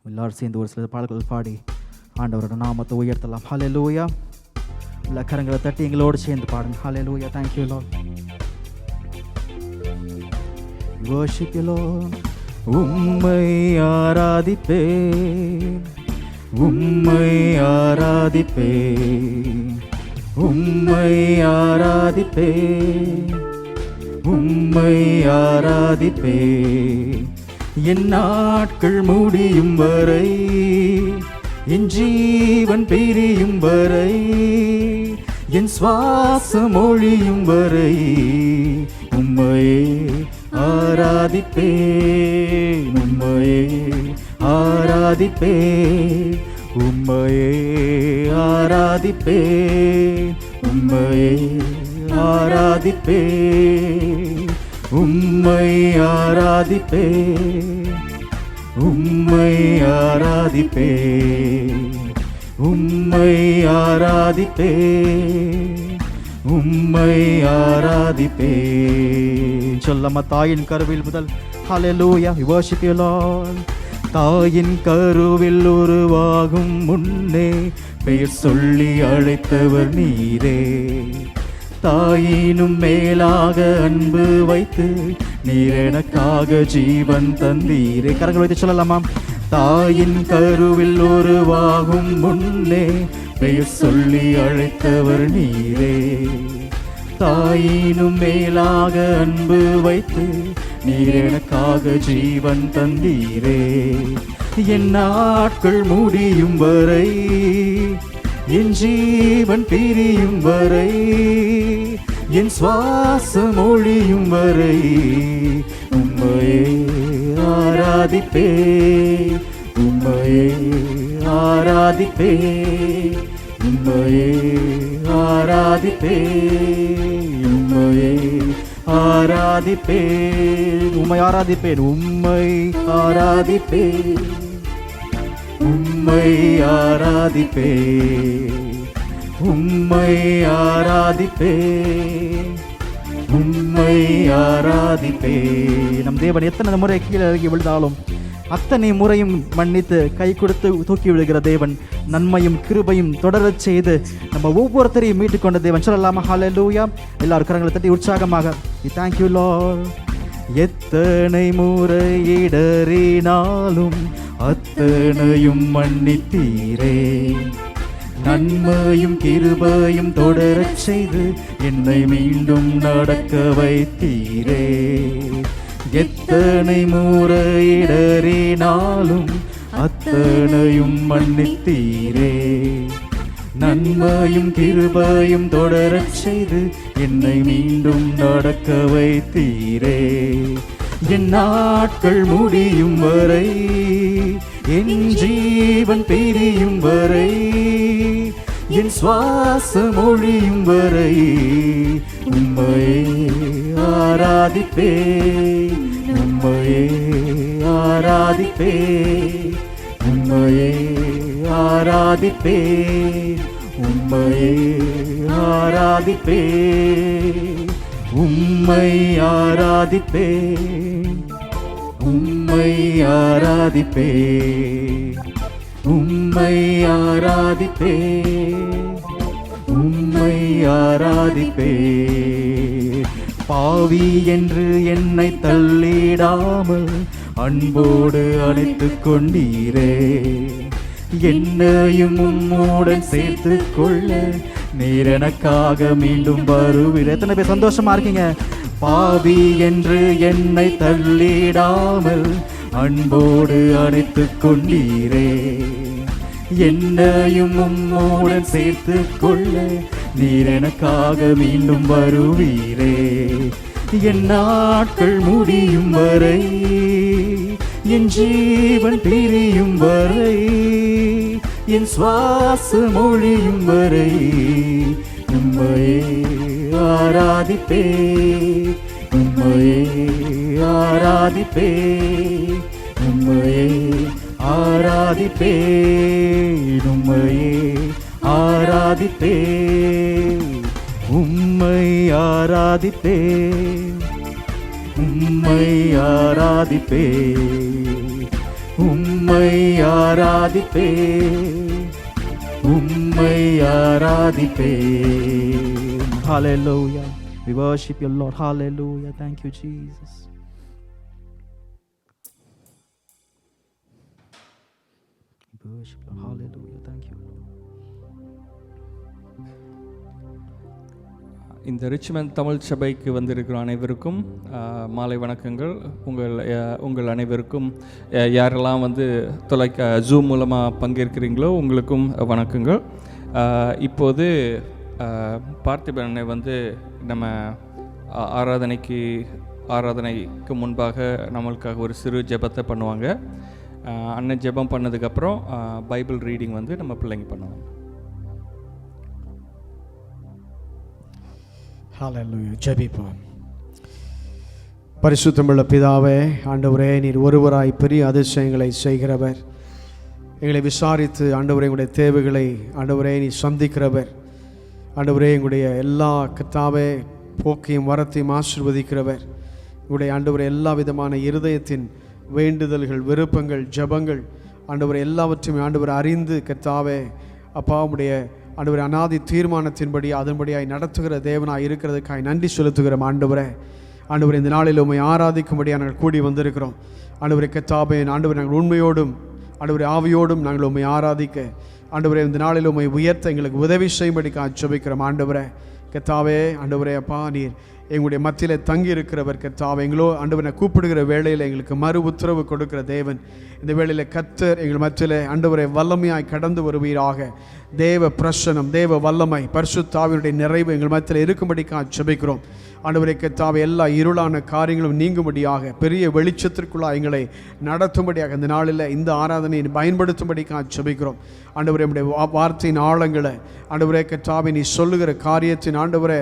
எல்லாரும் சேர்ந்து ஒரு சில பாடல்கள் பாடி ஆண்டவரோட நாமத்தை உயர்த்தலாம். ஹல்லேலூயா. எல்லா கரங்களை தட்டி எங்களோடு சேர்ந்து பாடுங்க. ஹல்லேலூயா. Thank you Lord. Worship you Lord. உம்மை ஆராதிப்பேன், உம்மை ஆராதிப்பேன், உம்மை ஆராதிப்பேன், உம்மை ஆராதிப்பேன். என் நாட்கள் முடியும் வரை, என் ஜீவன் பிரியும் வரை, என் சுவாசம் ஒழியும் வரை உம்மையே ஆராதிப்பேன், உம்மையே ஆராதிப்பேன், உம்மையே ஆராதிப்பேன், உம்மையே ஆராதிப்பேன், உம்மை ஆராதிப்பேன், உம்மை ஆராதிப்பேன், உம்மை ஆராதிப்பேன், உம்மை ஆராதிப்பேன். சொல்லம்மா, தாயின் கருவில் முதல். ஹல்லேலூயா. We worship you Lord. தாயின் கருவில் உருவாகும் முன்னே பெயர் சொல்லி அழைத்தவர் நீரே. தாயினும் மேலாக அன்பு வைத்து நீர் எனக்காக ஜீவன் தந்தீரே. கரங்கள் வைத்து சொல்லலாமா? தாயின் கருவில் உருவாகும் முன்னே பெயர் சொல்லி அழைத்தவர் நீரே. தாயினும் மேலாக அன்பு வைத்து நீர் எனக்காக ஜீவன் தந்தீரே. என் நாட்கள் முடியும் வரை, என் ஜீவன் பிரியும் வரை, என் சுவாசம் ஒழியும் வரை உம்மையே ஆராதிப்பேன், உம்மையே ஆராதிப்பேன், உம்மையே ஆராதிப்பேன், உம்மையே ஆராதிப்பேன், உம்மை ஆராதிப்பேன், உம்மை ஆராதிப்பேன், உம்மை ஆராதிப்பேன், உம்மை ஆராதிப்பேன், உம்மை ஆராதிப்பேன். நம் தேவன் எத்தனை முறை கீழே இறங்கி விழுந்தாலும் அத்தனை முறையும் மன்னித்து கை கொடுத்து தூக்கி விழுகிற தேவன். நன்மையும் கிருபையும் தொடரச் செய்து நம்ம ஒவ்வொருத்தரையும் மீட்டுக் கொண்ட தேவன். சொல்லலாமா? ஹல்லேலூயா. எல்லாரும் கரங்களை தட்டி உற்சாகமாக we thank you Lord. எத்தனை முறை இடறினாலும் அத்தனையும் மன்னித்தீரே. நன்மையும் கிருபையும் தொடரச் செய்து என்னை மீண்டும் நடக்க வைத்தீரே. எத்தனை முறை இடறினாலும் அத்தனையும் மன்னித்தீரே. நன்மையும் கிருபையும் தொடரச் செய்து என்னை மீண்டும் நடக்க வைத்தீரே. என் நாட்கள் முடியும் வரை, என் ஜீவன் பிரியும் வரை, என் சுவாசம் ஒழியும் வரை உம்மையே ஆராதிப்பேன், உம்மையே ஆராதிப்பேன், உம்மையே ஆராதிப்பேன், உம்மையே ஆராதிப்பேன், உம்மை ஆராதிப்பேன், உம்மை ஆராதிப்பேன், உம்மை ஆராதிப்பேன், உம்மை ஆராதிப்பேன். பாவி என்று என்னை தள்ளிடாமல் அன்போடு அழைத்துக் கொண்டீரே. என்னையும் உம்முடன் சேர்த்து கொள்ள நீர் எனக்காக மீண்டும் வருவீர். எத்தனை பேர் சந்தோஷமா இருக்கீங்க? பாவி என்று என்னை தள்ளிடாமல் அன்போடு அழைத்துக் கொண்டீரே. என்னையும் உம்முடன் சேர்த்து கொள்ள நீர் எனக்காக மீண்டும் வருவீரே. என் நாட்கள் முடியும் வரை, என் ஜீவன் பிரியும் வரை, என் சுவாசம் ஒழியும் வரை உம்மையே ஆராதிப்பேன், உம்மையே ஆராதிப்பேன், உம்மையே ஆராதிப்பேன், உம்மையே ஆராதிப்பேன், உம்மை ஆராதிப்பேன், உம்மை ஆராதிப்பேன், உம்மை உம்மை ஆராதிப்பே, உம்மை ஆராதிப்பே. Hallelujah. We worship you, Lord. Hallelujah. Thank you, Jesus. We worship you, Lord. Hallelujah. Thank you, Lord. இந்த ரிச்மண்ட் தமிழ் சபைக்கு வந்திருக்கிற அனைவருக்கும் மாலை வணக்கங்கள். உங்கள் அனைவருக்கும் யாரெல்லாம் ஜூம் மூலமாக பங்கேற்கிறீங்களோ உங்களுக்கும் வணக்கங்கள். இப்போது பார்த்திபன் நம்ம ஆராதனைக்கு முன்பாக நம்மளுக்காக ஒரு சிறு ஜெபத்தை பண்ணுவாங்க. அண்ணன் ஜெபம் பண்ணதுக்கப்புறம் பைபிள் ரீடிங் நம்ம பிள்ளைங்க பண்ணுவாங்க. ஹல்லேலூயா. ஜெபிப்போம். பரிசுத்தமுள்ள பிதாவே, ஆண்டவரே, நீர் ஒருவராய் பெரிய அதிசயங்களை செய்கிறவர். எங்களை விசாரித்து ஆண்டவரே எங்களுடைய தேவைகளை ஆண்டவரே நீ சந்திக்கிறவர். ஆண்டவரே எங்களுடைய எல்லா கர்த்தாவே போக்கையும் வரத்தையும் ஆசீர்வதிக்கிறவர். உங்களுடைய ஆண்டவரே எல்லா விதமான இருதயத்தின் வேண்டுதல்கள், விருப்பங்கள், ஜபங்கள் ஆண்டவரே எல்லாவற்றையும் ஆண்டவரை அறிந்து கர்த்தாவே அப்பா உடைய ஆண்டவரே அநாதி தீர்மானத்தின்படி அதன்படியாய் நடத்துகிற தேவனாய் இருக்கிறதுக்காய் நன்றி செலுத்துகிறோம். ஆண்டவரே இந்த நாளில் உம்மை ஆராதிக்கும்படியாக நாங்கள் கூடி வந்திருக்கிறோம். ஆண்டவரே கர்த்தாவே ஆண்டவரே நாங்கள் உண்மையோடும் ஆண்டவரே ஆவியோடும் நாங்கள் உம்மை ஆராதிக்க ஆண்டவரே இந்த நாளில் உம்மை உயர்த்த எங்களுக்கு உதவி செய்யும்படிக்காக ஜெபிக்கிறோம். ஆண்டவரே கர்த்தாவே ஆண்டவரே அப்பா நீர் எங்களுடைய மத்தியிலே தங்கி இருக்கிறவர். கர்த்தாவே எங்களோ ஆண்டவரை கூப்பிடுகிற வேளையில் எங்களுக்கு மறு உத்தரவு கொடுக்கிற தேவன். இந்த வேளையில் கர்த்தர் எங்கள் மத்தியிலே ஆண்டவரை வல்லமையாய் கடந்து வருவீராக. தேவ பிரசனம், தேவ வல்லமை, பரிசுத்த ஆவியினுடைய நிறைவு எங்கள் மத்தியில் இருக்கும்படிக்காக ஜெபிக்கிறோம். ஆண்டவரே கர்த்தாவே எல்லா இருளான காரியங்களும் நீங்கும்படியாக பெரிய வெளிச்சத்திற்குள்ளாக எங்களை நடத்தும்படியாக இந்த நாளில் இந்த ஆராதனையை பயன்படுத்தும்படிக்காக ஜெபிக்கிறோம். ஆண்டவரே நம்முடைய வார்த்தையின் ஆழங்களை ஆண்டவரே கர்த்தாவே நீ சொல்லுகிற காரியத்தின் ஆண்டவரே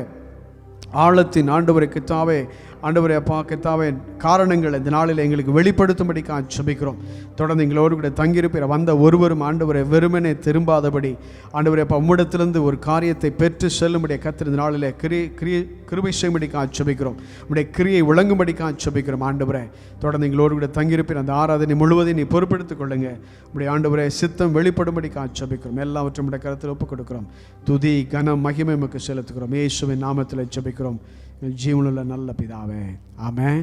ஆழத்தின் ஆண்டவரை கர்த்தாவே ஆண்டவரே அப்பா கர்த்தாவே காரணங்கள் இந்த நாளில் எங்களுக்கு வெளிப்படுத்தும்படிக்காக ஜெபிக்கிறோம். தொடர்ந்து எங்களோடு கூட தங்கியிருப்பிற வந்த ஒருவரும் ஆண்டவரை வெறுமனே திரும்பாதபடி ஆண்டவரே அப்பா உம்மிடத்திலிருந்து ஒரு காரியத்தை பெற்று செல்லும்படிய கர்த்தர் இந்த நாளில் கிருபை செய்யும்படிக்காக ஜெபிக்கிறோம். உம்முடைய கிரியை விளங்கும்படிக்காக ஜெபிக்கிறோம். ஆண்டவரே தொடர்ந்து எங்களோடு கூட தங்கியிருப்பிற அந்த ஆராதனை முழுவதையும் நீ பொறுப்பெடுத்துக் கொள்ளுங்க. உம்முடைய ஆண்டவரே சித்தம் வெளிப்படும்படிக்காக ஜெபிக்கிறோம். எல்லாவற்றும் உடைய கருத்தில் ஒப்புக் கொடுக்கிறோம். துதி கனம் மகிமை உமக்கு செலுத்துகிறோம். இயேசுவின் நாமத்தில் ஜெபிக்கிறோம் ஜீவனுள்ள நல்ல பிதாவே, ஆமென்.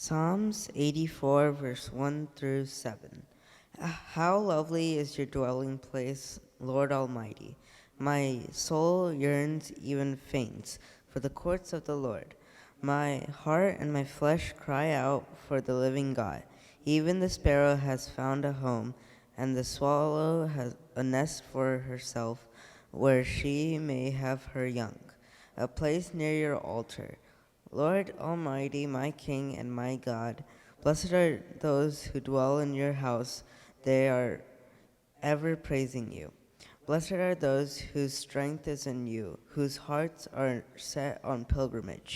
Psalms 84 verse 1 through 7. How lovely is your dwelling place, Lord Almighty. My soul yearns, even faints, for the courts of the Lord. My heart and my flesh cry out for the living God. Even the sparrow has found a home, and the swallow has a nest for herself, where she may have her young, a place near your altar. Lord Almighty, my King and my God, blessed are those who dwell in your house. They are ever praising you. Blessed are those whose strength is in you, whose hearts are set on pilgrimage.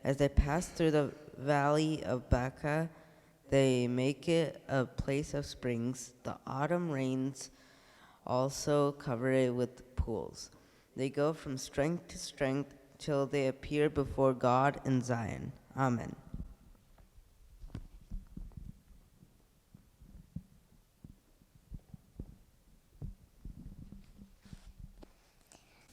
As they pass through the valley of Baca, they make it a place of springs. The autumn rains also cover it with pools. They go from strength to strength till they appear before God in Zion. Amen.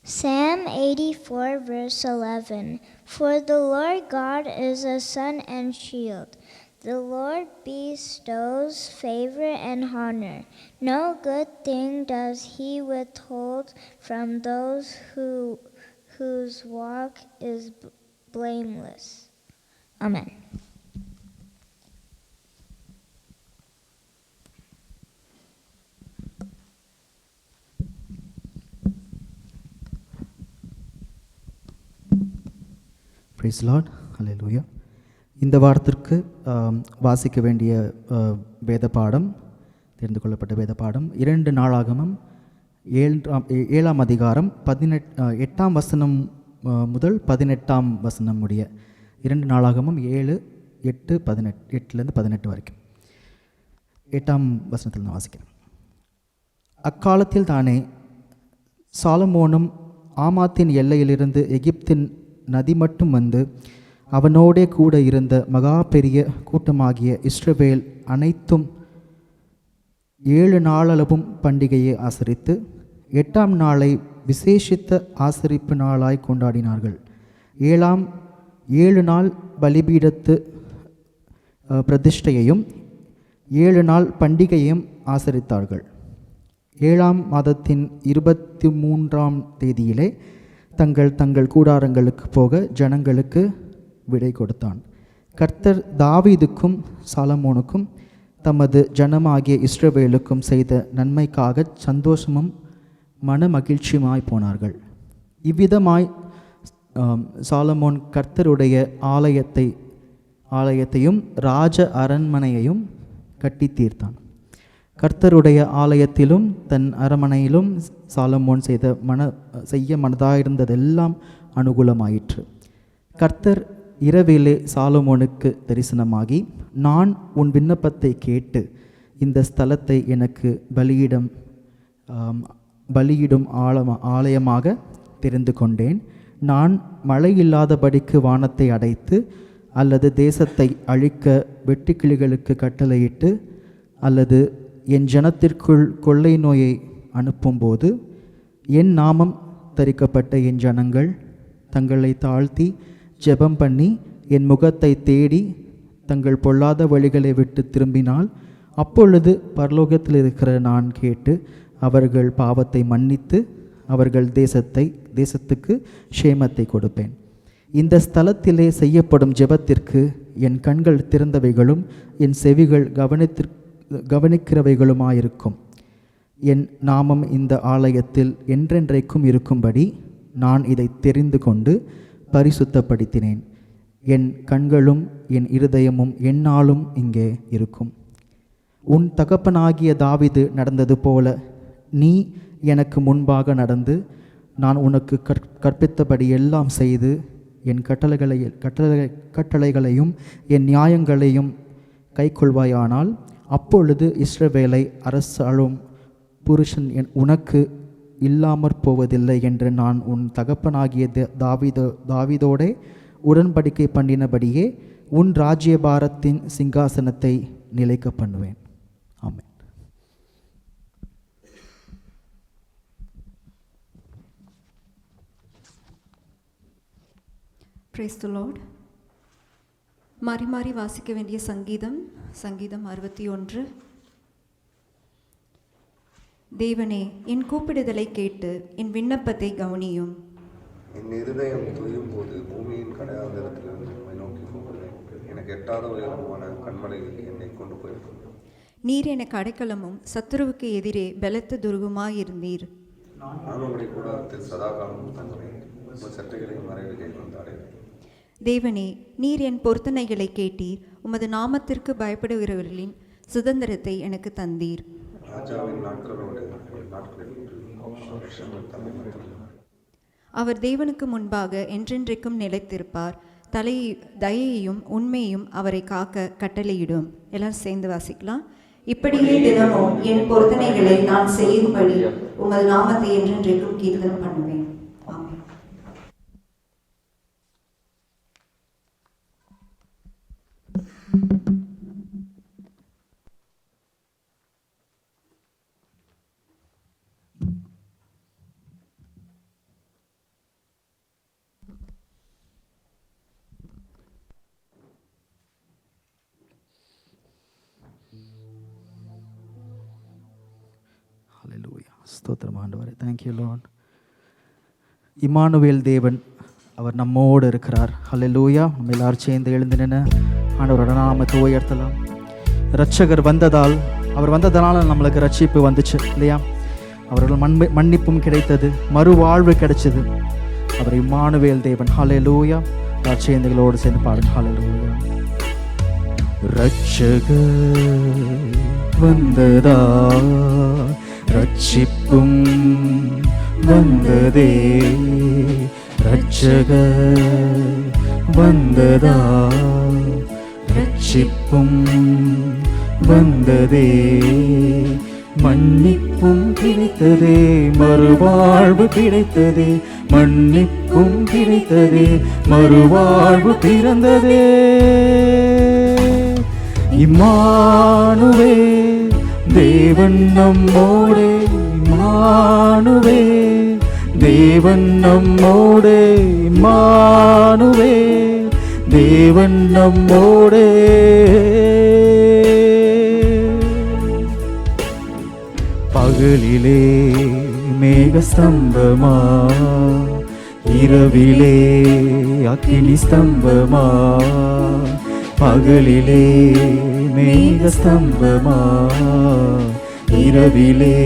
Psalm 84 verse 11. For the Lord God is a sun and shield. The Lord bestows favor and honor. No good thing does he withhold from those whose walk is blameless. Amen. Praise the Lord. Hallelujah. இந்த வாரத்திற்கு வாசிக்க வேண்டிய வேத பாடம், தெரிந்து கொள்ளப்பட்ட வேத பாடம் 2 நாளாகமம் 7ஆம் அதிகாரம் 8ஆம் வசனம் முதல் 18ஆம் வசனம் முடிய 2 நாளாகமம் 7, 8, 18, 8லேருந்து 18 வரைக்கும் 8ஆம் வசனத்தில் நான் வாசிக்கிறேன். அக்காலத்தில் தானே சாலமோனும் ஆமாத்தின் எல்லையிலிருந்து எகிப்தின் நதி மட்டும் வந்து அவனோடே கூட இருந்த மகா பெரிய கூட்டமாகிய இஸ்ரவேல் அனைத்தும் 7 நாளளவும் பண்டிகையை ஆசரித்து 8ஆம் நாளை விசேஷித்த ஆசரிப்பு நாளாய் கொண்டாடினார்கள். 7 நாள் பலிபீடத்து பிரதிஷ்டையையும் 7 நாள் பண்டிகையையும் ஆசரித்தார்கள். 7ஆம் மாதத்தின் 23ஆம் தேதியிலே தங்கள் கூடாரங்களுக்கு போக ஜனங்களுக்கு விடை கொடுத்தான். கர்த்தர் தாவீதுக்கும் சாலமோனுக்கும் தமது ஜனமாகிய இஸ்ரவேலுக்கும் செய்த நன்மைக்காக சந்தோஷமும் மன மகிழ்ச்சியுமாய் போனார்கள். இவ்விதமாய் சாலமோன் கர்த்தருடைய ஆலயத்தையும் ராஜ அரண்மனையையும் கட்டி தீர்த்தான். கர்த்தருடைய ஆலயத்திலும் தன் அரண்மனையிலும் சாலமோன் செய்ய மனதாயிருந்ததெல்லாம் அனுகூலமாயிற்று. கர்த்தர் இரவிலே சாலமோனுக்கு தரிசனமாகி, நான் உன் விண்ணப்பத்தை கேட்டு இந்த ஸ்தலத்தை எனக்கு பலியிடும் ஆலயமாக தெரிந்து கொண்டேன். நான் மழை இல்லாதபடிக்கு வானத்தை அடைத்து அல்லது தேசத்தை அழிக்க வெட்டுக்கிளிகளுக்கு கட்டளையிட்டு அல்லது என் ஜனத்திற்குள் கொள்ளை நோயை அனுப்பும்போது என் நாமம் தரிக்கப்பட்ட என் ஜனங்கள் தங்களை தாழ்த்தி ஜெபம் பண்ணி என் முகத்தை தேடி தங்கள் பொல்லாத வழிகளை விட்டு திரும்பினால் அப்பொழுது பரலோகத்தில் இருக்கிற நான் கேட்டு அவர்கள் பாவத்தை மன்னித்து அவர்கள் தேசத்துக்கு க்ஷேமத்தை கொடுப்பேன். இந்த ஸ்தலத்திலே செய்யப்படும் ஜெபத்திற்கு என் கண்கள் திறந்தவைகளும் என் செவிகள் கவனிக்கிறவைகளுமாயிருக்கும். என் நாமம் இந்த ஆலயத்தில் என்றென்றைக்கும் இருக்கும்படி நான் இதை தெரிந்து கொண்டு பரிசுத்தப்படுத்தினேன். என் கண்களும் என் இருதயமும் எந்நாளும் இங்கே இருக்கும். உன் தகப்பனாகிய தாவீது நடந்தது போல நீ எனக்கு முன்பாக நடந்து நான் உனக்கு கற்பித்தபடி எல்லாம் செய்து என் கட்டளைகளையும் என் நியாயங்களையும் கைக்கொள்வாயானால் அப்பொழுது இஸ்ரவேலை அரசாளும் புருஷன் உனக்கு இல்லாமற் போவதில்லை என்று நான் உன் தகப்பனாகிய தாவீதோடே உடன்படிக்கை பண்ணினபடியே உன் ராஜ்யபாரத்தின் சிங்காசனத்தை நிலைக்க பண்ணுவேன். ஆமென். Praise the Lord. மாறி மாறி வாசிக்க வேண்டிய சங்கீதம் 61. தேவனே, என் கூப்பிடுதலை கேட்டு என் விண்ணப்பத்தை கவனியும். என் இருதயம் துயும் போது பூமியின் கடையாந்திரத்திலிருந்து உம்மை நோக்கி கூப்பிடுவேன். எனக்கு எட்டாத உயரமான கண்மலையில் என்னை கொண்டு போயிருக்கும். நீர் எனக்கு அடைக்கலமும் சத்துருவுக்கு எதிரே பலத்த துருகமாயிருந்தீர். நான் உங்களுடைய கூடாரத்தில் சதாகாலமும் தங்குவேன். உங்கள் சட்டைகளின் மறைவிலே வந்தாடேன். தேவனே, நீர் என் பொருத்தனைகளை கேட்டீர். உமது நாமத்திற்கு பயப்படுகிறவர்களின் சுதந்திரத்தை எனக்கு தந்தீர். ராஜாவின் நாட்களோடு நாட்களில் அவர் தேவனுக்கு முன்பாக என்றென்றைக்கும் நிலைத்திருப்பார். தயையும் உண்மையும் அவரை காக்க கட்டளையிடும். எல்லாரும் சேர்ந்து வாசிக்கலாம். இப்படியே தினமும் என் பொருத்தனைகளை நான் செய்யும்படி உங்கள் நாமத்தை என்றென்றைக்கும் கீர்த்தனம் பண்ணுவேன். ஆமென். ஹல்லேலூயா. ஸ்தோத்திரம் ஆண்டவரே. Thank you Lord. இம்மானுவேல் தேவன் அவர் நம்மோடு இருக்கிறார். ஹல்லேலூயா. நம்ம எல்லாரும் சேர்ந்து எழுந்து நின்று ஆண்டவரோட நாமத்தை உயர்த்தலாம். இரட்சகர் அவர் வந்ததனால நம்மளுக்கு ரட்சிப்பு வந்துச்சு இல்லையா? அவர்கள் மன்னிப்பும் கிடைத்தது, மறுவாழ்வு கிடைச்சது. அவர் இம்மானுவேல் தேவன். ஹல்லேலூயா. சேர்ந்துகளோடு சேர்ந்து பாருங்க. ஹல்லேலூயா. இரட்சகர் வந்ததா, ரட்சிப்பும் வந்ததே. இரட்சகர் வந்ததா, ரட்சிப்பும் வந்ததே. மன்னிப்பும் கிடைத்ததே, மறுவாழ்வு கிடைத்ததே, மன்னிப்பும் கிடைத்ததே, மறுவாழ்வு பிறந்ததே. இம்மானுவே தேவன் நம்மோடே, இம்மானுவே தேவன் நம்மோடே, இம்மானுவே தேவன் நம்மோடே. பகலிலே மேகஸ்தம்பமா, இரவிலே அக்கினி ஸ்தம்பமா. பகலிலே மேகஸ்தம்பமா, இரவிலே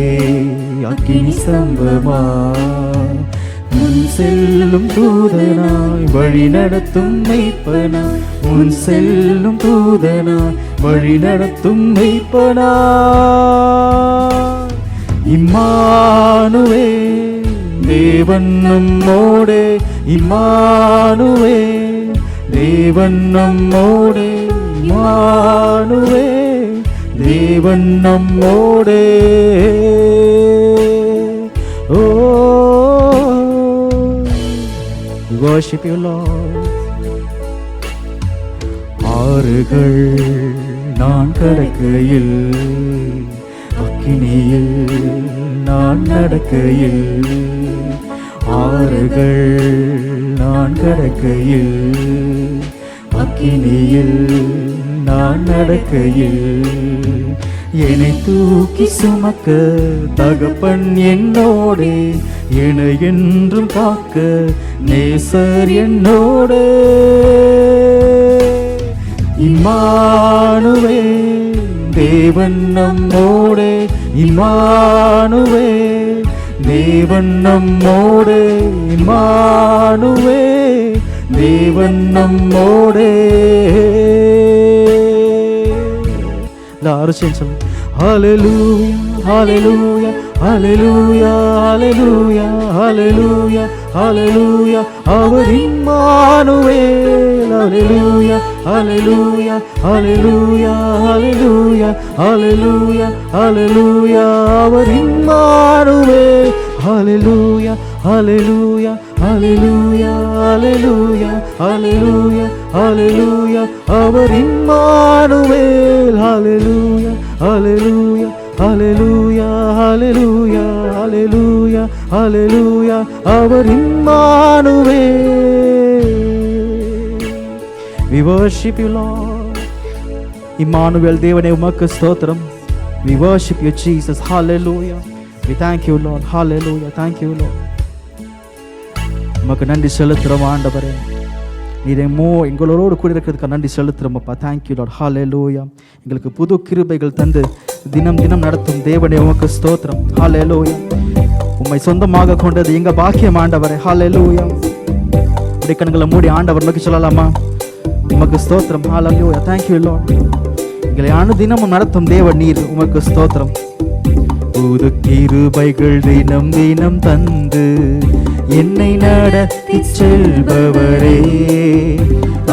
அக்கினி ஸ்தம்பமா. முன் செல்லும் தூதனாய் வழி நடத்தும் மெய்ப்பனாய், முன் செல்லும் தூதனாய் வழி நடத்தும் மெய்ப்பனாய். இம்மானுவே தேவன் நம்மோடே, இம்மானுவே தேவன் நம்மோடே, இம்மானுவே தேவன் நம்மோடே. Oh, we worship you, Lord. ஆறுகள் நான் கடக்கையில், அக்கினியில் நான் நடக்கையில், ஆறுகள் நான் கடக்கையில், அக்கினியில் நான் நடக்கையில், என்னை தூக்கி சுமக்க தகப்பன் என்னோடே, என்னை என்றும் காக்க நேசர் என்னோடே. இம்மானுவே தேவன் நம்மோடே, இம்மானுவே தேவன் நம்மோடே, இம்மானுவே தேவன் நம்மோடே. எல்லாரும் சேர்ந்து சொல்லுங்க. Hallelujah hallelujah hallelujah hallelujah hallelujah hallelujah அவர் Emmanuel. Hallelujah hallelujah hallelujah hallelujah hallelujah hallelujah அவர் Emmanuel. Hallelujah hallelujah hallelujah hallelujah hallelujah hallelujah அவர் Emmanuel. Hallelujah hallelujah hallelujah hallelujah hallelujah hallelujah அவர் Emmanuel. We worship you, Lord. Emmanuel தேவனே உமக்கு ஸ்தோத்திரம். We worship you, Jesus. Hallelujah. We thank you, Lord. Hallelujah. Thank you, Lord. உமக்கு நன்றி செலுத்துறோம் ஆண்டவரே. நீரை எங்களோடு கூட இருக்கிறதுக்கு நன்றி செலுத்துறோம் அப்பா. Thank you Lord. ஹல்லேலூயா. எங்களுக்கு புது கிருபைகள் தந்து தினம் தினம் நடத்தும் தேவனே உமக்கு ஸ்தோத்திரம். ஹல்லேலூயா. உம்மை சொந்தமாக கொண்டது எங்க பாக்கியம் ஆண்டவரே. ஹல்லேலூயா. உடைய கண்களை மூடி ஆண்டவர் நோக்கி சொல்லலாமா? உமக்கு ஸ்தோத்திரம். ஹல்லேலூயா. Thank you Lord. எங்களை அனுதினமும் நடத்தும் தேவன் நீர். உமக்கு ஸ்தோத்திரம். புது கிருபைகள் தினம் தினம் தந்து என்னை நடத்தி செல்பவரே,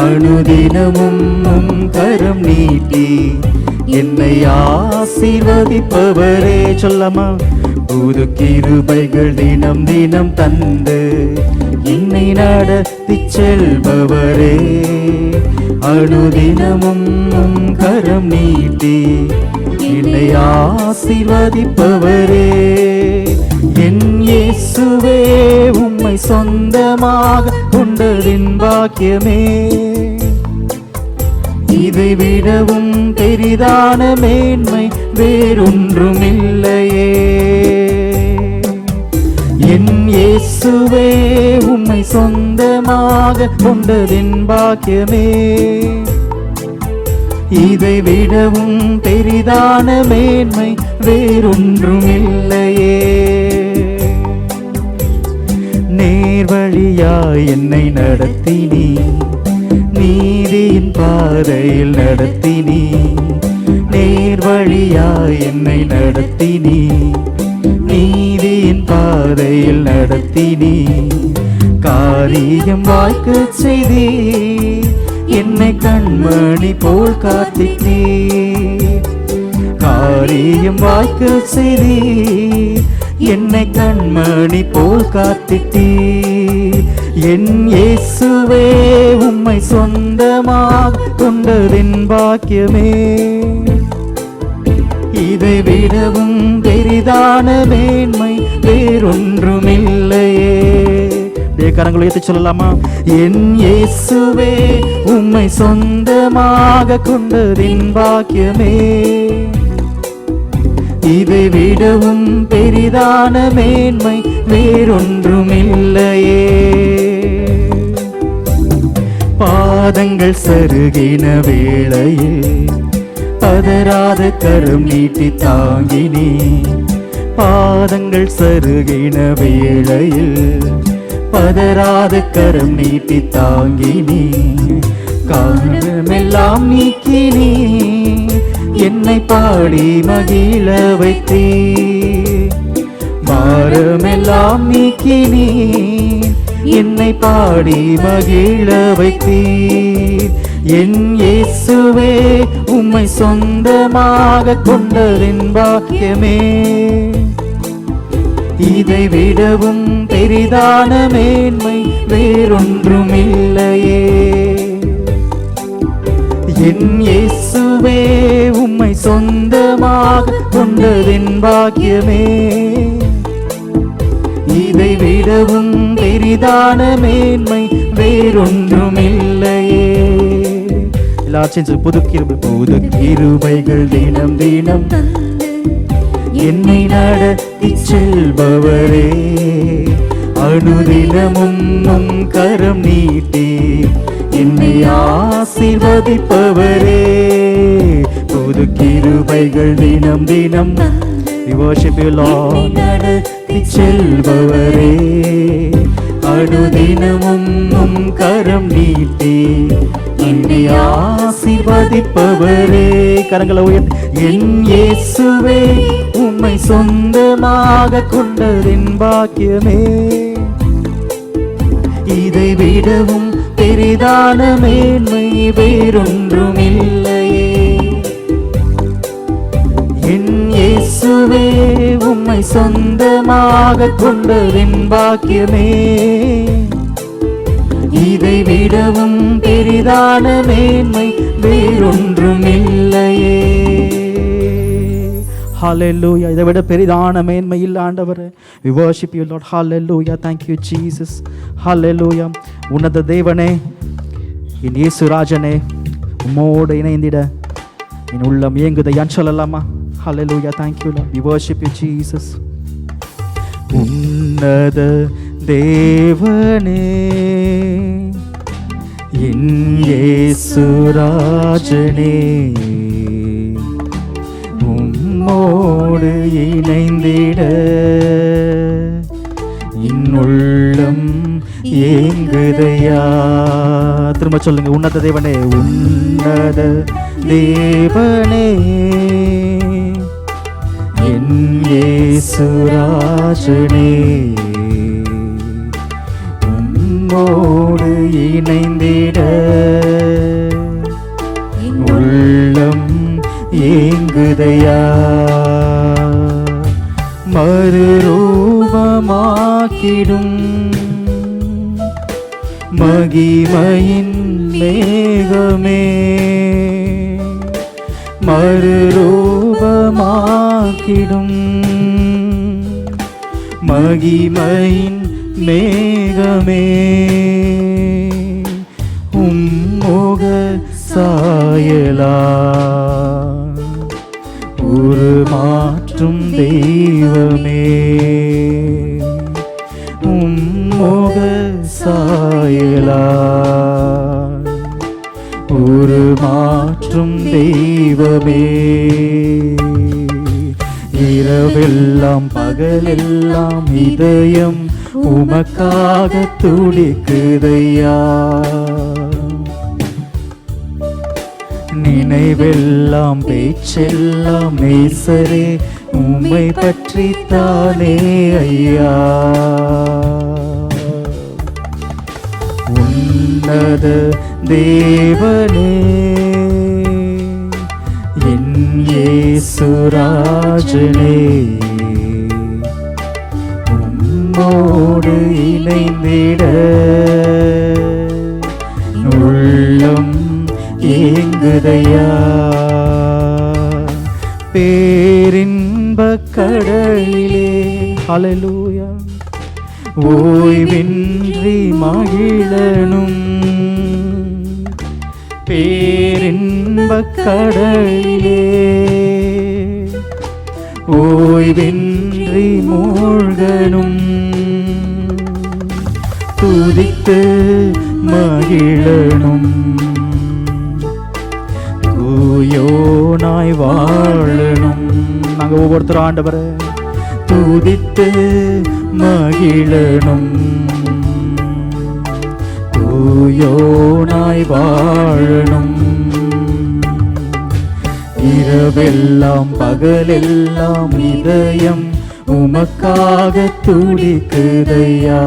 அனுதினமும் கரம் நீட்டி என்னை ஆசீர்வதிப்பவரே. சொல்லமா? புது கிருபைகள் தினம் தினம் தந்து என்னை நடத்தி செல்பவரே, அனுதினமும் கரம் நீட்டி என்னை ஆசீர்வதிப்பவரே. என் இயேசுவே உம்மை சொந்தமாக கொண்டதின் பாக்கியமே, இதை விடவும் பெரிதான மேன்மை வேறொன்றும் இல்லையே. என் இயேசுவே உம்மை சொந்தமாக கொண்டதின் பாக்கியமே, இதை விடவும் பெரிதான மேன்மை வேறொன்றும் இல்லையே. நேர்வழியாய் என்னை நடத்தினீ, நீதியின் பாதையில் நடத்தினீ. நேர்வழியாய் என்னை நடத்தினீ, நீதியின் பாதையில் நடத்தினீ. காரியம் வாய்க்க செய்தீ, என்னை கண்மணி போல் காத்திட்டீ. காரியம் வாய்க்க செய்தீர், என்னை கண்மணி போல் காத்திட்டீர். என் இயேசுவே உம்மை சொந்தமாக கொண்டதின் பாக்கியமே, இதை விடவும் பெரிதான மேன்மை வேறொன்றுமில்லையே. கரங்களை உயர்த்தி சொல்லலாமா? என் இயேசுவே உம்மை சொந்தமாக கொண்டதின் பாக்கியமே, இதை விடவும் பெரிதான மேன்மை வேறொன்றுமில்லையே. பாதங்கள் சருகின வேளையில் பதறாத கரம் நீட்டி தாங்கினே, பாதங்கள் சருகின வேளையில் பதறாத கரம் நீட்டி தாங்கினே, காரணமெல்லாம் நீக்கினே, என்னை பாடி மகிழ வைத்தீர். பாரமெல்லாம் நீக்கினே, என்னை பாடி மகிழ வைத்தீர். என் இயேசுவே உம்மை சொந்தமாக கொண்டதின் பாக்கியமே, இதை விடவும் பெரிதான மேன்மை வேறொன்றுமில்லையே. என் இயேசுவே உம்மை சொந்தமாக கொண்டதின் பாக்கியமே, இதை விடவும் பெரிதான மேன்மை வேறொன்றுமில்லையே. எல்லாரும் புது கிருபைகள் தினம் தினம் என்னை நடத்தி செல்பவரே, அனுதினமும் உம் கரம் நீட்டி என்னை ஆசீர்வதிப்பவரே. புது கிருபைகள் தினம் தினம் நடத்தி செல்பவரே, அனுதினமும் உம் கரம் நீட்டி என்னை ஆசீர்வதிப்பவரே. கரங்களை உயர்த்தி என் இயேசுவே உம்மை சொந்தமாக கொண்டதின் பாக்கியமே, இதை விடவும் பெரிதான மேன்மை வேறொன்றுமில்லையே. என் இயேசுவே உம்மை சொந்தமாக கொண்டதின் பாக்கியமே, இதை விடவும் பெரிதான மேன்மை வேறொன்றுமில்லையே. ஹல்லேலூயா. இதை விட பெரிதான மேன்மை இல்ல ஆண்டவரே. We worship you Lord. Hallelujah. Thank you Jesus. Hallelujah. உன்னத தேவனே, என் இயேசு ராஜனே, உம்மோடு இணைந்திட என் உள்ளம் ஏங்குதையான்னு சொல்லலாமா? Hallelujah. Thank you Lord. We worship you Jesus. உன்னத தேவனே, என் இயேசு ராஜனே, உம்மோடு இணைந்திட என் உள்ளம் ஏங்குதையா. திரும்ப சொல்லுங்க. உன்னத தேவனே, உன்னத தேவனே, என் இயேசு ராஜனே, உம்மோடு இணைந்திட உள்ளம் ஏங்குதையா. மறுரூபமாக்கிடும் மகிமையின் மேகமே, மறுரூபமாக்கிடும் மகிமையின் மேகமே, உம்முக சாயலா உருமாற்றும் தெய்வமே, உம்முக சாயலா உருமாற்றும் தெய்வமே. இரவெல்லாம் பகலெல்லாம் இதயம் உமக்காக துடிக்குதையா. நினைவெல்லாம் பேச்செல்லாம் நேசரே உம்மை பற்றித்தானே ஐயா. உன்னத தேவனே, என் இயேசுராஜனே உம்மோடு இணைந்திட உள்ளம் ஏங்குதையா. பேரின்பக் கடலிலே ஹல்லேலூயா ஓய்வின்றி மகிழனும். பேரின்பக் கடலிலே ஓய்வின்றி மூழ்கனும். துதித்து மகிழனும் தூயோனாய் வாழணும். நாங்க ஒவ்வொருத்தரும் ஆண்டவரை துதித்து மகிழணும் தூயோனாய் வாழணும். இரவெல்லாம் பகலெல்லாம் இதயம் உமக்காக துடிக்குதையா.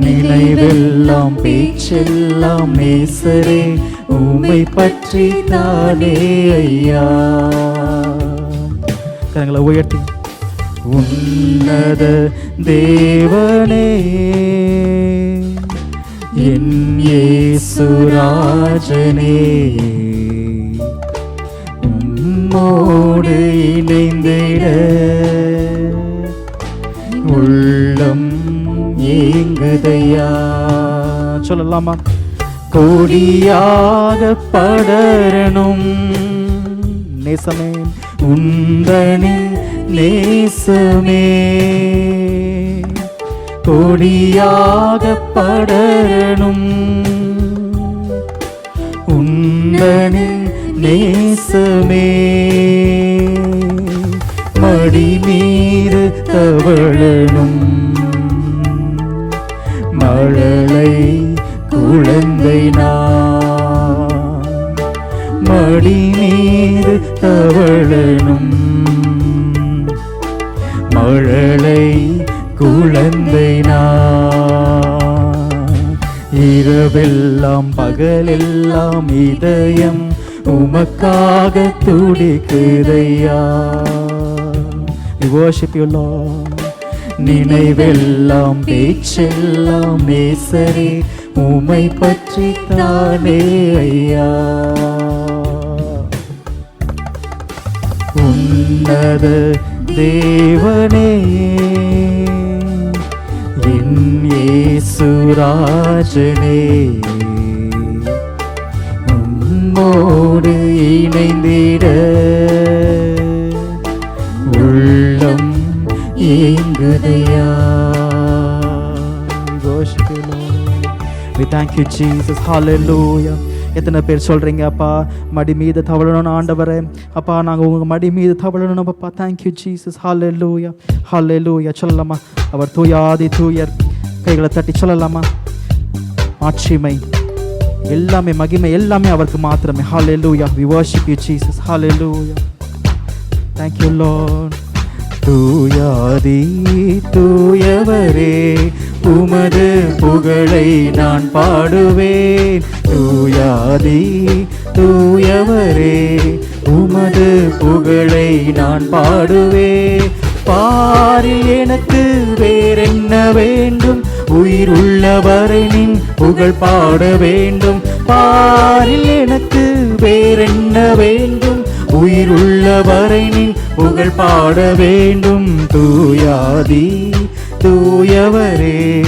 நினைவெல்லாம் பேச்செல்லாம் நேசரே உம்மை பற்றி தானே ஐயா. கரங்களை உயர்த்தி உன்னத தேவனே என் இயேசுராஜனே உம்மோடு இணைந்திட உள்ளம் ஏங்குதையா. சொல்லலாமா? கொடியாக படரணும் நேசமே உந்தனின் நேசமே. கொடியாக படரணும் உந்தனின் நேசமே. மடி மீது தவழணும் மழலை குழந்தை நான். மடி மீது தவழணும் மழலை குழந்தை நான். இரவெல்லாம் பகலெல்லாம் இதயம் உமக்காக துடிக்குதையா. We worship you Lord. நினைவெல்லாம் பேச்செல்லாம் நேசரே உம்மை பற்றி தானே ஐயா. உன்னத தேவனே என் இயேசுராஜனே உம்மோடு இணைந்திட உள்ளம் ஏங்குதையா. We thank you Jesus. Hallelujah. எத்தனை பேர் சொல்றீங்க அப்பா மடி மீது தவழணும் ஆண்டவரே. அப்பா நாங்கள் உங்கள் மடி மீது தவழணும் அப்பா. Thank you Jesus. Hallelujah hallelujah. சொல்லலாமா? அவர் தூயாதி தூயர். கைகளை தட்டி சொல்லலாமா? ஆட்சிமை எல்லாமே மகிமை எல்லாமே அவருக்கு மாத்திரமே. ஹல்லேலூயா. We worship you Jesus. Hallelujah. Thank you Lord. தூயாதி தூயவரே உமது புகழை நான் பாடுவேன். தூயாதி தூயவரே உமது புகழை நான் பாடுவேன். பாரில் எனக்கு வேறென்ன வேண்டும்? உயிர் உள்ளவரை நின் புகழ் பாட வேண்டும். பாரில் எனக்கு வேறென்ன வேண்டும்? உயிர் உள்ளவரை நின் புகழ் பாட வேண்டும். தூயாதி தூயவரே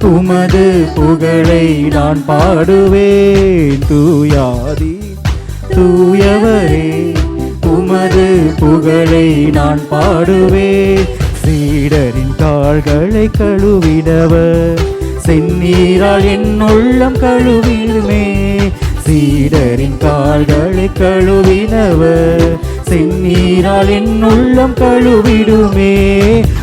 உமது புகழை நான் பாடுவேன். தூயாதி தூயவரே உமது புகழை நான் பாடுவேன். சீடரின் கால்களை கழுவிடவர் செந்நீரால் என் உள்ளம் கழுவிடுமே. சீடரின் கால்களை கழுவினவர் செந்நீரால் என் உள்ளம் கழுவிடுமே.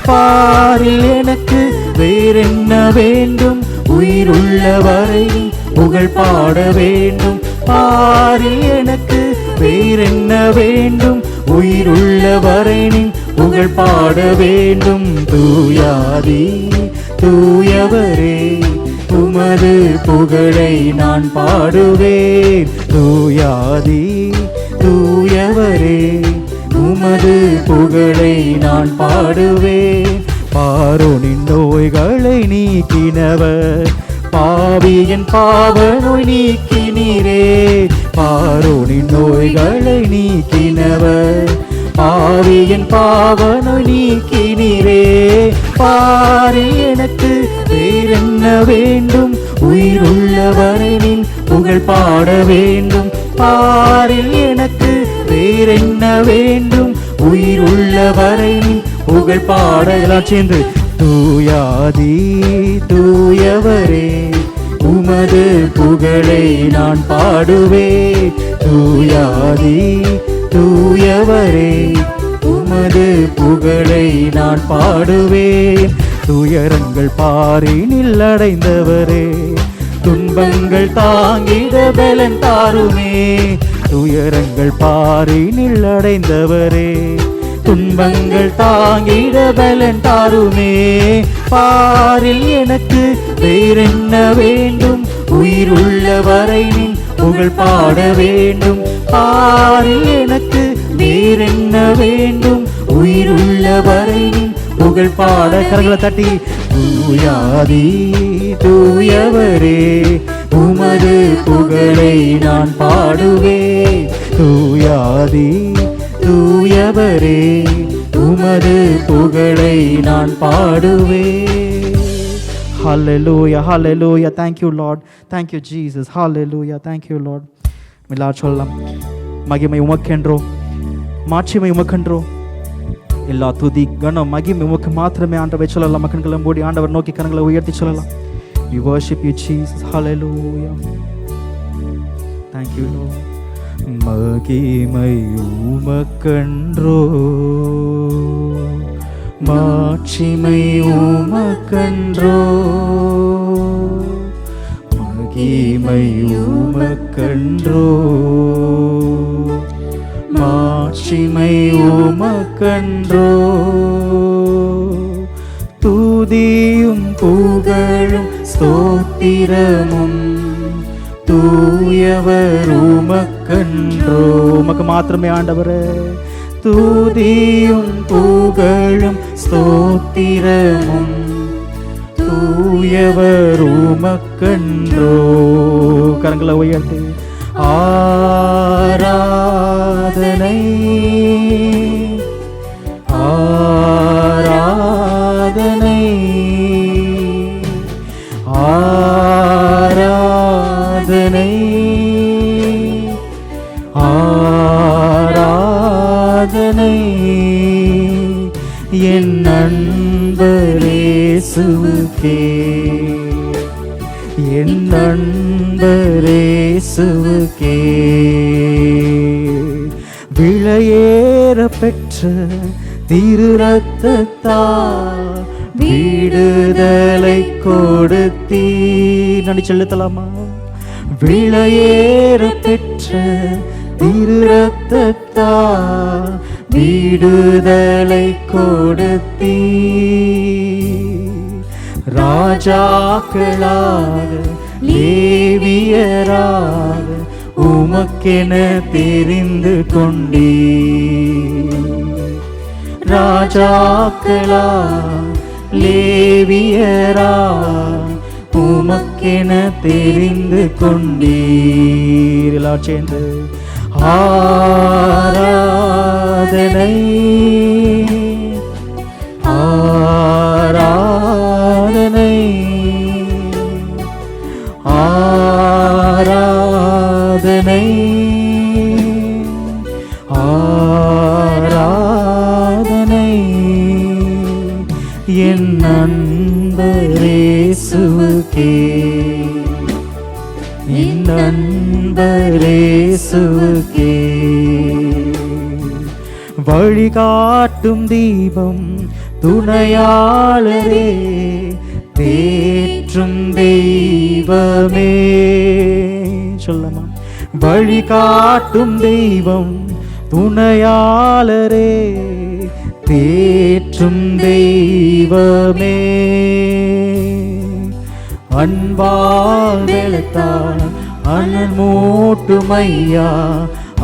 பாரில் எனக்கு வேறென்ன வேண்டும்? உயிர் உள்ளவரை புகழ் பாட வேண்டும். பாரில் எனக்கு வேறென்ன வேண்டும்? உயிர் உள்ளவரை புகழ் பாட வேண்டும். தூயாதி தூயவரே உமது உமது புகழை நான் பாடுவேன். தூயாதி தூயவரே, உமது புகழை நான் பாடுவேன். பார்வோனின் நோய்களை நீக்கினவர், பாவியின் பாவ நோய் நீக்கினீரே. பார்வோனின் நோய்களை நீக்கினவர், பாவியின் பாவ நோய் நீக்கினீரே. பாரில் எனக்கு வேறென்ன வேண்டும், உயிருள்ளவரை நின் புகழ் பாட வேண்டும். பாரில் எனக்கு வேறென்ன வேண்டும், உயிருள்ளவரை நின் புகழ் பாடலாம் சென்று. தூயாதி தூயவரே, உமது புகழை நான் பாடுவேன். தூயாதி தூயவரே, உமது புகழை நான் பாடுவேன். துயரங்கள் பாரினில் அடைந்தவரே, துன்பங்கள் தாங்கிட பலன் தாருமே. துயரங்கள் பாரினில் அடைந்தவரே, துன்பங்கள் தாங்கிட பலன் தாருமே. பாரில் எனக்கு வேறென்ன வேண்டும், உயிருள்ளவரை நின் புகழ் பாட வேண்டும். பாரில் எனக்கு வேறென்ன வேண்டும், உயிருள்ளவரை நின் புகழ் பாட. கரங்களை தட்டி. தூயாதி தூயவரே, உமது புகழை நான் பாடுவேன். தூயாதி தூயவரே, உமது புகழை நான் பாடுவேன். Hallelujah, hallelujah. Thank you, Lord. Thank you, Jesus. Hallelujah. Thank you, Lord. எல்லாரும் சொல்லலாம். மகிமை உமக்கென்றோ, மாட்சிமை உமக்கென்றோ, எல்லா துதி கனம் மகிமை உமக்கு மாத்திரமே. ஆண்டவரை சொல்லலாம். மக்கள்களை மூடி ஆண்டவர் நோக்கி கரங்களை உயர்த்தி சொல்லலாம். We worship you, Jesus. Hallelujah. Thank you, Lord. மகிமை உமக்கென்றோ, மாட்சிமை உமக்கென்றோ, மகிமை உமக்கென்றோ, மாட்சிமை உமக்கென்றோ. துதியும் புகழும் ஸ்தோத்திரமும் தூயவர் உமக்கென்றோ. உமக்கு மாத்திரமே ஆண்டவரே. துதியும் புகழும் ஸ்தோத்திரமும் தூயவர் உமக்கென்றோ. கரங்களை உயர்த்தி. ஆராதனை ஆராதனை ஆராதனை ஆராதனை என் நண்பரேசுவுக்கே, என் நண்பரேசுவுக்கே. விலையேற பெற்ற திரு ரத்தத்தால் விடுதலை கொடுத்தீ. நடி செலுத்தலாமா? விலையேற பெற்ற திரு ரத்தத்தால் விடுதலை கொடுத்தீ. ராஜாக்களாக லேவியராக உமக்கென தெரிந்து கொண்டீ. ராஜாக்களா லேவியரா உமக்கென தெரிந்து கொண்டீர். எல்லாம் சேர்ந்து ஆராதனை ஆராதனை ஆராதனை ஆராதனை என் நண்பரேசுவுக்கே, என் நண்பரேசுவுக்கே. வழிகாட்டும் தீபம் துணையாளரே, தேற்றும் தெய்வமே. சொல்லமா? வழிகாட்டும் தெய்வம் துணையாளரே, தேற்றும் தெய்வமே. அன்பால் வெளுத்தால் அனல் மூட்டுமையா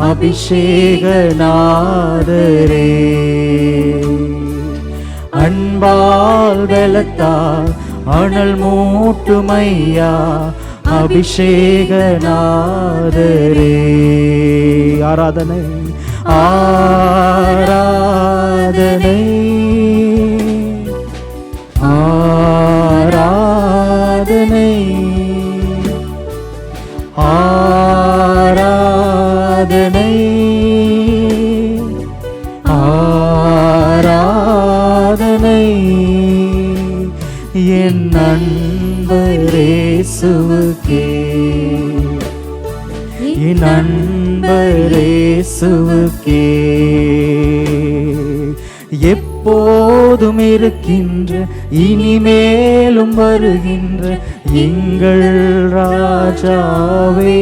அபிஷேகநாதரே. அன்பால் வெளுத்தால் அனல் மூட்டுமையா அபிஷேகநாதரே. ஆராதனை ஆராதனை ஆராதனை ஆராதனை ஆராதனை என் நண்பரேசுவுக்கே என் நண்பரேசுவுக்கே. எப்போதும் இருக்கின்ற இனிமேலும் வருகின்ற எங்கள் ராஜாவே.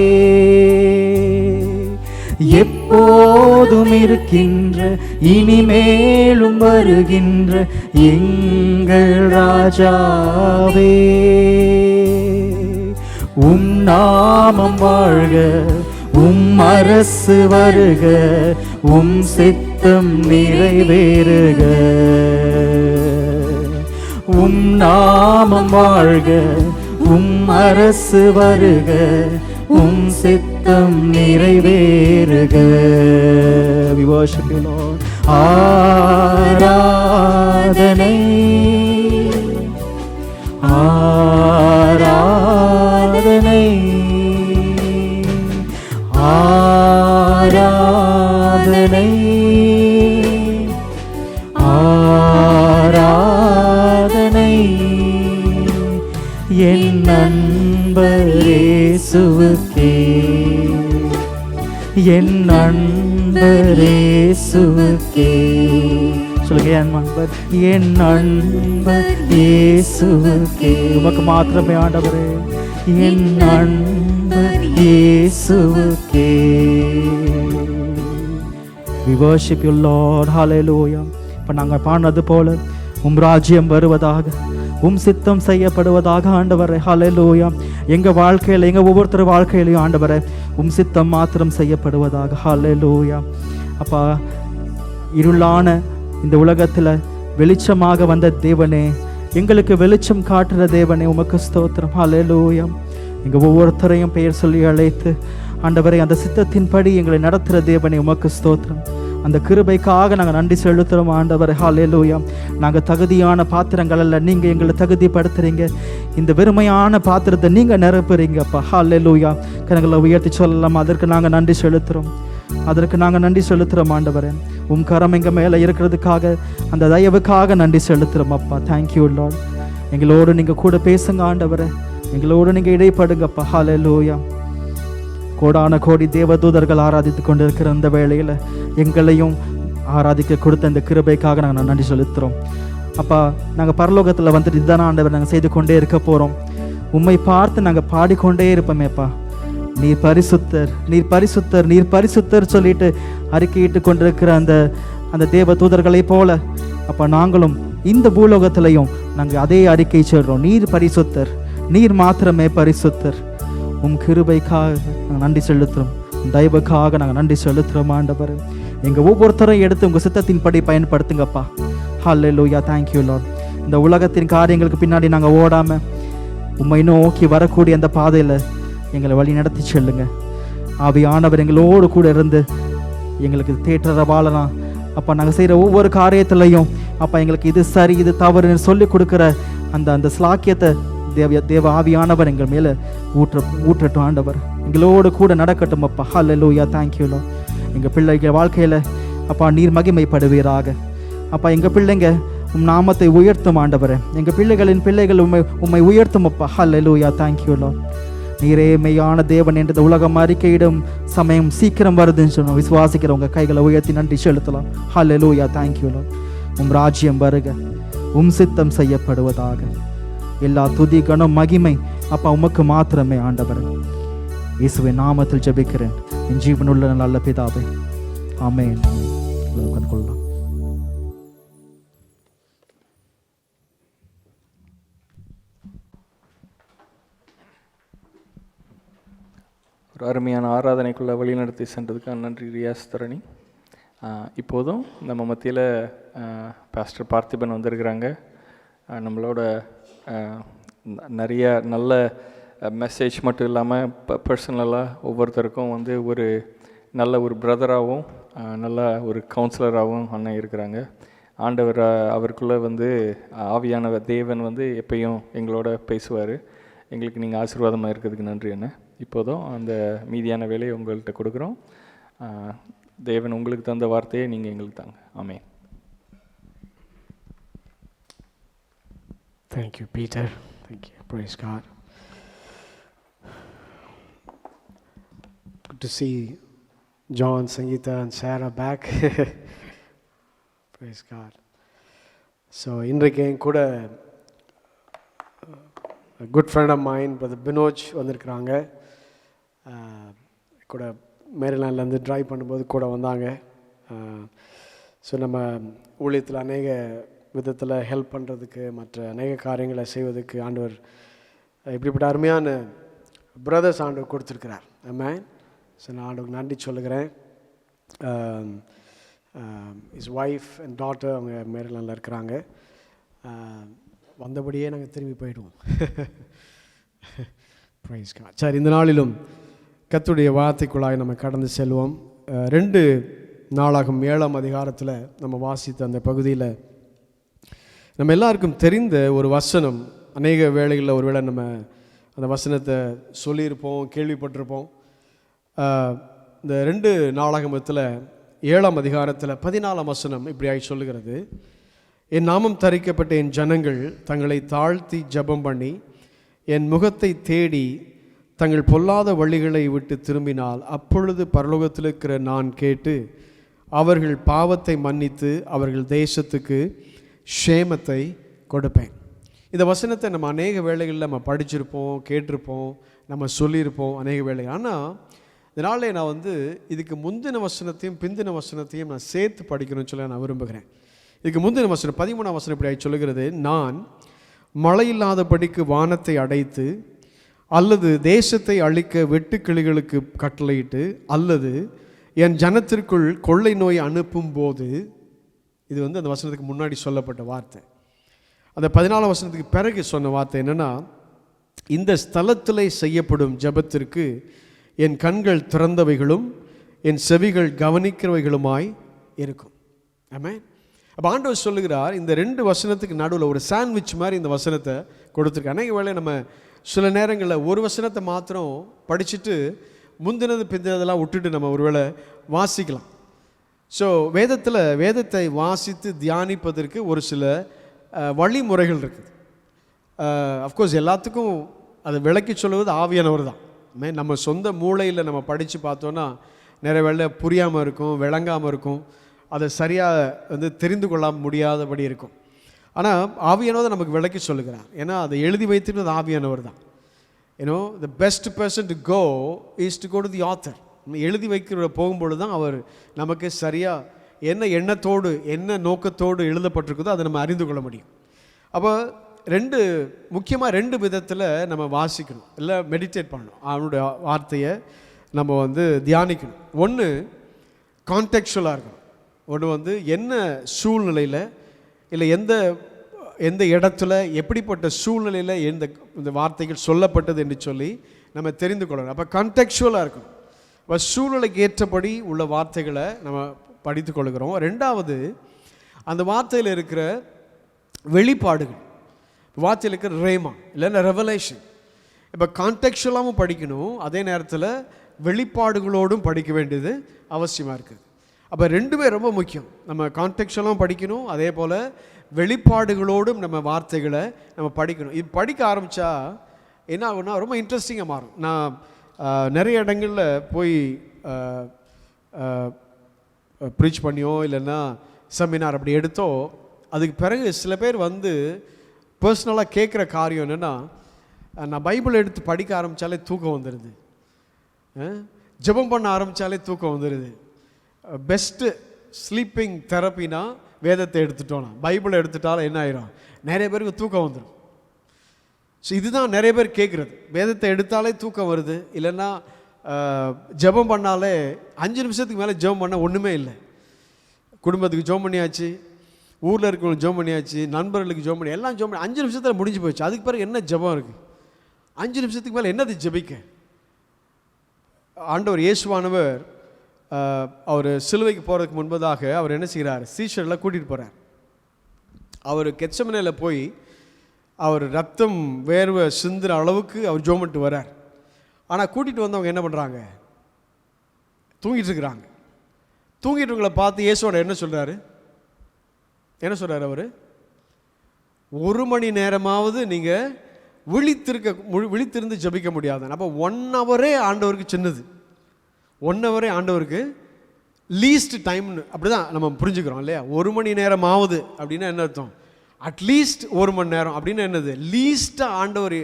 எப்போதும் இருக்கின்ற இனிமேலும் வருகின்ற எங்கள் ராஜாவே. உம் நாமம் வாழ்க, உம் அரசு வருக, உம் சித்தம் நிறைவேறுக. உம் நாமம் வாழ்க, உம் அரசு வருக, உம் சித்தம் நிறைவேறுக. We worship you, Lord. ஆராதனை ஆராதனை ஆராதனை ஆராதனை என் நண்பரேசுவுக்கே என் நண்பரேசுவுக்கே. சொல்லுங்க, என் நண்பர் என் நண்பர் இயேசுவுக்கே. உமக்கு மாத்திரமே ஆண்டவரே, என் நண்பர் இயேசுவுக்கே. We worship you, Lord. Hallelujah. இப்போ நாங்கள் பாடினது போல உம் ராஜ்யம் வருவதாக, உம் சித்தம் செய்யப்படுவதாக ஆண்டவரே. ஹல்லேலூயா. எங்கள் வாழ்க்கையில், எங்கள் ஒவ்வொருத்தர் வாழ்க்கையிலையும் ஆண்டவரே உம் சித்தம் மாத்திரம் செய்யப்படுவதாக. ஹல்லேலூயா. அப்பா, இருளான இந்த உலகத்தில் வெளிச்சமாக வந்த தேவனே, எங்களுக்கு வெளிச்சம் காட்டுற தேவனே, உமக்கு ஸ்தோத்திரம். ஹல்லேலூயா. எங்கள் ஒவ்வொருத்தரையும் பெயர் சொல்லி அழைத்து ஆண்டவரை அந்த சித்தத்தின்படி எங்களை நடத்துகிற தேவனே, உமக்கு ஸ்தோத்திரம். அந்த கிருபைக்காக நாங்கள் நன்றி செலுத்துகிறோம் ஆண்டவரை. ஹல்லேலூயா. நாங்கள் தகுதியான பாத்திரங்கள் அல்ல, நீங்கள் எங்களை தகுதிப்படுத்துகிறீங்க. இந்த வெறுமையான பாத்திரத்தை நீங்கள் நிரப்புறீங்கப்பா. ஹல்லேலூயா. கரங்களை உயர்த்தி சொல்லலாம். அதற்கு நாங்கள் நன்றி செலுத்துகிறோம், அதற்கு நாங்கள் நன்றி செலுத்துகிறோம் ஆண்டவரே. உம் கரம் எங்கள் மேலே இருக்கிறதுக்காக, அந்த தயவுக்காக நன்றி செலுத்துகிறோம் அப்பா. Thank you Lord. எங்களோடு நீங்கள் கூட பேசுங்க ஆண்டவரே, எங்களோடு நீங்கள் இடைப்படுங்கப்பா. ஹல்லேலூயா. கோடான கோடி தேவதூதர்கள் ஆராதித்து கொண்டிருக்கிற இந்த வேளையில் எங்களையும் ஆராதிக்க கொடுத்த இந்த கிருபைக்காக நாங்கள் நன்றி செலுத்துகிறோம் அப்பா. நாங்கள் பரலோகத்தில் வந்துட்டு இதுதானே ஆண்டவர் நாங்கள் செய்து கொண்டே இருக்க போகிறோம். உம்மை பார்த்து நாங்கள் பாடிக்கொண்டே இருப்போமேப்பா. நீர் பரிசுத்தர், நீர் பரிசுத்தர், நீர் பரிசுத்தர் சொல்லிட்டு அறிக்கையிட்டு கொண்டிருக்கிற அந்த தேவ தூதர்களை போல அப்பா நாங்களும் இந்த பூலோகத்திலையும் நாங்கள் அதே அறிக்கை சொல்கிறோம். நீர் பரிசுத்தர், நீர் மாத்திரமே பரிசுத்தர். உம் கிருபைக்காக நாங்கள் நன்றி செலுத்துகிறோம், தயவுக்காக நாங்கள் நன்றி செலுத்துகிறோம் ஆண்டவர். எங்கள் ஒவ்வொருத்தரையும் எடுத்து உங்கள் சித்தத்தின்படி பயன்படுத்துங்கப்பா. ஹல்லேலூயா. Thank you Lord. இந்த உலகத்தின் காரியங்களுக்கு பின்னாடி நாங்கள் ஓடாமல் உம்மை நோக்கி வரக்கூடிய அந்த பாதையில் எங்களை வழி நடத்தி செல்லுங்க. ஆவியானவர் எங்களோடு கூட இருந்து எங்களுக்கு தேற்றற வாழலாம் அப்பா. நாங்கள் செய்கிற ஒவ்வொரு காரியத்திலையும் அப்பா எங்களுக்கு இது சரி இது தவறுன்னு சொல்லி கொடுக்குற அந்த ஸ்லாக்கியத்தை தேவ ஆவியானவர் எங்கள் மேலே ஊற்றட்டும் ஆண்டவர். எங்களோடு கூட நடக்கட்டும் அப்பா. ஹல்லேலூயா. Thank you lord. எங்கள் பிள்ளைகள் வாழ்க்கையில் அப்பா நீர் மகிமைப்படுவீராக அப்பா. எங்கள் பிள்ளைங்க உம் நாமத்தை உயர்த்தும் ஆண்டவரே. எங்கள் பிள்ளைகள் உம்மை உயர்த்தும் அப்பா. ஹல்லேலூயா. Thank you lord. நீரே மெய்யான தேவன் என்ற உலகம் அறிக்கையிடும் சமயம் சீக்கிரம் வருதுன்னு சொன்னோம். விசுவாசிக்கிறவங்க கைகளை உயர்த்தி நன்றி செலுத்தலாம். ஹல்லேலூயா. Thank you Lord. உம் ராஜ்யம் வருக, உம் சித்தம் செய்யப்படுவதாக. எல்லா துதி கனம் மகிமை அப்பா உமக்கு மாத்திரமே ஆண்டவர். இயேசுவின் நாமத்தில் ஜெபிக்கிறேன் என் ஜீவனுள்ள நல்ல பிதாவே, ஆமென். கொள்ளலாம். ஒரு அருமையான ஆராதனைக்குள்ளே வழிநடத்தி சென்றதுக்காக நன்றி ரியாஸ் தரணி. இப்போதும் நம்ம மத்தியில் பாஸ்டர் பார்த்திபன் வந்திருக்கிறாங்க. நம்மளோட நிறைய நல்ல மெசேஜ் மட்டும் இல்லாமல் பர்சனலாக ஒவ்வொருத்தருக்கும் வந்து ஒரு நல்ல ஒரு பிரதராகவும் நல்ல ஒரு கவுன்சிலராகவும் அண்ணன் இருக்கிறாங்க. ஆண்டவர் அவருக்குள்ளே வந்து ஆவியான தேவன் வந்து எப்பயும் எங்களோட பேசுவார். எங்களுக்கு நீங்கள் ஆசீர்வாதமாக இருக்கிறதுக்கு நன்றி அண்ணன். இப்போதும் அந்த மீதியான வேலையை உங்கள்கிட்ட கொடுக்குறோம். தேவன் உங்களுக்கு தந்த வார்த்தையை நீங்கள் எங்களுக்கு தாங்க. ஆமென். Thank you, Peter. Thank you. Praise God. Good to see John, Sangeeta, and Sarah back. Praise God. So, இன்றைக்கு என் கூட a good friend of mine, Brother Binoj வந்திருக்கிறாங்க. கூட மேரிலாண்ட்லேருந்து ட்ரைவ் பண்ணும்போது கூட வந்தாங்க. ஸோ நம்ம ஊழியத்தில் அநேக விதத்தில் ஹெல்ப் பண்ணுறதுக்கு மற்ற அநேக காரியங்களை செய்வதற்கு ஆண்டவர் இப்படிப்பட்ட அருமையான பிரதர்ஸ் ஆண்டவர் கொடுத்துருக்கிறார். ஆமென். ஸோ நான் ஆண்டவருக்கு நன்றி சொல்லுகிறேன். இஸ் ஒய்ஃப் அண்ட் டாட்டர் அவங்க மேரிலாண்டில் இருக்கிறாங்க. வந்தபடியே நாங்கள் திரும்பி போயிடுவோம். Praise God. சரி, இந்த நாளிலும் கர்த்தருடைய வார்த்தைக்குள்ளாய் நம்ம கடந்து செல்வோம். 2 நாளாகும் 7ஆம் அதிகாரத்தில் நம்ம வாசித்த அந்த பகுதியில் நம்ம எல்லாருக்கும் தெரிந்த ஒரு வசனம். அநேக வேளைகளில் ஒருவேளை நம்ம அந்த வசனத்தை சொல்லியிருப்போம், கேள்விப்பட்டிருப்போம். இந்த 2 நாளாகமத்தில் 7ஆம் அதிகாரத்தில் 14ஆம் வசனம் இப்படியாய் சொல்லுகிறது: என் நாமம் தரிக்கப்பட்ட என் ஜனங்கள் தங்களை தாழ்த்தி ஜெபம் பண்ணி என் முகத்தை தேடி தங்கள் பொல்லாத வழிகளை விட்டு திரும்பினால் அப்பொழுது பரலோகத்தில் இருக்கிற நான் கேட்டு அவர்கள் பாவத்தை மன்னித்து அவர்கள் தேசத்துக்கு க்ஷேமத்தை கொடுப்பேன். இந்த வசனத்தை நம்ம அநேக வேளைகளில் நம்ம படிச்சிருப்போம், கேட்டிருப்போம், நம்ம சொல்லியிருப்போம் அநேக வேளைகள். ஆனால் இதனாலே நான் வந்து இதுக்கு முந்தின வசனத்தையும் பிந்தின வசனத்தையும் நான் சேர்த்து படிக்கணும்னு சொல்ல நான் விரும்புகிறேன். இதுக்கு முந்தின வசனம் 13ஆம் வசனம் இப்படி சொல்லுகிறது: நான் மழை இல்லாதபடிக்கு வானத்தை அடைத்து அல்லது தேசத்தை அழிக்க வெட்டுக்கிளிகளுக்கு கட்டளையிட்டு அல்லது என் ஜனத்திற்குள் கொள்ளை நோய் அனுப்பும் போது. இது வந்து அந்த வசனத்துக்கு முன்னாடி சொல்லப்பட்ட வார்த்தை. அந்த 14ஆம் வசனத்துக்கு பிறகு சொன்ன வார்த்தை என்னென்னா, இந்த ஸ்தலத்தில் செய்யப்படும் ஜெபத்திற்கு என் கண்கள் திறந்தவைகளும் என் செவிகள் கவனிக்கிறவைகளுமாய் இருக்கும். ஆமென். அப்போ ஆண்டவர் சொல்லுகிறார், இந்த 2 வசனத்துக்கு நடுவில் ஒரு சாண்ட்விச் மாதிரி இந்த வசனத்தை கொடுத்துருக்கு. அநேக வேளை நம்ம சில நேரங்களில் ஒரு வசனத்தை மாத்திரம் படிச்சுட்டு முந்தினது பிந்தினதெல்லாம் விட்டுட்டு நம்ம ஒருவேளை வாசிக்கலாம். ஸோ வேதத்தை வாசித்து தியானிப்பதற்கு ஒரு சில வழிமுறைகள் இருக்குது. அஃப்கோர்ஸ் எல்லாத்துக்கும் அதை விளக்கி சொல்லுவது ஆவியானவர் தான். நம்ம சொந்த மூளையில் நம்ம படித்து பார்த்தோன்னா நிறைய வேளை புரியாமல் இருக்கும், விளங்காமல் இருக்கும், அதை சரியாக வந்து தெரிந்து கொள்ள முடியாதபடி இருக்கும். ஆனால் ஆவியானவர் நமக்கு விளக்கி சொல்லுகிறார். ஏன்னா அதை எழுதி வைத்திருந்தது ஆவியானவர் தான். You know the best person to go is to go to the author. எழுதி வைக்கிற போகும்பொழுது தான் அவர் நமக்கு சரியாக என்ன எண்ணத்தோடு என்ன நோக்கத்தோடு எழுதப்பட்டிருக்குதோ அதை நம்ம அறிந்து கொள்ள முடியும். அப்போ முக்கியமாக 2 விதத்தில் நம்ம வாசிக்கணும், இல்லை மெடிடேட் பண்ணணும். அவனுடைய வார்த்தையை நம்ம வந்து தியானிக்கணும். ஒன்று கான்டெக்சுவலாக இருக்கணும். ஒன்று வந்து என்ன சூழ்நிலையில் இல்லை எந்த இடத்துல எப்படிப்பட்ட சூழ்நிலையில் இந்த வார்த்தைகள் சொல்லப்பட்டது என்று சொல்லி நம்ம தெரிந்து கொள்ளணும். அப்போ கான்டெக்சுவலாக இருக்கணும். இப்போ சூழ்நிலைக்கு ஏற்றபடி உள்ள வார்த்தைகளை நம்ம படித்து கொள்கிறோம். 2வது அந்த வார்த்தையில் இருக்கிற வெளிப்பாடுகள், வார்த்தையில் இருக்கிற ரேமா இல்லைன்னா ரெவலேஷன். இப்போ கான்டெக்சுவலாகவும் படிக்கணும், அதே நேரத்தில் வெளிப்பாடுகளோடும் படிக்க வேண்டியது அவசியமாக இருக்குது. அப்போ 2மே ரொம்ப முக்கியம். நம்ம கான்டெக்சுவலாகவும் படிக்கணும், அதே போல் வெளிப்பாடுகளோடும் நம்ம வார்த்தைகளை நம்ம படிக்கணும். இது படிக்க ஆரம்பித்தா என்ன ஆகும்னா ரொம்ப இன்ட்ரெஸ்டிங்காக மாறும். நான் நிறைய இடங்களில் போய் ப்ரீச் பண்ணியோ இல்லைன்னா செமினார் அப்படி எடுத்தோ அதுக்கு பிறகு சில பேர் வந்து பர்சனலாக கேட்குற காரியம் என்னென்னா, நான் பைபிள் எடுத்து படிக்க ஆரம்பித்தாலே தூக்கம் வந்துடுது, ஜெபம் பண்ண ஆரம்பித்தாலே தூக்கம் வந்துடுது. பெஸ்ட்டு ஸ்லீப்பிங் தெரப்பினா வேதத்தை எடுத்துட்டோன்னா, பைபிளை எடுத்துட்டாலும் என்ன ஆயிரும், நிறைய பேருக்கு தூக்கம் வந்துடும். ஸோ இதுதான் நிறைய பேர் கேட்குறது. வேதத்தை எடுத்தாலே தூக்கம் வருது, இல்லைன்னா ஜெபம் பண்ணாலே 5 நிமிஷத்துக்கு மேலே ஜெபம் பண்ண ஒன்றுமே இல்லை. குடும்பத்துக்கு ஜெபம் பண்ணியாச்சு, ஊரில் இருக்கிறவங்களுக்கு ஜெபம் பண்ணியாச்சு, நண்பர்களுக்கு ஜெபம் பண்ணி எல்லாம் ஜெபம் பண்ணி 5 நிமிஷத்தில் முடிஞ்சு போச்சு. அதுக்கு பிறகு என்ன ஜெபம் இருக்குது? 5 நிமிஷத்துக்கு மேலே என்னது ஜெபிக்க? ஆண்டவர் இயேசுவானவர் அவர் சிலுவைக்கு போகிறதுக்கு முன்பதாக அவர் என்ன செய்கிறார்? சீஷர்லாம் கூட்டிகிட்டு போகிறார். அவர் கெத்செமனேயில் போய் அவர் ரத்தம் வேர்வை சிந்துற அளவுக்கு அவர் ஜெபம் பண்ணிட்டு வரார். ஆனால் கூட்டிகிட்டு வந்தவங்க என்ன பண்ணுறாங்க? தூங்கிட்டு இருக்கிறாங்க. தூங்கிட்டவங்களை பார்த்து இயேசுவோட என்ன சொல்கிறாரு? என்ன சொல்கிறார் அவர்? 1 மணி நேரமாவது நீங்கள் விழித்திருந்து ஜபிக்க முடியாது. அப்போ 1 ஹவரே ஆண்டவருக்கு சின்னது. 1 ஹவரே ஆண்டவருக்கு லீஸ்ட் டைம்னு அப்படி தான் நம்ம புரிஞ்சுக்கிறோம் இல்லையா? 1 மணி நேரமாவது அப்படின்னா என்ன அர்த்தம்? அட்லீஸ்ட் 1 மணி நேரம் அப்படின்னு என்னது? லீஸ்ட்டாக ஆண்டவர்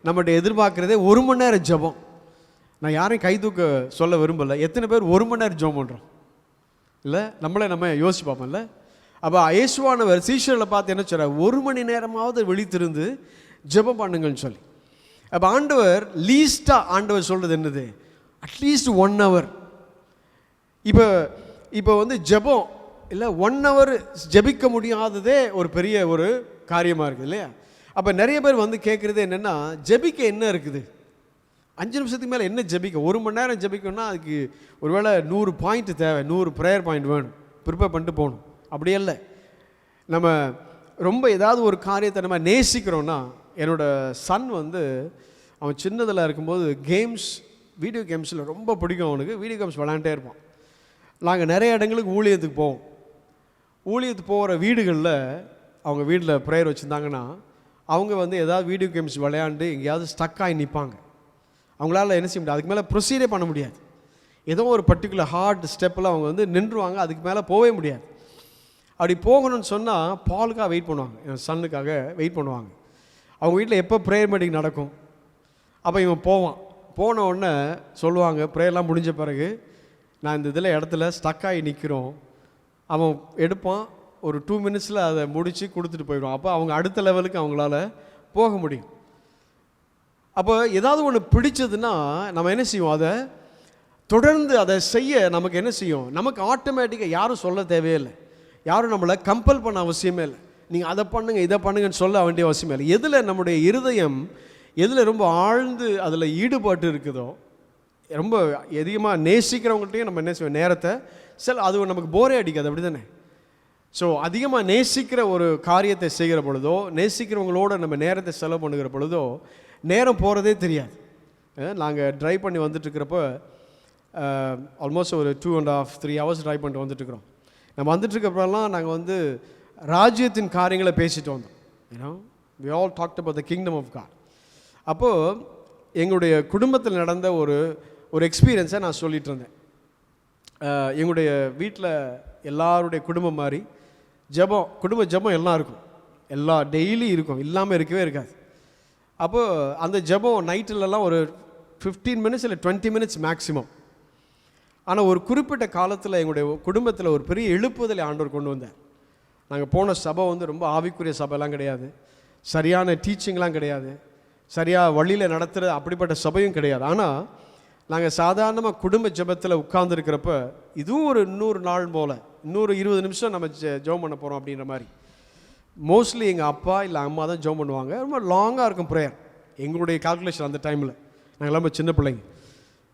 நம்மகிட்ட எதிர்பார்க்குறதே 1 மணி நேரம் ஜபம். நான் யாரையும் கை தூக்க சொல்ல விரும்பலை. எத்தனை பேர் 1 மணி நேரம் ஜபம் பண்ணுறோம்? இல்லை, நம்ம யோசிச்சு பார்ப்போம்ல. அப்போ இயேசுவானவர் சீஷர்களை பார்த்து என்ன சொல்கிறார்? 1 மணி நேரமாவது விழித்திருந்து ஜெபம் பண்ணுங்கன்னு சொல்லி. அப்போ ஆண்டவர் லீஸ்ட்டாக ஆண்டவர் சொல்கிறது என்னது? At least 1 hour. இப்போ வந்து ஜெபம் இல்லை 1 ஹவர் ஜெபிக்க முடியாததே ஒரு பெரிய ஒரு காரியமாக இருக்குது இல்லையா? அப்போ நிறைய பேர் வந்து கேட்குறது என்னென்னா, ஜெபிக்க என்ன இருக்குது? 5 நிமிஷத்துக்கு மேலே என்ன ஜெபிக்க? 1 மணி நேரம் ஜெபிக்கணும்னா அதுக்கு ஒருவேளை 100 பாயிண்ட் தேவை, 100 ப்ரேயர் பாயிண்ட் வேணும், ப்ரிப்பேர் பண்ணிட்டு போகணும். அப்படியே இல்லை. நம்ம ரொம்ப ஏதாவது ஒரு காரியத்தை நம்ம நேசிக்கிறோன்னா, என்னோடய சன் வந்து அவன் சின்னதில் இருக்கும்போது வீடியோ கேம்ஸில் ரொம்ப பிடிக்கும். அவனுக்கு வீடியோ கேம்ஸ் விளையாண்டே இருப்பான். நாங்கள் நிறைய இடங்களுக்கு ஊழியத்துக்கு போவோம். ஊழியத்துக்கு போகிற வீடுகளில் அவங்க வீட்டில் ப்ரேயர் வச்சுருந்தாங்கன்னா அவங்க வந்து ஏதாவது வீடியோ கேம்ஸ் விளையாண்டு எங்கேயாவது ஸ்டக் ஆகி நிற்பாங்க. அவங்களால என்ன செய்ய முடியாது, அதுக்கு மேலே ப்ரொசீடே பண்ண முடியாது. ஏதோ ஒரு பர்டிகுலர் ஹார்ட் ஸ்டெப்பில் அவங்க வந்து நின்றுவாங்க, அதுக்கு மேலே போகவே முடியாது. அப்படி போகணும்னு சொன்னால் பாலுக்காக வெயிட் பண்ணுவாங்க, என் சன்னுக்காக வெயிட் பண்ணுவாங்க. அவங்க வீட்டில் எப்போ ப்ரேயர் மீட்டிங் நடக்கும், அப்போ இவன் போன உடனே சொல்லுவாங்க, ப்ரேயர்லாம் முடிஞ்ச பிறகு நான் இந்த இடத்துல ஸ்டக் ஆகி நிற்கிறோம். அவன் எடுப்பான், ஒரு 2 மினிட்ஸில் அதை முடித்து கொடுத்துட்டு போயிடுவான். அப்போ அவங்க அடுத்த லெவலுக்கு அவங்களால போக முடியும். அப்போ ஏதாவது ஒன்று பிடிச்சதுன்னா நம்ம என்ன செய்வோம்? அதை தொடர்ந்து அதை செய்ய நமக்கு என்ன செய்யும்? நமக்கு ஆட்டோமேட்டிக்காக யாரும் சொல்ல தேவையில்லை, யாரும் நம்மளை கம்பல் பண்ண அவசியமே இல்லை. நீங்கள் அதை பண்ணுங்கள் இதை பண்ணுங்கன்னு சொல்ல வேண்டிய அவசியமே இல்லை. எதில் நம்முடைய இருதயம் எதில் ரொம்ப ஆழ்ந்து அதில் ஈடுபாட்டு இருக்குதோ, ரொம்ப அதிகமாக நேசிக்கிறவங்கள்ட்டையும் நம்ம என்ன செய்வோம்? நேரத்தை அது நமக்கு போரே அடிக்காது, அப்படி தானே? ஸோ அதிகமாக நேசிக்கிற ஒரு காரியத்தை செய்கிற பொழுதோ, நேசிக்கிறவங்களோட நம்ம நேரத்தை செலவு பண்ணுகிற பொழுதோ நேரம் போகிறதே தெரியாது. நாங்கள் ட்ரைவ் பண்ணி வந்துட்டுருக்கிறப்போ ஆல்மோஸ்ட் ஒரு 2.5-3 ஹவர்ஸ் ட்ரைவ் பண்ணிட்டு வந்துட்டுருக்குறோம். நம்ம வந்துட்டுருக்கப்பெல்லாம் நாங்கள் வந்து ராஜ்யத்தின் காரியங்களை பேசிட்டு வந்தோம். ஏன்னா we all talked about the kingdom of God. அப்போது எங்களுடைய குடும்பத்தில் நடந்த ஒரு எக்ஸ்பீரியன்ஸை நான் சொல்லிகிட்டு இருந்தேன். எங்களுடைய வீட்டில் எல்லாருடைய குடும்பம் மாதிரி குடும்ப ஜெபம் எல்லாம் இருக்கும், டெய்லி இருக்கும், இல்லாமல் இருக்கவே இருக்காது. அப்போது அந்த ஜெபம் நைட்டிலலாம் ஒரு 15 மினிட்ஸ் இல்லை 20 மினிட்ஸ் மேக்ஸிமம். ஆனால் ஒரு குறிப்பிட்ட காலத்தில் எங்களுடைய குடும்பத்தில் ஒரு பெரிய எழுப்புதலை ஆண்டவர் கொண்டு வந்தார். நாங்கள் போன சபை வந்து ரொம்ப ஆவிக்குரிய சபைலாம் கிடையாது, சரியான டீச்சிங்லாம் கிடையாது, சரியாக வழியில் நடத்துகிற அப்படிப்பட்ட சபையும் கிடையாது. ஆனால் நாங்கள் சாதாரணமாக குடும்ப ஜெபத்தில் உட்கார்ந்துருக்கிறப்ப இதுவும் ஒரு 100 நாள் போல், இன்னொரு 20 நிமிஷம் நம்ம ஜெபம் பண்ண போகிறோம் அப்படின்ற மாதிரி. மோஸ்ட்லி எங்கள் அப்பா இல்லை அம்மா தான் ஜெபம் பண்ணுவாங்க. ரொம்ப லாங்காக இருக்கும் ப்ரேயர். எங்களுடைய கால்குலேஷன் அந்த டைமில் நாங்கள் ரொம்ப சின்ன பிள்ளைங்க,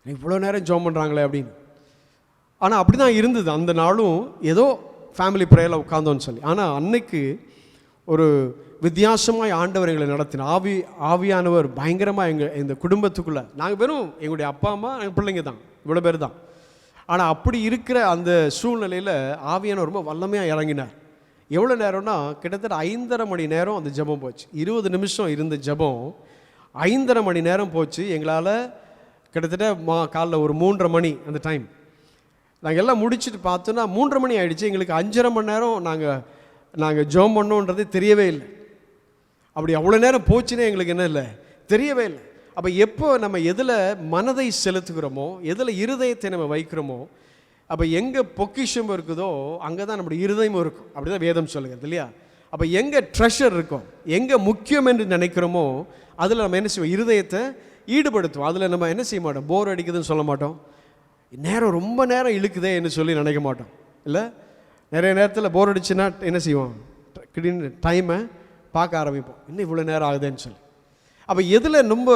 இவ்வளோ நேரம் ஜெபம் பண்ணுறாங்களே அப்படின்னு. ஆனால் அப்படி தான் இருந்தது அந்த நாளும். ஏதோ ஃபேமிலி ப்ரேயரில் உட்காந்தோன்னு சொல்லி. ஆனால் அன்னைக்கு ஒரு வித்தியாசமாக ஆண்டவர் எங்களை நடத்தின ஆவியானவர் பயங்கரமாக இந்த குடும்பத்துக்குள்ளே. நாங்கள் வெறும் எங்களுடைய அப்பா அம்மா எங்கள் பிள்ளைங்க தான், இவ்வளோ பேர் தான். ஆனால் அப்படி இருக்கிற அந்த சூழ்நிலையில் ஆவியானவர் ரொம்ப வல்லமையாக இறங்கினார். எவ்வளோ நேரம்னா கிட்டத்தட்ட 5.5 மணி நேரம் அந்த ஜெபம் போச்சு. 20 நிமிஷம் இருந்த ஜெபம் 5.5 மணி நேரம் போச்சு. எங்களால் கிட்டத்தட்ட காலைல ஒரு 3:30 மணி அந்த டைம் நாங்கள் எல்லாம் முடிச்சுட்டு பார்த்தோன்னா 3:30 மணி ஆகிடுச்சு. எங்களுக்கு 5.5 மணி நேரம் நாங்கள் ஜெபம் பண்ணோன்றது தெரியவே இல்லை. அப்படி அவ்வளோ நேரம் போச்சுன்னே எங்களுக்கு என்ன இல்லை, தெரியவே இல்லை. அப்போ எப்போ நம்ம எதில் மனதை செலுத்துகிறோமோ, எதில் இருதயத்தை நம்ம வைக்கிறோமோ, அப்போ எங்கே பொக்கிஷம் இருக்குதோ அங்கே தான் நம்முடைய இருதயமும் இருக்கும். அப்படி தான் வேதம் சொல்லுகிறது இல்லையா? அப்போ எங்கே ட்ரெஷர் இருக்கும், எங்கே முக்கியம் என்று நினைக்கிறோமோ அதில் நம்ம என்ன செய்வோம்? இருதயத்தை ஈடுபடுத்துவோம். அதில் நம்ம என்ன செய்ய மாட்டோம், போர் அடிக்குதுன்னு சொல்ல மாட்டோம், நேரம் ரொம்ப நேரம் இழுக்குதே என்று சொல்லி நினைக்க மாட்டோம். இல்லை, நிறைய நேரத்தில் போர் அடிச்சுன்னா என்ன செய்வோம், திடீர்னு டைமை பார்க்க ஆரம்பிப்போம், இன்னும் இவ்வளோ நேரம் ஆகுதுன்னு சொல்லி. அப்போ எதில் ரொம்ப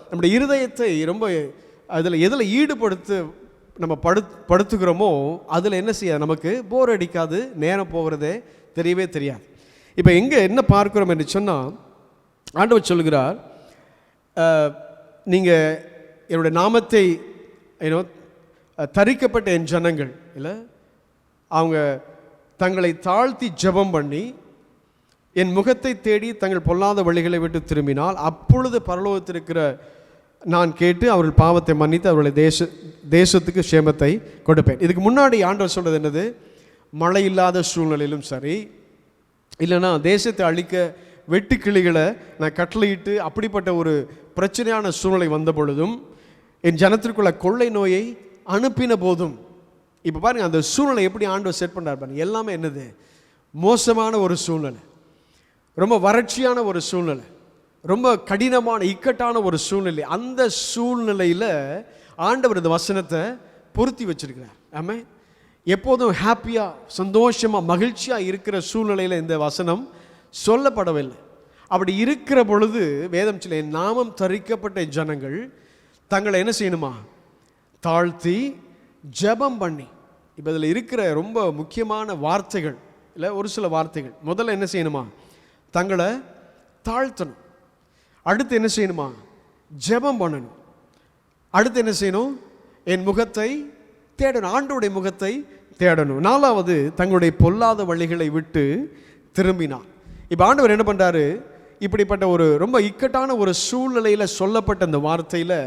நம்முடைய இருதயத்தை ரொம்ப எதில் ஈடுபடுத்து நம்ம படுத்துக்கிறோமோ அதில் என்ன செய்யாது, நமக்கு போர் அடிக்காது, நேரம் போகிறதே தெரியவே தெரியாது. இப்போ எங்கே என்ன பார்க்கிறோம் என்று சொன்னால், ஆண்டவர் சொல்கிறார், நீங்கள் என்னுடைய நாமத்தை தரிக்கப்பட்ட என் ஜனங்கள் இல்லை, அவங்க தங்களை தாழ்த்தி ஜெபம் பண்ணி என் முகத்தை தேடி தங்கள் பொல்லாத வழிகளை விட்டு திரும்பினால் அப்பொழுது பரலோகத்திற்கிற நான் கேட்டு அவர்கள் பாவத்தை மன்னித்து அவர்களை தேசத்துக்கு சேமத்தை கொடுப்பேன். இதுக்கு முன்னாடி ஆண்டவர் சொல்கிறது என்னது, மழை இல்லாத சூழ்நிலையிலும் சரி, இல்லைன்னா தேசத்தை அழிக்க வெட்டுக்கிளிகளை நான் கட்டளையிட்டு அப்படிப்பட்ட ஒரு பிரச்சனையான சூழ்நிலை வந்த பொழுதும் என் ஜனத்திற்குள்ள கொள்ளை நோயை அனுப்பின போதும், இப்போ பாருங்கள் அந்த சூழ்நிலை எப்படி ஆண்டவர் செட் பண்ணுறார் பாருங்கள். எல்லாமே என்னது, மோசமான ஒரு சூழ்நிலை, ரொம்ப வறட்சியான ஒரு சூழ்நிலை, ரொம்ப கடினமான இக்கட்டான ஒரு சூழ்நிலை. அந்த சூழ்நிலையில் ஆண்டவர் இந்த வசனத்தை பொருத்தி வச்சிருக்கிறார். ஆமாம், எப்போதும் ஹாப்பியாக சந்தோஷமாக மகிழ்ச்சியாக இருக்கிற சூழ்நிலையில் இந்த வசனம் சொல்லப்படவில்லை. அப்படி இருக்கிற பொழுது வேதம் சொல்ல, என் நாமம் தரிக்கப்பட்ட ஜனங்கள் தங்களை என்ன செய்யணுமா, தாழ்த்தி ஜெபம் பண்ணி. இப்போ இதில் இருக்கிற ரொம்ப முக்கியமான வார்த்தைகள் இல்லை, ஒரு சில வார்த்தைகள். முதல்ல என்ன செய்யணுமா, தங்களை தாழ்த்தணும். அடுத்து என்ன செய்யணுமா, ஜெபம் பண்ணணும். அடுத்து என்ன செய்யணும், என் முகத்தை தேடணும், ஆண்டவருடைய முகத்தை தேடணும். நாலாவது, தங்களுடைய பொல்லாத வழிகளை விட்டு திரும்பினார். இப்போ ஆண்டவர் என்ன பண்ணுறாரு, இப்படிப்பட்ட ஒரு ரொம்ப இக்கட்டான ஒரு சூழ்நிலையில் சொல்லப்பட்ட அந்த வார்த்தையில்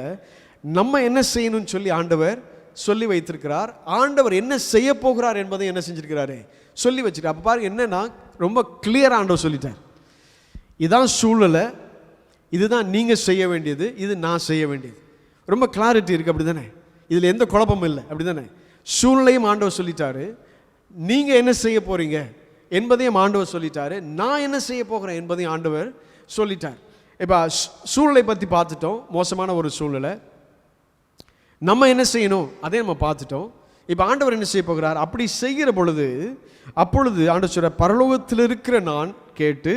நம்ம என்ன செய்யணும்னு சொல்லி ஆண்டவர் சொல்லி வைத்திருக்கிறார். ஆண்டவர் என்ன செய்ய போகிறார் என்பதை என்ன செஞ்சிருக்கிறாரு, சொல்லி வச்சிருக்கார். அப்போ பாருங்க, என்னன்னா ரொம்ப கிளியராக ஆண்டவர் சொல்லிட்டார், இதான் சூழ்நிலை, இதுதான் நீங்கள் செய்ய வேண்டியது, இது நான் செய்ய வேண்டியது. ரொம்ப கிளாரிட்டி இருக்குது, அப்படி தானே, இதில் எந்த குழப்பமும் இல்லை, அப்படி தானே. சூழ்நிலையும் ஆண்டவர் சொல்லிட்டாரு, நீங்கள் என்ன செய்ய போகிறீங்க என்பதையும் ஆண்டவர் சொல்லிட்டாரு, நான் என்ன செய்ய போகிறேன் என்பதையும் ஆண்டவர் சொல்லிட்டார். இப்போ சூழ்நிலை பற்றி பார்த்துட்டோம், மோசமான ஒரு சூழ்நிலை. நம்ம என்ன செய்யணும் அதே நம்ம பார்த்துட்டோம். இப்போ ஆண்டவர் என்ன செய்ய போகிறார், அப்படி செய்கிற பொழுது அப்பொழுது ஆண்டவர் சொல்ற, பரலோகத்தில் இருக்கிற நான் கேட்டு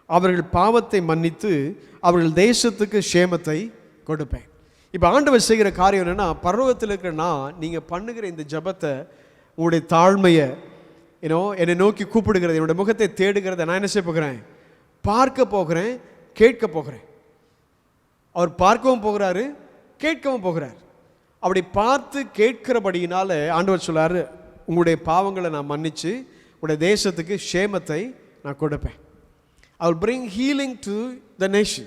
அவர்கள் பாவத்தை மன்னித்து அவர்கள் தேசத்துக்கு சேமத்தை கொடுப்பேன். இப்போ ஆண்டவர் செய்கிற காரியம் என்னென்னா, பரலோகத்தில் இருக்கிற நான் நீங்கள் பண்ணுகிற இந்த ஜபத்தை, உங்களுடைய தாழ்மையை, என்னை நோக்கி கூப்பிடுகிறது, என்னுடைய முகத்தை தேடுகிறத நான் என்ன செய்ய போகிறேன், பார்க்க போகிறேன், கேட்க போகிறேன். அவர் பார்க்கவும் போகிறாரு, கேட்கவும் போகிறார். அப்படி பார்த்து கேட்கிறபடியினால ஆண்டவர் சொல்றாரு, உங்களுடைய பாவங்களை நான் மன்னிச்சு உங்களுடைய தேசத்துக்கு சேமத்தை நான் கொடுப்பேன். I will bring healing to the nation.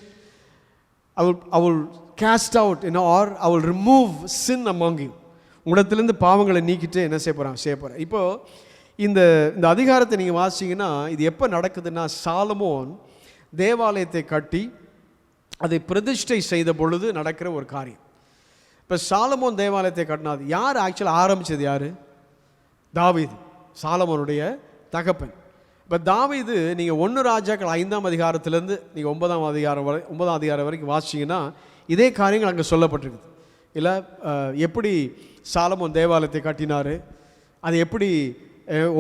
I will cast out, or I will remove sin among you. உங்களிடத்திலிருந்து பாவங்களை நீக்கிட்டு என்ன செய்ய போகிறேன். இப்போது இந்த அதிகாரத்தை நீங்கள் வாசிங்கன்னா, இது எப்போ நடக்குதுன்னா, சாலமோன் தேவாலயத்தை கட்டி அதை பிரதிஷ்டை செய்த பொழுது நடக்கிற ஒரு காரியம். இப்போ சாலமோன் தேவாலயத்தை கட்டினாது யார், ஆக்சுவலாக ஆரம்பித்தது யார், தாவீது, சாலமோனுடைய தகப்பன். இப்போ தாவீது நீங்கள் 1 ராஜாக்கள் 5ஆம் அதிகாரத்திலேருந்து நீங்கள் 9ஆம் அதிகாரம் வரைக்கும் வாசிச்சிங்கன்னா இதே காரியங்கள் அங்கே சொல்லப்பட்டிருக்குது. இல்லை, எப்படி சாலமோன் தேவாலயத்தை கட்டினார், அது எப்படி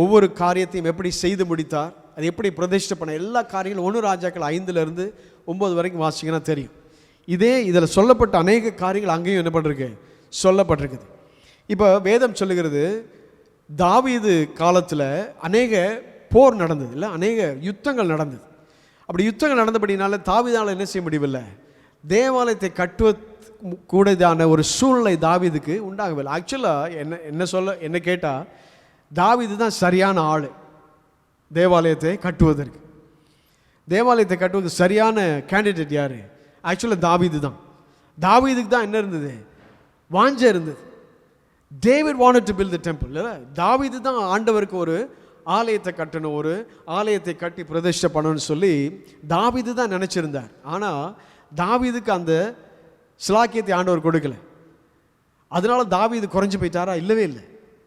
ஒவ்வொரு காரியத்தையும் எப்படி செய்து முடித்தார், அது எப்படி பிரதிஷ்டை பண்ண, எல்லா காரியங்களும் 1 ராஜாக்கள் 5லேருந்து 9 வரைக்கும் வாசிச்சிங்கன்னா தெரியும். இதில் சொல்லப்பட்ட அநேக காரியங்கள் அங்கேயும் என்ன பண்ணிருக்கு, சொல்லப்பட்டிருக்குது. இப்போ வேதம் சொல்லுகிறது, தாவீது காலத்தில் அநேக போர் நடந்தது, இல்லை அநேக யுத்தங்கள் நடந்தது. அப்படி யுத்தங்கள் நடந்தபடினால தாவீதால் என்ன செய்ய முடியவில்லை, தேவாலயத்தை கட்டுவதான ஒரு சூழ்நிலை தாவீதுக்கு உண்டாகவில்லை. ஆக்சுவலாக என்ன கேட்டால், தாவீது தான் சரியான ஆள் தேவாலயத்தை கட்டுவதற்கு. தேவாலயத்தை கட்டுவதற்கு சரியான கேண்டிடேட் யார், ஆக்சுவலாக தாவீது தான். தாவீதுக்கு தான் என்ன இருந்தது, வாஞ்சை இருந்தது. David wanted to build the temple. தாவீது தான் ஆண்டவருக்கு ஒரு ஆலயத்தை கட்டணும், ஒரு ஆலயத்தை கட்டி பிரதிஷ்டை பண்ணணும்னு சொல்லி தாவீது தான் நினச்சிருந்தார். ஆனால் தாவீதுக்கு அந்த சிலாக்கியத்தை ஆண்டவர் கொடுக்கல. அதனால தாவீது குறைஞ்சி போயிட்டாரா, இல்லவே இல்லை.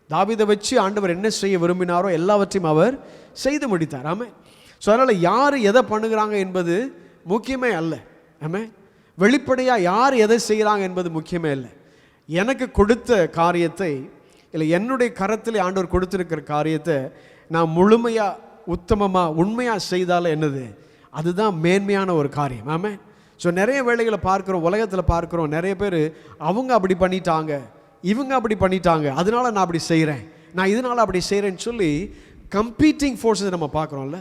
தாவீதை வச்சு ஆண்டவர் என்ன செய்ய விரும்பினாரோ எல்லாவற்றையும் அவர் செய்து முடித்தார். ஆமாம். ஸோ அதனால் யார் எதை பண்ணுகிறாங்க என்பது முக்கியமே அல்ல. ஆமாம். வெளிப்படையாக யார் எதை செய்கிறாங்க என்பது முக்கியமே இல்லை. எனக்கு கொடுத்த காரியத்தை இல்லை என்னுடைய கரத்தில் ஆண்டவர் கொடுத்துருக்கிற காரியத்தை நான் முழுமையாக உத்தமமாக உண்மையாக செய்தால என்னது, அதுதான் மேன்மையான ஒரு காரியம். ஆமென். ஸோ நிறைய வேளைகளை பார்க்குறோம், உலகத்தில் பார்க்குறோம், நிறைய பேர் அவங்க அப்படி பண்ணிட்டாங்க, இவங்க அப்படி பண்ணிட்டாங்க, அதனால நான் அப்படி செய்கிறேன், நான் இதனால் அப்படி செய்கிறேன்னு சொல்லி கம்பீட்டிங் ஃபோர்ஸஸ் நம்ம பார்க்குறோம்ல,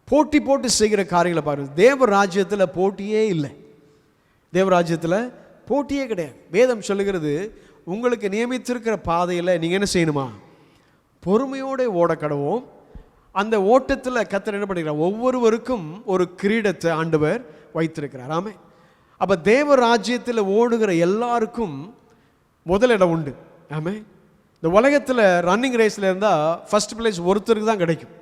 போட்டி போட்டு செய்கிற காரியங்களை பாருங்கள். தேவ ராஜ்யத்தில் போட்டியே இல்லை. தேவராஜ்யத்தில் போட்டியே கிடையாது. வேதம் சொல்லுகிறது, உங்களுக்கு நியமித்திருக்கிற பாதையில் நீங்கள் என்ன செய்யணுமா, பொறுமையோடு ஓட கடவோம். அந்த ஓட்டத்தில் கர்த்தர் என்ன பண்ணிக்கிறார், ஒவ்வொருவருக்கும் ஒரு கிரீடத்தை ஆண்டவர் வைத்திருக்கிறார். ஆமென். அப்போ தேவ ராஜ்யத்தில் ஓடுகிற எல்லாருக்கும் முதலிடம் உண்டு. ஆமென். இந்த உலகத்தில் ரன்னிங் ரேஸில் இருந்தால் ஃபர்ஸ்ட் பிளேஸ் ஒருத்தருக்கு தான் கிடைக்கும்.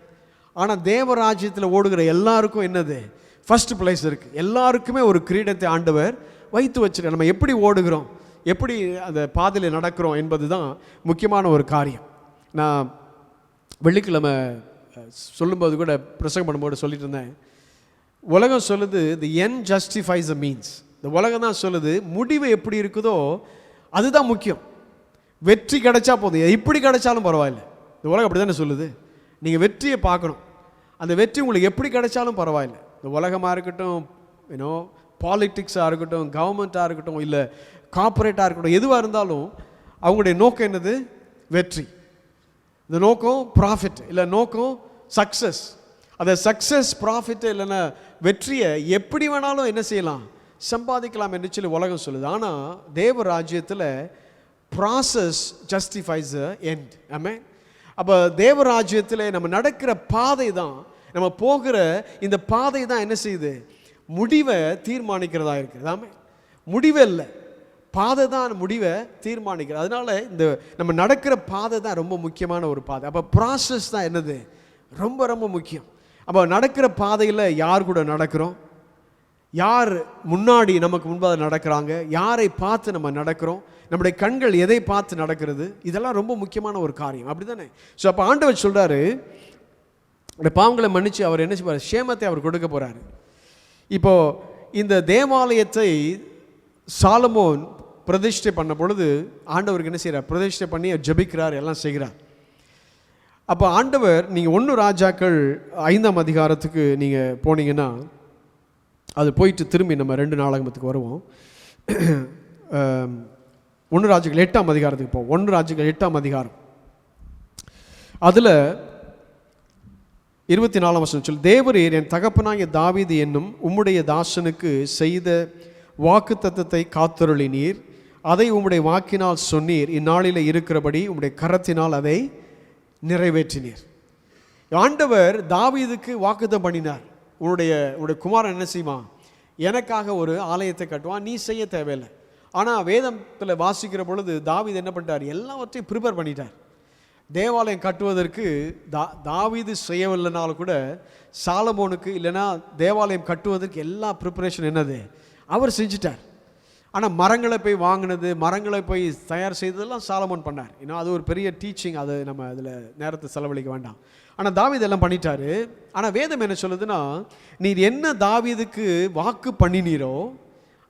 ஆனால் தேவ ராஜ்யத்தில் ஓடுகிற எல்லாருக்கும் என்னது, ஃபர்ஸ்ட் பிளேஸ் இருக்குது. எல்லாருக்குமே ஒரு கிரீடத்தை ஆண்டவர் வைத்து வச்சுருக்க. நம்ம எப்படி ஓடுகிறோம், எப்படி அந்த பாதையில் நடக்கிறோம் என்பது தான் முக்கியமான ஒரு காரியம். நான் வெள்ளிக்கிழமை சொல்லும்போது கூட பிரசங்கம் பண்ணும்போது சொல்லிட்டு இருந்தேன், உலகம் சொல்லுது the end justifies the means. இந்த உலகம் தான் சொல்லுது முடிவு எப்படி இருக்குதோ அதுதான் முக்கியம். வெற்றி கிடைச்சா போதும், எப்படி கிடைச்சாலும் பரவாயில்லை. இந்த உலகம் அப்படி தானே சொல்லுது. நீங்கள் வெற்றியை பார்க்கணும், அந்த வெற்றி உங்களுக்கு எப்படி கிடைச்சாலும் பரவாயில்லை. இந்த உலகமாக இருக்கட்டும், பாலிட்டிக்ஸாக இருக்கட்டும், கவர்மெண்ட்டாக இருக்கட்டும், இல்லை கார்ப்பரேட்டாக இருக்கட்டும், எதுவாக இருந்தாலும் அவங்களுடைய நோக்கம் என்னது, வெற்றி. இந்த நோக்கம் ப்ராஃபிட், இல்லை நோக்கம் சக்ஸஸ். அந்த சக்ஸஸ் ப்ராஃபிட் இல்லைன்னா வெற்றியை எப்படி வேணாலும் என்ன செய்யலாம், சம்பாதிக்கலாம் என்று சொல்லி உலகம் சொல்லுது. ஆனால் தேவ ராஜ்யத்தில் ப்ராசஸ் ஜஸ்டிஃபைஸ் த எண்ட். ஆமென். அப்போ தேவ ராஜ்யத்தில் நம்ம நடக்கிற பாதை தான், நம்ம போகிற இந்த பாதை தான் என்ன செய்யுது, முடிவை தீர்மானிக்கிறதா இருக்குது. ஆமென். முடிவே இல்லை, பாதை தான் முடிவை தீர்மானிக்கிறது. அதனால இந்த நம்ம நடக்கிற பாதை தான் ரொம்ப முக்கியமான ஒரு பாதை. அப்போ ப்ராசஸ் தான் என்னது, ரொம்ப ரொம்ப முக்கியம். அப்போ நடக்கிற பாதையில் யார் கூட நடக்கிறோம், யார் முன்னாடி நமக்கு முன்பாக நடக்கிறாங்க, யாரை பார்த்து நம்ம நடக்கிறோம், நம்முடைய கண்கள் எதை பார்த்து நடக்கிறது, இதெல்லாம் ரொம்ப முக்கியமான ஒரு காரியம். அப்படி தானே? ஸோ அப்போ ஆண்டவர் சொல்கிறாரு, அந்த பாவங்களை மன்னித்து அவர் என்ன செய்வார், சேமத்தை அவர் கொடுக்க போகிறாரு. இப்போது இந்த தேவாலயத்தை சாலமோன் பிரதிஷ்டை பண்ண பொழுது ஆண்டவருக்கு என்ன செய்கிறார், பிரதிஷ்டை பண்ணி ஜெபிக்கிறார், எல்லாம் செய்கிறார். அப்போ ஆண்டவர், நீங்கள் 1 ராஜாக்கள் 5ஆம் அதிகாரத்துக்கு நீங்கள் போனீங்கன்னா, அது போயிட்டு திரும்பி நம்ம 2 நாளாகமத்துக்கு வருவோம். 1 ராஜாக்கள் 8ஆம் அதிகாரத்துக்கு போவோம். 1 ராஜாக்கள் 8ஆம் அதிகாரம், அதில் 24ஆம் வசனம் சொல்லு, தேவரீர் என் தகப்பனாகிய தாவீது என்னும் உம்முடைய தாசனுக்கு செய்த வாக்கு தத்தத்தை காத்தருளினீர், அதை உம்முடைய வாக்கினால் சொன்னீர், இந்நாளில் இருக்கிறபடி உம்முடைய கரத்தினால் அதை நிறைவேற்றினீர். ஆண்டவர் தாவீதுக்கு வாக்குத்தம் பண்ணினார், உன்னுடைய குமாரன் என்ன செய்வான், எனக்காக ஒரு ஆலயத்தை கட்டுவான், நீ செய்ய தேவையில்லை. ஆனால் வேதத்தில் வாசிக்கிற பொழுது தாவீது என்ன பண்ணிட்டார், எல்லாவற்றையும் ப்ரிப்பேர் பண்ணிட்டார். தேவாலயம் கட்டுவதற்கு தாவீது செய்யவில்லைனாலும் கூட சாலமோனுக்கு, இல்லைன்னா தேவாலயம் கட்டுவதற்கு எல்லா ப்ரிப்பரேஷன் என்னது அவர் செஞ்சிட்டார். ஆனால் மரங்களை போய் வாங்கினது, மரங்களை போய் தயார் செய்ததெல்லாம் சாலமோன் பண்ணார். இன்னும் அது ஒரு பெரிய டீச்சிங், அது நம்ம அதில் நேரத்தை செலவழிக்க வேண்டாம். ஆனால் தாவீது எல்லாம் பண்ணிட்டாரு. ஆனால் வேதம் என்ன சொல்லுதுன்னா, நீர் என்ன தாவீதுக்கு வாக்கு பண்ணினீரோ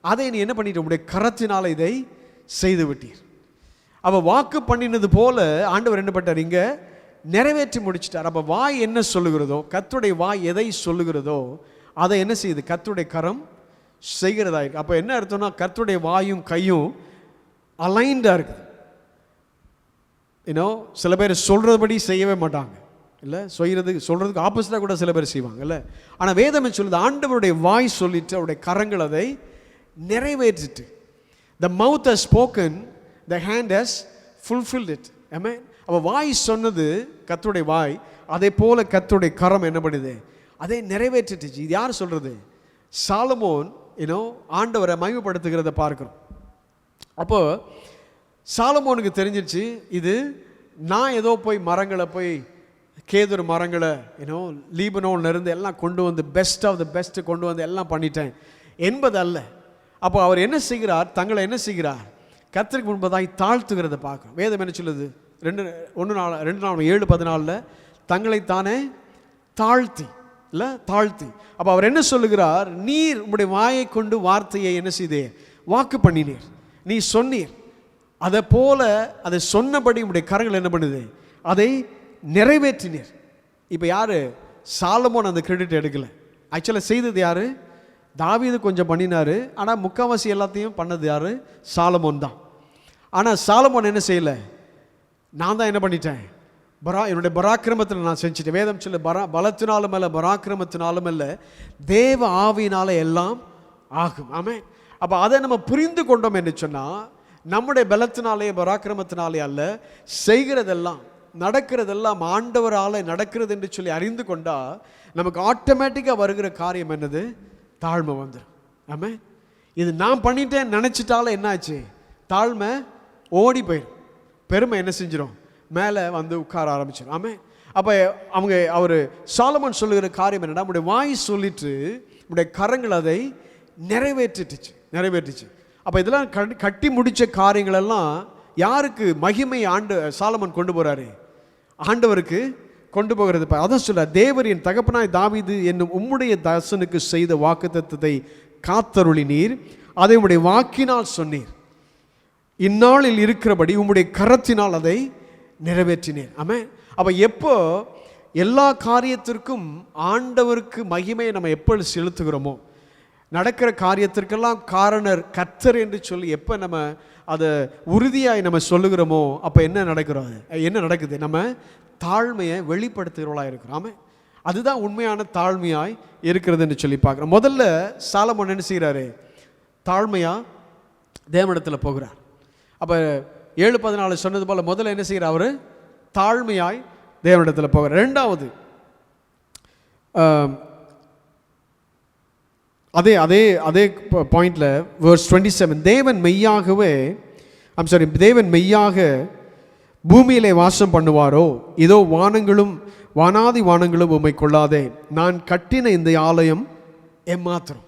அதை நீ என்ன பண்ணிட்ட, உடைய கரத்தினால் இதை செய்து விட்டீர். அப்போ வாக்கு பண்ணினது போல ஆண்டவர் என்ன பண்ணார், இங்கே நிறைவேற்றி முடிச்சிட்டார். அப்போ வாய் என்ன சொல்லுகிறதோ, கர்த்தருடைய வாய் எதை சொல்லுகிறதோ அதை என்ன செய்யுது, கர்த்தருடைய கரம் செய்கிறதா இருக்கு. அப்போ என்ன அர்த்தம்னா, கர்த்தருடைய வாயும் கையும் அலைன்டாக இருக்குது. சில பேர் சொல்கிறபடி செய்யவே மாட்டாங்க, இல்லை சொல்கிறதுக்கு ஆப்போசிட்டாக கூட சில பேர் செய்வாங்க, இல்லை. ஆனால் வேதம் சொல்லுது, ஆண்டவருடைய வாய் சொல்லிட்டு அவருடைய கரங்கள் அதை நிறைவேற்றிட்டு. The mouth has spoken, the hand has fulfilled it. Amen. அப்போ வாய் சொன்னது கர்த்தருடைய வாய், அதே போல கர்த்தருடைய கரம் என்ன பண்ணுது, அதை நிறைவேற்றிட்டுச்சு. இது யார் சொல்றது, சாலமோன் ஆண்டவரை மகிமைப்படுத்துகிறத பார்க்கிறோம். அப்போ சாலமோனுக்கு தெரிஞ்சிருச்சு, இது நான் ஏதோ போய் மரங்களை போய் கேதுரு மரங்களை லீபனோன்ல இருந்து எல்லாம் கொண்டு வந்து பெஸ்ட் ஆஃப் த பெஸ்ட் கொண்டு வந்து எல்லாம் பண்ணிட்டேன் என்பது அல்ல. அப்போ அவர் என்ன செய்கிறார், தங்களை என்ன செய்கிறார், கர்த்தருக்கு முன்பதாய் தாழ்த்துகிறத பார்க்கணும். வேதம் என்ன சொல்லுது, 2 7:14 தங்களை தானே தாழ்த்தி இல்லை தாழ்த்தி. அப்போ அவர் என்ன சொல்லுகிறார்? நீர் உம்முடைய வாயை கொண்டு வார்த்தையை என்ன செய்தே? வாக்கு பண்ணினீர், நீ சொன்னீர், அதை போல அதை சொன்னபடி உம்முடைய கரங்கள் என்ன பண்ணுது? அதை நிறைவேற்றினீர். இப்போ யார்? சாலமோன் அந்த கிரெடிட் எடுக்கலை. ஆக்சுவலாக செய்தது யார்? தாவீது கொஞ்சம் பண்ணினார். ஆனால் முக்கால்வாசி எல்லாத்தையும் பண்ணது யார்? சாலமோன் தான். ஆனால் சாலமோன் என்ன செய்யலை? நான் தான் என்ன பண்ணிட்டேன்? என்னுடைய பராக்கிரமத்தில் நான் செஞ்சுட்டேன். வேதம் சொல்ல பலத்தினாலும் அல்ல பராக்கிரமத்தினாலும் அல்ல, தேவ ஆவியினால எல்லாம் ஆகும். ஆமென். அப்போ அதை நம்ம புரிந்து கொண்டோம் என்று சொன்னால், நம்முடைய பலத்தினாலே பராக்கிரமத்தினாலே அல்ல, செய்கிறதெல்லாம் நடக்கிறதெல்லாம் ஆண்டவரால் நடக்கிறது என்று சொல்லி அறிந்து கொண்டால் நமக்கு ஆட்டோமேட்டிக்காக வருகிற காரியம் என்னது? தாழ்மை வந்துடும். ஆமென். இது நான் பண்ணிட்டேன் நினச்சிட்டாலும் என்னாச்சு? தாழ்மை ஓடி போயிடும். பெருமை என்ன செஞ்சிடும்? மேலே வந்து உட்கார ஆரம்பிச்சிடும். ஆமென். அப்போ அவர் சாலமோன் சொல்லுகிற காரியம் என்னன்னா, நம்முடைய வாய் சொல்லிட்டு நம்முடைய கரங்கள் அதை நிறைவேற்றிச்சு. அப்போ இதெல்லாம் கட்டி முடித்த காரியங்களெல்லாம் யாருக்கு மகிமை சாலமோன் கொண்டு போகிறாரு? ஆண்டவருக்கு கொண்டு போகிறது. அதான் சொல்ல, தேவர் என் தகப்பனாய் தாவீது என்னும் உம்முடைய தாசனுக்கு செய்த வாக்குத்தத்தத்தை காத்தருளினீர், அதை உம்முடைய வாக்கினால் சொன்னீர், இந்நாளில் இருக்கிறபடி உம்முடைய கரத்தினால் அதை நிறைவேற்றினீர். ஆமென். அப்போ எப்போ எல்லா காரியத்திற்கும் ஆண்டவருக்கு மகிமையை நம்ம எப்போ செலுத்துகிறோமோ, நடக்கிற காரியத்திற்கெல்லாம் காரணர் கர்த்தர் என்று சொல்லி எப்போ நம்ம அதை உறுதியாய் நம்ம சொல்லுகிறோமோ, அப்போ என்ன நடக்குது? நம்ம தாழ்மையை வெளிப்படுத்துகிறவர்களாக இருக்கிறோம். ஆமென். அதுதான் உண்மையான தாழ்மையாய் இருக்கிறதுன்னு சொல்லி பார்க்குறோம். முதல்ல சாலமோன் என்ன செய்கிறாரு? தாழ்மையாக தேவனிடத்தில் போகிறார். அப்போ 7:14 சொன்னது போல் முதல்ல என்ன செய்கிறார்? அவர் தாழ்மையாய் தேவனிடத்தில் போகிறார். ரெண்டாவது அதே பாயிண்ட்ல verse 27, தேவன் மெய்யாக பூமியிலே வாசம் பண்ணுவாரோ, இதோ வானாதி வானங்களும் உம்மை கொள்ளாதே, நான் கட்டின இந்த ஆலயம் ஏமாத்திரம்.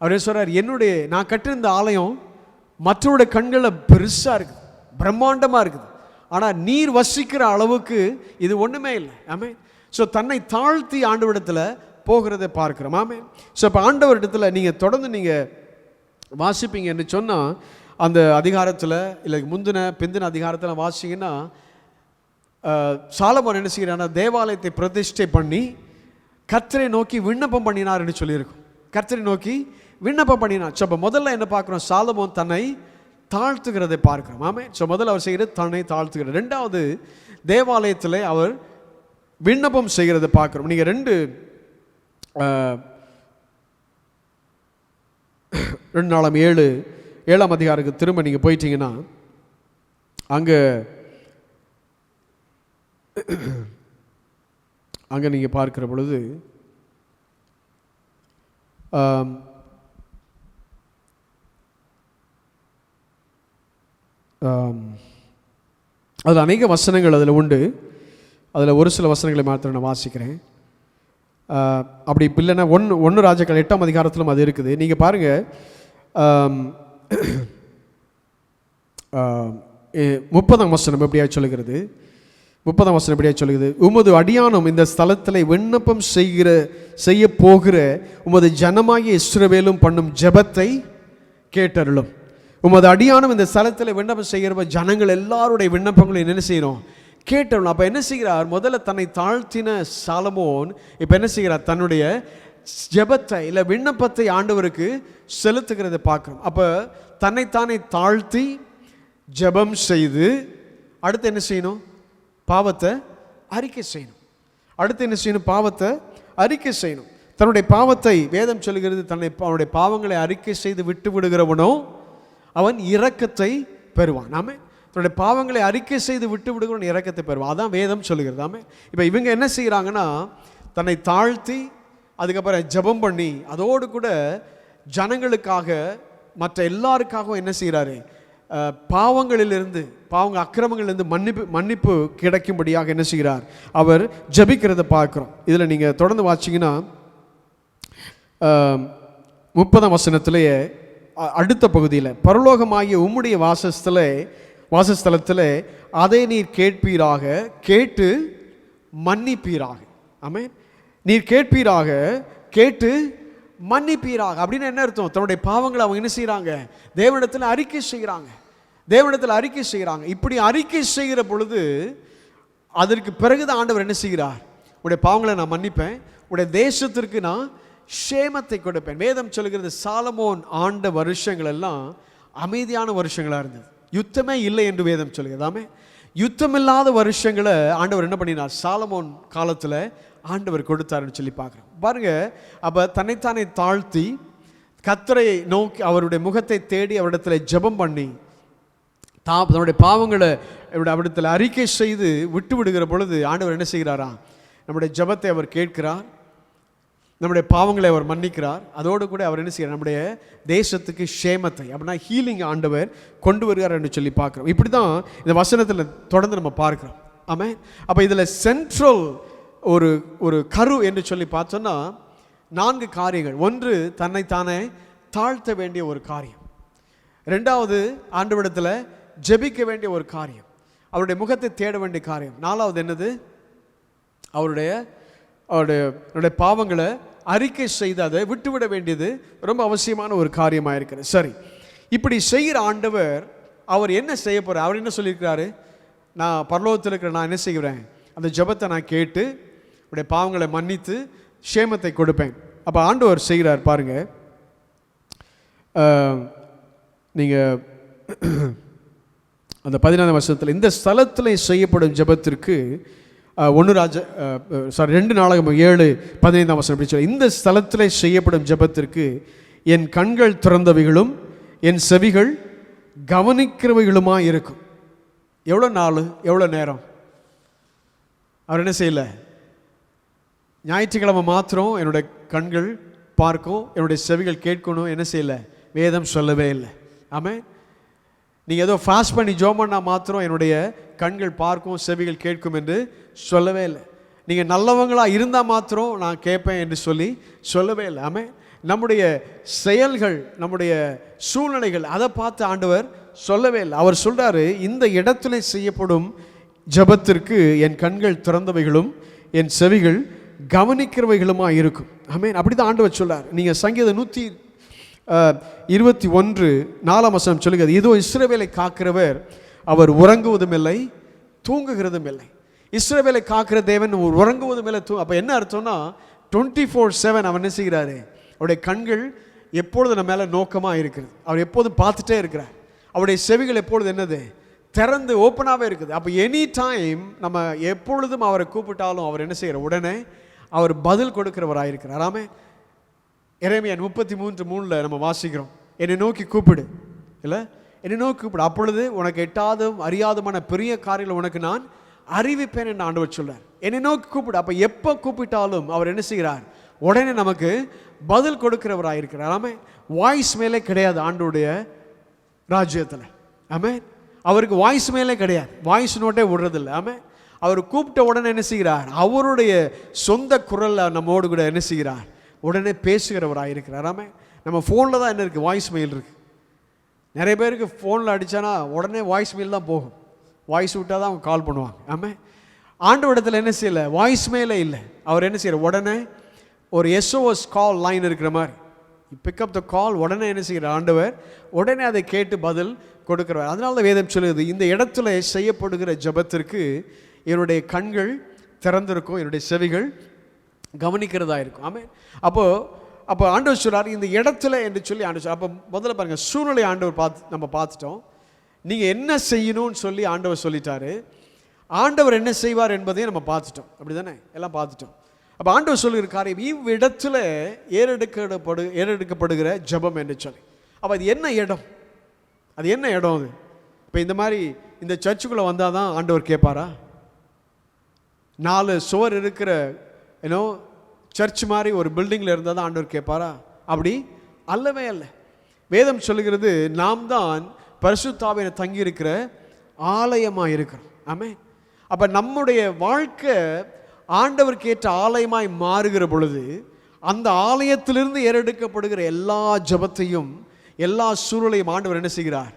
அவர் சொல்றார், நான் கட்டின இந்த ஆலயம் மற்றவருடைய கண்களில் பெருசாக இருக்குது, பிரம்மாண்டமாக இருக்குது, ஆனால் நீர் வசிக்கிற அளவுக்கு இது ஒன்றுமே இல்லை. ஆமென். ஸோ தன்னை தாழ்த்தி ஆண்டவரிடத்தில் போகிறதை பார்க்கிறோம். ஆமென். ஸோ இப்போ ஆண்டவரிடத்தில் நீங்கள் தொடர்ந்து நீங்கள் வாசிப்பீங்கன்னு சொன்னால், அந்த அதிகாரத்தில் இல்லை பிந்தின அதிகாரத்தில் வாசிங்கன்னா, சாலமோன் என்ன செய்கிறான்னா, தேவாலயத்தை பிரதிஷ்டை பண்ணி கர்த்தரை நோக்கி விண்ணப்பம் பண்ணினார்னு சொல்லியிருக்கும். கர்த்தரை நோக்கி விண்ணப்பம் பண்ணினார். ஸோ இப்போ முதல்ல என்ன பார்க்குறோம்? சாலமோன் தன்னை தாழ்த்துகிறதை பார்க்கிறோம். ஆமென். ஸோ முதல்ல அவர் செய்கிறது தன்னை தாழ்த்துகிறது. ரெண்டாவது தேவாலயத்தில் அவர் விண்ணப்பம் செய்கிறதை பார்க்குறோம். நீங்கள் 7 அதிகாரத்துக்கு திரும்ப நீங்கள் போயிட்டீங்கன்னா, அங்கே நீங்கள் பார்க்கிற பொழுது அதில் அநேக வசனங்கள் அதில் உண்டு. அதில் ஒரு சில வசனங்களை மாத்திரம் நான் வாசிக்கிறேன். அப்படி இல்லைன்னா 1 ராஜாக்கள் 8ஆம் அதிகாரத்திலும் அது இருக்குது. நீங்கள் பாருங்கள், 30ஆம் வசனம் எப்படியா சொல்லுகிறது? 30ஆம் வசனம் எப்படியா சொல்லுகிறது? உமது அடியானும் இந்த ஸ்தலத்தில் விண்ணப்பம் செய்ய போகிற உமது ஜனமாகிய இஸ்ரவேலும் பண்ணும் ஜெபத்தை கேட்டருளும். உமது அடியானும் இந்த ஸ்தலத்தில் விண்ணப்பம் செய்கிற ஜனங்கள் எல்லாருடைய விண்ணப்பங்களும் என்ன செய்யணும்? கேட்டருளும். அப்போ என்ன செய்கிறார்? முதல்ல தன்னை தாழ்த்தின சாலமோன் இப்போ என்ன செய்கிறார்? தன்னுடைய ஜெபத்தை இல்லை விண்ணப்பத்தை ஆண்டவருக்கு செலுத்துகிறதை பார்க்குறோம். அப்போ தன்னைத்தானே தாழ்த்தி ஜெபம் செய்து அடுத்து என்ன செய்யணும்? பாவத்தை அறிக்கை செய்யணும். அடுத்து என்ன செய்யணும்? பாவத்தை அறிக்கை செய்யணும். தன்னுடைய பாவத்தை வேதம் சொல்லுகிறது, அவனுடைய பாவங்களை அறிக்கை செய்து விட்டு விடுகிறவனோ அவன் இரக்கத்தை பெறுவான். ஆமே. தன்னுடைய பாவங்களை அறிக்கை செய்து விட்டு விடுகிறவன் இரக்கத்தை பெறுவான். அதான் வேதம் சொல்லுகிறது. ஆமே. இப்போ இவங்க என்ன செய்கிறாங்கன்னா, தன்னை தாழ்த்தி அதுக்கப்புறம் ஜெபம் பண்ணி அதோடு கூட ஜனங்களுக்காக மற்ற எல்லாருக்காகவும் என்ன செய்கிறாரு? பாவங்களிலிருந்து அக்கிரமங்களிலிருந்து மன்னிப்பு கிடைக்கும்படியாக என்ன செய்கிறார்? அவர் ஜெபிக்கிறத பார்க்குறோம். இதில் நீங்கள் தொடர்ந்து வாசிங்கன்னா 30ஆம் வசனத்திலேயே அடுத்த பகுதியில், பரலோகமாகிய உம்முடைய வாசஸ்தலத்தில் அதை நீர் கேட்பீராக, கேட்டு மன்னிப்பீராக. ஆமென். நீர் கேட்பீராக, கேட்டு மன்னிப்பீராக. அப்படின்னு என்ன அர்த்தம்? தன்னுடைய பாவங்களை அவங்க என்ன செய்கிறாங்க? தேவனிடத்தில் அறிக்கை செய்கிறாங்க. தேவனிடத்தில் அறிக்கை செய்கிறாங்க. இப்படி அறிக்கை செய்கிற பொழுது அதற்கு பிறகுதான் ஆண்டவர் என்ன செய்கிறார்? உடைய பாவங்களை நான் மன்னிப்பேன், உடைய தேசத்திற்கு நான் க்ஷேமத்தை கொடுப்பேன். வேதம் சொல்கிறது சாலமோன் ஆண்ட வருஷங்கள் எல்லாம் அமைதியான வருஷங்களாக இருந்தது. யுத்தமே இல்லை என்று வேதம் சொல்கிறது. ஆமே, யுத்தமில்லாத வருஷங்களை ஆண்டவர் என்ன பண்ணினார்? சாலமோன் காலத்தில் ஆண்டவர் கொடுத்தாருன்னு சொல்லி பார்க்குறோம். பாருங்க, அப்போ தன்னைத்தானே தாழ்த்தி கர்த்தரை நோக்கி அவருடைய முகத்தை தேடி அவரிடத்தில் ஜெபம் பண்ணி தன்னுடைய பாவங்களை அவரிடத்தில் அறிக்கை செய்து விட்டு விடுகிற பொழுது ஆண்டவர் என்ன செய்கிறாரா? நம்முடைய ஜெபத்தை அவர் கேட்கிறார், நம்முடைய பாவங்களை அவர் மன்னிக்கிறார். அதோடு கூட அவர் என்ன செய்கிறார்? நம்முடைய தேசத்துக்கு க்ஷேமத்தை, அப்படின்னா ஹீலிங் ஆண்டவர் கொண்டு வருகிறார் என்று சொல்லி பார்க்குறோம். இப்படி தான் இந்த வசனத்தில் தொடர்ந்து நம்ம பார்க்குறோம். ஆமாம். அப்போ இதில் சென்ட்ரல் ஒரு கரு என்று சொல்லி பார்த்தோன்னா 4 காரியங்கள். ஒன்று, தன்னைத்தானே தாழ்த்த வேண்டிய ஒரு காரியம். 2வது, ஆண்டவரிடத்தில் ஜெபிக்க வேண்டிய ஒரு காரியம், அவருடைய முகத்தை தேட வேண்டிய காரியம். 4வது என்னது? அவருடைய பாவங்களை அறிக்கை செய்து அதை விட்டுவிட வேண்டியது ரொம்ப அவசியமான ஒரு காரியமாக இருக்கிறது. சரி, இப்படி செய்கிற ஆண்டவர் அவர் என்ன செய்ய போகிறார்? அவர் என்ன சொல்லியிருக்கிறாரு? நான் பரலோகத்தில் இருக்கிற நான் என்ன செய்கிறேன்? அந்த ஜெபத்தை நான் கேட்டு உடைய பாவங்களை மன்னித்து க்ஷேமத்தை கொடுப்பேன். அப்போ ஆண்டவர் செய்கிறார் பாருங்க. நீங்கள் அந்த 14ஆம் வசனத்தில் இந்த ஸ்தலத்தில் செய்யப்படும் ஜெபத்திற்கு 2 நாளாகமம் 7:15 வசனம் இப்படி சொல்ல, இந்த ஸ்தலத்தில் செய்யப்படும் ஜெபத்திற்கு என் கண்கள் திறந்தவைகளும் என் செவிகள் கவனிக்கிறவைகளுமா இருக்கும். எவ்வளோ நாள், எவ்வளோ நேரம்? அவர் என்ன செய்யலை? ஞாயிற்றுக்கிழமை மாத்திரம் என்னுடைய கண்கள் பார்க்கும், என்னுடைய செவிகள் கேட்கணும் என்ன செய்யலை? வேதம் சொல்லவே இல்லை. ஆமாம். நீங்கள் ஏதோ ஃபாஸ்ட் பண்ணி ஜோம் பண்ணால் மாத்திரம் என்னுடைய கண்கள் பார்க்கும், செவிகள் கேட்கும் என்று சொல்லவே இல்லை. நீங்கள் நல்லவங்களாக இருந்தால் மாத்திரம் நான் கேட்பேன் என்று சொல்லவே இல்லை. ஆமாம். நம்முடைய செயல்கள், நம்முடைய சூழ்நிலைகள், அதை பார்த்து ஆண்டவர் சொல்லவே இல்லை. அவர் சொல்கிறாரு, இந்த இடத்துல செய்யப்படும் ஜெபத்திற்கு என் கண்கள் திறந்தவைகளும் என் செவிகள் கவனிக்கிறவைகளுமா இருக்கும். ஆமென். அப்படி தான் ஆண்டவர் சொல்றார். நீங்கள் சங்கீதம் 121:4 வசனம் சொல்லுகிறது, இதோ இஸ்ரவேலை காக்கிறவர் அவர் உறங்குவதும் இல்லை தூங்குகிறதும் இல்லை. இஸ்ரவேலை காக்கிற தேவன் உறங்குவதும் இல்லை. அப்போ என்ன அர்த்தம்னா 24/7 அவர் என்ன செய்கிறாரு? அவருடைய கண்கள் எப்பொழுது நம்ம மேலே நோக்கமாக இருக்கிறது. அவர் எப்போதும் பார்த்துட்டே இருக்கிறார். அவருடைய செவிகள் எப்பொழுது என்னது? திறந்து ஓப்பனாகவே இருக்குது. அப்போ எனி டைம் நம்ம எப்பொழுதும் அவரை கூப்பிட்டாலும் அவர் என்ன செய்கிறார்? உடனே அவர் பதில் கொடுக்கிறவராயிருக்கிறார். ஆமே. எரேமியா 33:3 நம்ம வாசிக்கிறோம், என்னை நோக்கி கூப்பிடு, இல்லை என்னை நோக்கி கூப்பிடு, அப்பொழுது உனக்கு எட்டாதும் அறியாதுமான பெரிய காரியங்களை உனக்கு நான் அறிவிப்பேன் என்று ஆண்டவர் சொல்றார். என்னை நோக்கி கூப்பிடு. அப்போ எப்போ கூப்பிட்டாலும் அவர் என்ன செய்கிறார்? உடனே நமக்கு பதில் கொடுக்கிறவராயிருக்கிறார். ஆமே. வாய்ஸ் மேலே கிடையாது ஆண்டோடைய ராஜ்யத்தில். ஆமே. அவருக்கு வாய்ஸ் மேலே கிடையாது, வாய்ஸ் நோட்டே விடுறதில்லை. ஆமே. அவர் கூப்பிட்ட உடனே என்ன செய்கிறார்? அவருடைய சொந்த குரலில் நம்மோடு கூட என்ன செய்கிறார்? உடனே பேசுகிறவராயிருக்கிறார். ஆமே. நம்ம ஃபோனில் தான் என்ன இருக்குது? வாய்ஸ் மெயில் இருக்குது. நிறைய பேருக்கு ஃபோனில் அடித்தானா உடனே வாய்ஸ் மெயில் தான் போகும், வாய்ஸ் விட்டால் தான் அவங்க கால் பண்ணுவாங்க. ஆமே. ஆண்டவரிடத்தில் என்ன செய்யலை? வாய்ஸ் மெயிலே இல்லை. அவர் என்ன செய்கிறார்? உடனே ஒரு SOS கால் லைன் இருக்கிற மாதிரி பிக்கப் த கால், உடனே என்ன செய்கிறார்? ஆண்டவர் உடனே அதை கேட்டு பதில் கொடுக்கிறவர். அதனால தான் வேதம் சொல்லுது, இந்த இடத்துல செய்யப்படுகிற ஜெபத்திற்கு என்னுடைய கண்கள் திறந்திருக்கும், என்னுடைய செவிகள் கவனிக்கிறதா இருக்கும். ஆமே. அப்போ ஆண்டவர் சொல்றார் இந்த இடத்துல என்று சொல்லி ஆண்டவர். அப்போ முதல்ல பாருங்கள், சூழ்நிலை ஆண்டவர் நம்ம பார்த்துட்டோம். நீங்கள் என்ன செய்யணும்னு சொல்லி ஆண்டவர் சொல்லிட்டாரு. ஆண்டவர் என்ன செய்வார் என்பதையும் நம்ம பார்த்துட்டோம். அப்படி தானே? எல்லாம் பார்த்துட்டோம். அப்போ ஆண்டவர் சொல்லுகிற காரியம் இவ்விடத்துல ஏறெடுக்கப்படுகிற ஜெபம் என்று சொல்லி. அப்போ அது என்ன இடம்? அது என்ன இடம்? அது இப்போ இந்த மாதிரி இந்த சர்ச்சுக்குள்ளே வந்தால் தான் ஆண்டவர் கேட்பாரா? 4 சுவர் இருக்கிற சர்ச் மாதிரி ஒரு பில்டிங்கில் இருந்தால் தான் ஆண்டவர் கேட்பாரா? அப்படி அல்லவே அல்ல. வேதம் சொல்லுகிறது, நாம் தான் பரிசுத்தாவியில தங்கி இருக்கிற ஆலயமாக இருக்கிறோம். ஆமே. அப்போ நம்முடைய வாழ்க்கை ஆண்டவருக்கு ஏற்ற ஆலயமாய் மாறுகிற பொழுது அந்த ஆலயத்திலிருந்து ஏறெடுக்கப்படுகிற எல்லா ஜெபத்தையும் எல்லா சூழலையும் ஆண்டவர் என்ன செய்கிறார்?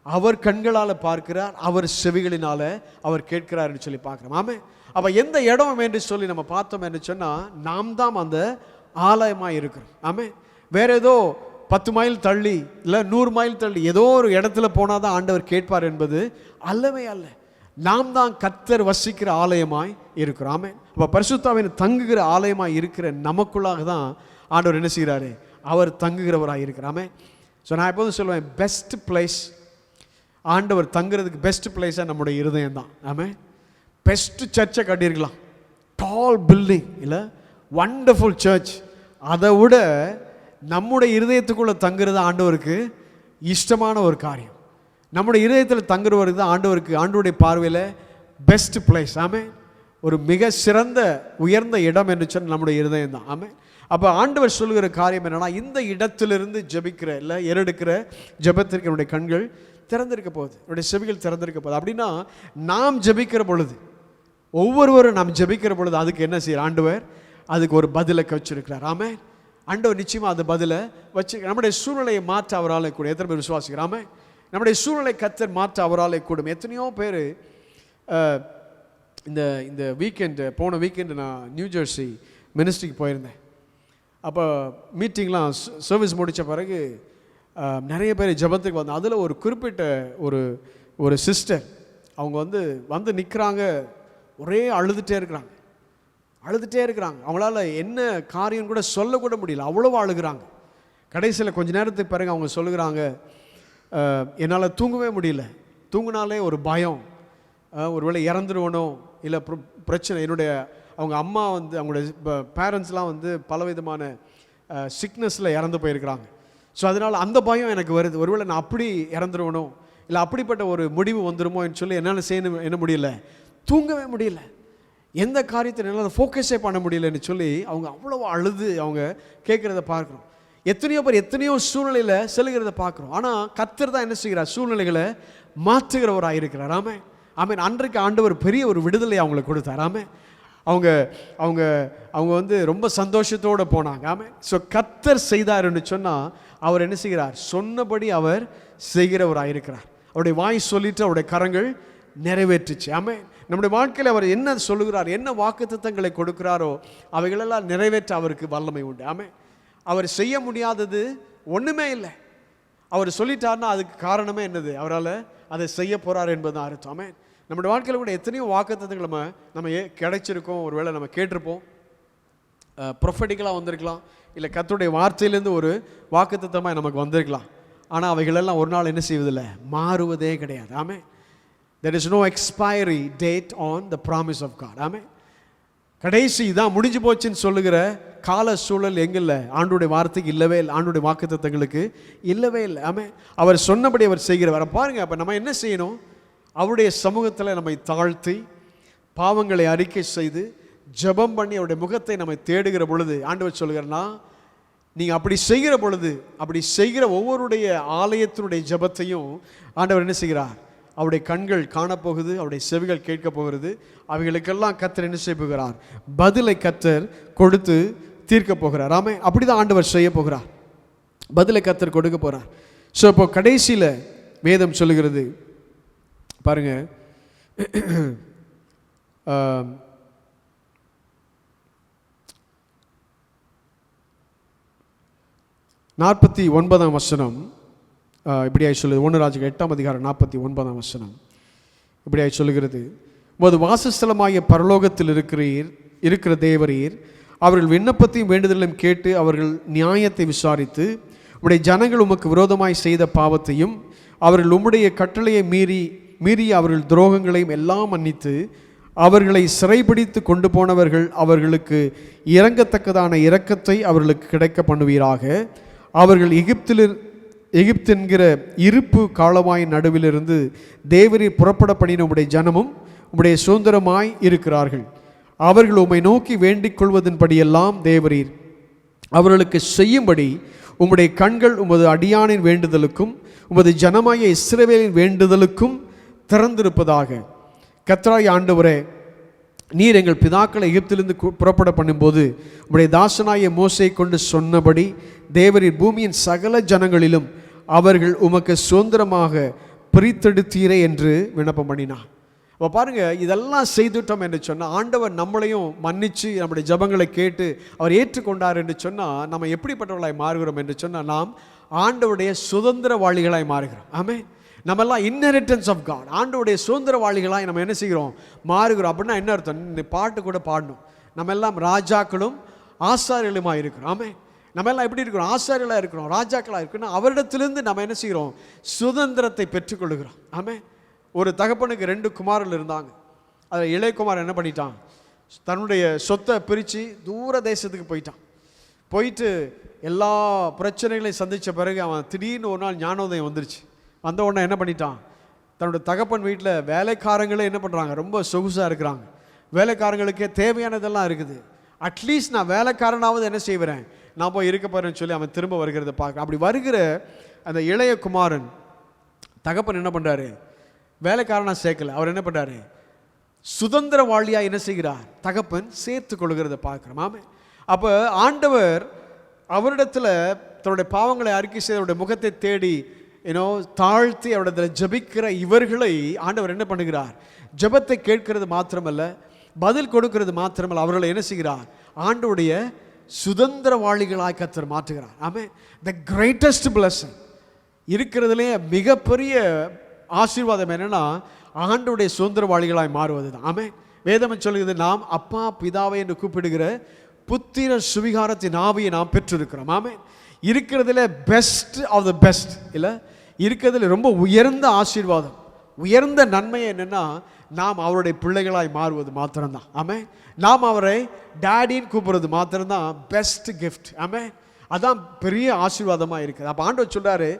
அவர் கண்களால் பார்க்கிறார், அவர் செவிகளினால அவர் கேட்கிறார் என்று சொல்லி பார்க்குறோம். ஆமே. அப்போ எந்த இடம் என்று சொல்லி நம்ம பார்த்தோம் என்று சொன்னால் நாம் தான் அந்த ஆலயமாக இருக்கிறோம். ஆமென். வேற ஏதோ 10 மைல் தள்ளி இல்லை 100 மைல் தள்ளி ஏதோ ஒரு இடத்துல போனால் தான் ஆண்டவர் கேட்பார் என்பது அல்லவே அல்ல. நாம் தான் கர்த்தர் வசிக்கிற ஆலயமாய் இருக்கிறோம். ஆமென். அப்போ பரிசுத்தாவின் தங்குகிற ஆலயமாய் இருக்கிற நமக்குள்ளாக தான் ஆண்டவர் என்ன செய்கிறாரு? அவர் தங்குகிறவராக இருக்கிறார். ஆமென். ஸோ நான் எப்போதும் சொல்லுவேன், பெஸ்ட் பிளேஸ், ஆண்டவர் தங்குறதுக்கு பெஸ்ட் பிளேஸாக நம்முடைய இருதயம் தான். ஆமென். பெஸ்ட் சர்ச்சை கட்டியிருக்கலாம், டால் பில்டிங் இல்லை, வண்டர்ஃபுல் சர்ச். அதை விட நம்முடைய இருதயத்துக்குள்ளே தங்குறது ஆண்டவருக்கு இஷ்டமான ஒரு காரியம். நம்முடைய இருதயத்தில் தங்குறவருக்கு தான் ஆண்டவருடைய பார்வையில் பெஸ்ட் பிளேஸ். ஆமென். ஒரு மிக சிறந்த உயர்ந்த இடம் என்று சொன்ன நம்முடைய இருதயம் தான். ஆமென். அப்போ ஆண்டவர் சொல்லுகிற காரியம் என்னன்னா, இந்த இடத்திலிருந்து ஜெபிக்கிற இல்லை ஏறெடுக்கிற ஜெபத்திற்கு என்னுடைய கண்கள் திறந்திருக்க போகுது, என்னுடைய செவிகள் திறந்திருக்க போகுது. அப்படின்னா நாம் ஜெபிக்கிற பொழுது, ஒவ்வொருவரும் நாம் ஜெபிக்கிற பொழுது அதுக்கு என்ன செய்யற ஆண்டவர்? அதுக்கு ஒரு பதிலை வச்சிருக்கிறார். ஆமென். ஆண்டவர் நிச்சயமாக அந்த பதிலை வச்சு நம்முடைய சூழ்நிலையை மாற்ற அவரால் கூடும். எத்தனை பேர் விசுவாசிக்கிறாமே? நம்முடைய சூழ்நிலை கர்த்தர் மாற்ற அவரால் கூடும். எத்தனையோ பேர் இந்த வீக்கெண்டு, போன வீக்கெண்டு நான் நியூ ஜெர்சி மினிஸ்ட்ரிக்கு போயிருந்தேன். அப்போ மீட்டிங்லாம் சர்வீஸ் முடித்த பிறகு நிறைய பேர் ஜெபத்துக்கு வந்தோம். அதில் ஒரு குறிப்பிட்ட ஒரு சிஸ்டர், அவங்க வந்து நிற்கிறாங்க, ஒரே அழுதுகிட்டே இருக்கிறாங்க. அவங்களால என்ன காரியம் கூட சொல்லக்கூட முடியல, அவ்வளோ அழுகிறாங்க. கடைசியில் கொஞ்ச நேரத்துக்கு பிறகு அவங்க சொல்லுகிறாங்க, என்னால் தூங்கவே முடியல, தூங்கினாலே ஒரு பயம், ஒருவேளை இறந்துருவனோ இல்லை பிரச்சனை. அவங்க அம்மா அவங்களுடைய பேரண்ட்ஸ்லாம் பலவிதமான சிக்னஸில் இறந்து போயிருக்கிறாங்க. ஸோ அதனால் அந்த பயம் எனக்கு வருது, ஒருவேளை நான் அப்படி இறந்துருவனோ இல்லை அப்படிப்பட்ட ஒரு முடிவு வந்துடுமோன்னு சொல்லி என்னால் என்ன முடியல, தூங்கவே முடியல, எந்த காரியத்தை என்னால் ஃபோக்கஸே பண்ண முடியலன்னு சொல்லி அவங்க அவ்வளோ அழுது அவங்க கேட்குறத பார்க்குறோம். எத்தனையோ பேர் எத்தனையோ சூழ்நிலையில் செல்கிறத பார்க்குறோம். ஆனால் கர்த்தர் தான் என்ன செய்கிறார்? சூழ்நிலைகளை மாற்றுகிறவராக இருக்கிறார். ஆமென். ஆமென். அன்றைக்கு ஆண்டவர் பெரிய ஒரு விடுதலை அவங்களுக்கு கொடுத்தார். ஆமென். அவங்க அவங்க அவங்க ரொம்ப சந்தோஷத்தோடு போனாங்க. ஆமென். ஸோ கர்த்தர் செய்தார்னு சொன்னால் அவர் என்ன செய்கிறார்? சொன்னபடி அவர் செய்கிறவராக இருக்கிறார். அவருடைய வாய் சொல்லிட்டு அவருடைய கரங்கள் நிறைவேற்றுச்சு. ஆமென். நம்முடைய வாழ்க்கையில் அவர் என்ன சொல்லுகிறார், என்ன வாக்குத்தத்தங்களை கொடுக்கிறாரோ அவைகளெல்லாம் நிறைவேற்ற அவருக்கு வல்லமை உண்டு. ஆமென். அவர் செய்ய முடியாதது ஒன்றுமே இல்லை. அவர் சொல்லிட்டார்னா அதுக்கு காரணமே என்னது? அவரால் அதை செய்ய போகிறார் என்பது அர்த்தம். ஆமென். நம்முடைய வாழ்க்கையில் கூட எத்தனையோ வாக்குத்தத்தங்களை நம்ம கிடைச்சிருக்கோம், ஒருவேளை நம்ம கேட்டிருப்போம், ப்ரொஃபெட்டிக்கலாக வந்திருக்கலாம், இல்லை கர்த்தருடைய வார்த்தையிலேருந்து ஒரு வாக்குத்தத்தமாக நமக்கு வந்திருக்கலாம். ஆனால் அவைகளெல்லாம் ஒரு நாள் என்ன செய்வதில்லை, மாறுவதே கிடையாது. ஆமென். There is no expiry date on the promise of God. ஆமென். கடைசி தான் முடிஞ்சு போச்சுன்னு சொல்லுகிற கால சூழல் எங்கில்ல, ஆண்டுடைய வார்த்தைக்கு இல்லவே இல்லை, ஆண்டுடைய வாக்குத்தத்தங்களுக்கு இல்லவே இல்லை. ஆமென். அவர் சொன்னபடி அவர் செய்கிறவர். பாருங்க, அப்போ நம்ம என்ன செய்யணும்? அவருடைய சமூகத்தில் நம்மை தாழ்த்தி பாவங்களை அறிக்கை செய்து ஜெபம் பண்ணி அவருடைய முகத்தை நம்ம தேடுகிற பொழுது ஆண்டவர் சொல்லுகிறனா, நீங்கள் அப்படி செய்கிற பொழுது, அப்படி செய்கிற ஒவ்வொருடைய ஆலயத்தினுடைய ஜெபத்தையும் ஆண்டவர் என்ன செய்கிறார்? அவருடைய கண்கள் காணப்போகுது, அவருடைய செவிகள் கேட்க போகிறது. அவைகளுக்கெல்லாம் கர்த்தர் என்ன செய்ய போகிறார்? பதிலை கர்த்தர் கொடுத்து தீர்க்க போகிறார். ஆமென். அப்படி தான் ஆண்டவர் செய்ய போகிறார், பதிலை கர்த்தர் கொடுக்க போகிறார். ஸோ இப்போ கடைசியில் வேதம் சொல்லுகிறது பாருங்க, 49ஆம் வசனம் இப்படியாய் சொல்லுது. 1 ராஜாக்கள் 8ஆம் அதிகாரம் 49ஆம் வசனம் இப்படியாய் சொல்லுகிறது, உமது வாசஸ்தலமாகிய பரலோகத்தில் இருக்கிற தேவரீர் அவர்கள் விண்ணப்பத்தையும் வேண்டுதலையும் கேட்டு அவர்கள் நியாயத்தை விசாரித்து உம்முடைய ஜனங்கள் உமக்கு விரோதமாய் செய்த பாவத்தையும் அவர்கள் உம்முடைய கட்டளையை மீறி அவர்கள் துரோகங்களையும் எல்லாம் மன்னித்து அவர்களை சிறைபிடித்து கொண்டு போனவர்கள் அவர்களுக்கு இறங்கத்தக்கதான இரக்கத்தை அவர்களுக்கு கிடைக்க பண்ணுவீராக. அவர்கள் எகிப்தென்கிற இருப்பு காலமாய் நடுவிலிருந்து தேவரீர் புறப்பட பண்ணின உம்முடைய ஜனமும் உம்முடைய சுதந்திரமாய் இருக்கிறார்கள். அவர்கள் உம்மை நோக்கி வேண்டிக் கொள்வதன்படியெல்லாம் தேவரீர் அவர்களுக்கு செய்யும்படி உம்முடைய கண்கள் உமது அடியானின் வேண்டுதலுக்கும் உமது ஜனமாகிய இஸ்ரவேலின் வேண்டுதலுக்கும் திறந்திருப்பதாக. கர்த்தராகிய ஆண்டவரே, நீர் எங்கள் பிதாக்களை எகிப்திலிருந்து புறப்பட பண்ணும்போது உம்முடைய தாசனாகிய மோசேயை கொண்டு சொன்னபடி தேவரீர் பூமியின் சகல ஜனங்களிலும் அவர்கள் உமக்கு சுதந்திரமாக பிரித்தெடுத்தீரே என்று விண்ணப்பம் பண்ணினார். அப்போ பாருங்கள், இதெல்லாம் செய்துட்டோம் என்று சொன்னால் ஆண்டவர் நம்மளையும் மன்னித்து நம்முடைய ஜெபங்களை கேட்டு அவர் ஏற்றுக்கொண்டார் என்று சொன்னால் நம்ம எப்படிப்பட்டவர்களாய் மாறுகிறோம் என்று சொன்னால் நாம் ஆண்டவருடைய சுதந்திரவாளிகளாய் மாறுகிறோம். ஆமென். நம்மெல்லாம் இன்ஹெரிட்டன்ஸ் ஆஃப் காட், ஆண்டவருடைய சுதந்திரவாளிகளாய் நம்ம என்ன செய்கிறோம், மாறுகிறோம். அப்படின்னா என்ன அர்த்தம்? இந்த பாட்டு கூட பாடணும், நம்ம எல்லாம் ராஜாக்களும் ஆசாரியர்களுமாக இருக்கிறோம். ஆமென். நம்ம எல்லாம் எப்படி இருக்கிறோம்? ஆசாரியர்களாக இருக்கிறோம், ராஜாக்களாக இருக்கிறோம். அவரிடத்திலிருந்து நம்ம என்ன செய்கிறோம்? சுதந்திரத்தை பெற்றுக்கொள்கிறோம். ஆமென். ஒரு தகப்பனுக்கு 2 குமாரர்கள் இருந்தாங்க. அதில் இளைய குமாரன் என்ன பண்ணிட்டான்? தன்னுடைய சொத்தை பிரித்து தூர தேசத்துக்கு போயிட்டான். போயிட்டு எல்லா பிரச்சனைகளையும் சந்தித்த பிறகு அவன் திடீர்னு ஒரு நாள் ஞானோதயம் வந்துருச்சு. வந்த உடனே என்ன பண்ணிட்டான்? தன்னுடைய தகப்பன் வீட்டில் வேலைக்காரங்களே என்ன பண்ணுறாங்க? ரொம்ப சொகுசாக இருக்கிறாங்க. வேலைக்காரங்களுக்கே தேவையானதெல்லாம் இருக்குது. அட்லீஸ்ட் நான் வேலைக்காரனாவது என்ன செய்வேன், நான் போய் இருக்க போகிறேன்னு சொல்லி அவன் திரும்ப வருகிறத பார்க்குறேன். அப்படி வருகிற அந்த இளைய குமாரன் தகப்பன் என்ன பண்ணுறாரு? வேலைக்காரனாக சேர்க்கல. அவர் என்ன பண்ணுறாரு? சுதந்திரவாளியாக என்ன செய்கிறார்? தகப்பன் சேர்த்து கொள்கிறத பார்க்குறோம். ஆமே. அப்போ ஆண்டவர் அவரிடத்தில் தன்னுடைய பாவங்களை அறிக்கை செய்து அவருடைய முகத்தை தேடி தாழ்த்தி அவரிடத்தில் ஜபிக்கிற இவர்களை ஆண்டவர் என்ன பண்ணுகிறார்? ஜபத்தை கேட்கிறது மாத்திரமல்ல, பதில் கொடுக்கிறது மாத்திரமல்ல, அவர்களை என்ன செய்கிறார்? ஆண்டவருடைய சுதந்திரவாளிகளாய் கர்த்தர் மாற்றுகிறார். ஆமே. த கிரேட்டஸ்ட் பிளஸிங் இருக்கிறதுலே மிகப்பெரிய ஆசீர்வாதம் என்னன்னா ஆண்டவருடைய சுதந்திரவாளிகளாய் மாறுவது தான். ஆமே. வேதம் சொல்லுகிறது, நாம் அப்பா பிதாவை என்று கூப்பிடுகிற புத்திர சுவிகாரத்தின் ஆவியை நாம் பெற்றிருக்கிறோம். ஆமே. இருக்கிறதுல பெஸ்ட் ஆஃப் த பெஸ்ட் இல்லை, இருக்கிறதுல ரொம்ப உயர்ந்த ஆசீர்வாதம், உயர்ந்த நன்மை என்னன்னா நாம் அவருடைய பிள்ளைகளாய் மாறுவது மாத்திரம்தான். ஆமே. நாம் அவரை டேடின்னு கூப்பிடுறது மாத்திரம்தான் பெஸ்ட் கிஃப்ட். ஆமே. அதான் பெரிய ஆசீர்வாதமாக இருக்குது. அப்போ ஆண்டவர் சொல்கிறாரு,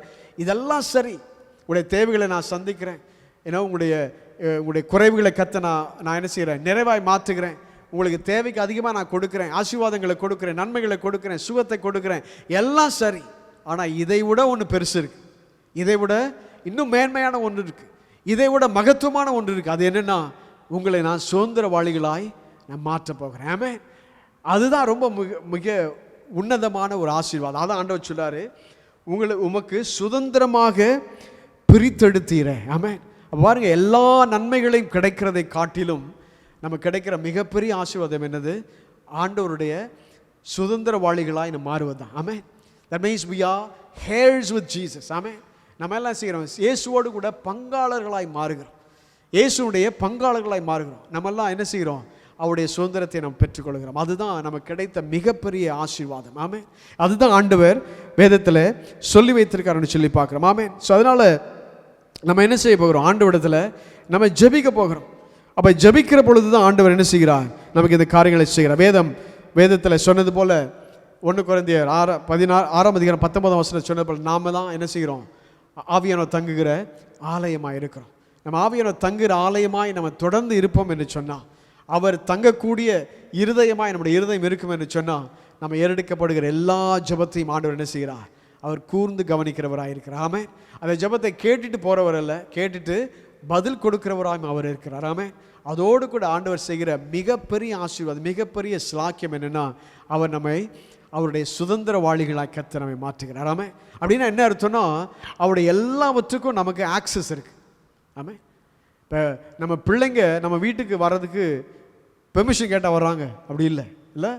இதெல்லாம் சரி, உங்களுடைய தேவைகளை நான் சந்திக்கிறேன், உங்களுடைய குறைவுகளை நான் என்ன செய்கிறேன்? நிறைவாய் மாற்றுகிறேன். உங்களுக்கு தேவைக்கு அதிகமாக நான் கொடுக்குறேன், ஆசீர்வாதங்களை கொடுக்குறேன், நன்மைகளை கொடுக்குறேன், சுகத்தை கொடுக்குறேன், எல்லாம் சரி. ஆனால் இதை விட ஒன்று பெருசு இருக்குது, இதை விட இன்னும் மேன்மையான ஒன்று இருக்குது, இதை விட மகத்துவமான ஒன்று இருக்குது. அது என்னென்னா, உங்களை நான் சுதந்திரவாளிகளாய் நான் மாற்றப் போகிறேன். ஆமே. அதுதான் ரொம்ப மிக உன்னதமான ஒரு ஆசீர்வாதம். அதான் ஆண்டவர் சொல்லாரு, உமக்கு சுதந்திரமாக பிரித்தெடுத்தீரே. ஆமே. பாருங்க, எல்லா நன்மைகளையும் கிடைக்கிறதை காட்டிலும் நமக்கு கிடைக்கிற மிகப்பெரிய ஆசீர்வாதம் என்னது? ஆண்டவருடைய சுதந்திரவாளிகளாய் நம்ம மாறுவது தான். ஆமே. That means we are heirs with Jesus. ஆமே. நம்ம எல்லாம் செய்கிறோம், இயேசுவோடு கூட பங்காளர்களாய் மாறுகிறோம், இயேசுடைய பங்காளர்களாய் மாறுகிறோம். நம்மெல்லாம் என்ன செய்கிறோம்? அவருடைய சுதந்திரத்தை நாம் பெற்றுக்கொள்கிறோம். அதுதான் நமக்கு கிடைத்த மிகப்பெரிய ஆசீர்வாதம். ஆமே. அதுதான் ஆண்டவர் வேதத்தில் சொல்லி வைத்திருக்காருன்னு சொல்லி பார்க்குறோம். ஆமே. ஸோ அதனால் நம்ம என்ன செய்ய போகிறோம்? ஆண்டவரிடத்தில் நம்ம ஜெபிக்க போகிறோம். அப்போ ஜெபிக்கிற பொழுது தான் ஆண்டவர் என்ன செய்கிறார்? நமக்கு இந்த காரியங்களை செய்கிறார். வேதத்தில் சொன்னது போல் 1 கொரிந்தியர் 6:19 சொன்னது போல் நாம தான் என்ன செய்கிறோம்? ஆவியானவர் தங்குகிற ஆலயமாக இருக்கிறோம். நம்ம ஆவியானவர் தங்குகிற ஆலயமாய் நம்ம தொடர்ந்து இருப்போம் என்று சொன்னால், அவர் தங்கக்கூடிய இருதயமாய் நம்முடைய இருதயம் இருக்கும் என்று சொன்னால், நம்ம ஏறெடுக்கப்படுகிற எல்லா ஜெபத்தையும் ஆண்டவர் என்ன செய்கிறார்? அவர் கூர்ந்து கவனிக்கிறவராக இருக்கிறார். ஆமே. அந்த ஜெபத்தை கேட்டுட்டு போகிறவர் அல்ல, கேட்டுட்டு பதில் கொடுக்கிறவராக அவர் இருக்கிறார். ஆமே. அதோடு கூட ஆண்டவர் செய்கிற மிகப்பெரிய ஆசீர்வாதம், மிகப்பெரிய ஸ்லாக்கியம் என்னென்னா, அவர் நம்மை அவருடைய சுதந்திரவாளிகளாக கர்த்தர் நம்மை மாற்றுகிறார். ஆமே. அப்படின்னா என்ன அர்த்தம்னா, அவருடைய எல்லாவற்றுக்கும் நமக்கு ஆக்சஸ் இருக்குது. ஆமே. இப்போ நம்ம பிள்ளைங்க நம்ம வீட்டுக்கு வர்றதுக்கு பெர்மிஷன் கேட்டால் வர்றாங்க, அப்படி இல்லை இல்லை,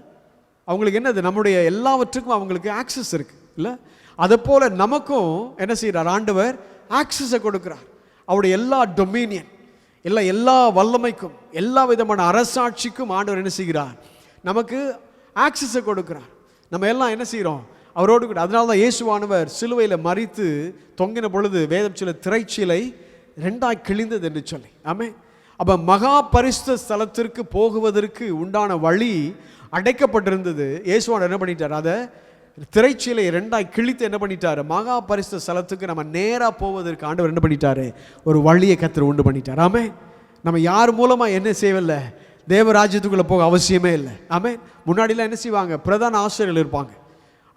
அவங்களுக்கு என்னது? நம்முடைய எல்லாவற்றுக்கும் அவங்களுக்கு ஆக்சஸ் இருக்குது இல்லை. அதை போல் நமக்கும் என்ன செய்கிறார்? ஆண்டவர் ஆக்சஸை கொடுக்குறார். அவருடைய எல்லா டொமினியன், எல்லா வல்லமைக்கும், எல்லா விதமான அரசாட்சிக்கும் ஆண்டவர் என்ன செய்கிறார்? நமக்கு ஆக்சஸை கொடுக்குறார். நம்ம எல்லாம் என்ன செய்கிறோம்? அவரோடு கூட. அதனால தான் இயேசுவானவர் சிலுவையில் மரித்து தொங்கின பொழுது வேதம் சொல்ல திரைச்சீலை 2 கிழிந்தது என்று சொல்லி. ஆமே. அப்போ மகா பரிசுத்த ஸ்தலத்திற்கு போகுவதற்கு உண்டான வழி அடைக்கப்பட்டிருந்தது. இயேசுவானவர் என்ன பண்ணிட்டார்? அதை திரைச்சீலை 2 கிழித்து என்ன பண்ணிட்டார்? மகா பரிசுத்த ஸ்தலத்துக்கு நம்ம நேராக போவதற்கு ஆண்டவர் என்ன பண்ணிட்டாரு? ஒரு வழியை கர்த்தர் உண்டு பண்ணிட்டார். ஆமே. நம்ம யார் மூலமாக என்ன செய்யவில்லை? தேவராஜ்யத்துக்குள்ளே போக அவசியமே இல்லை. ஆமே. முன்னாடிலாம் என்ன செய்வாங்க? பிரதான ஆசிரியர்கள் இருப்பாங்க.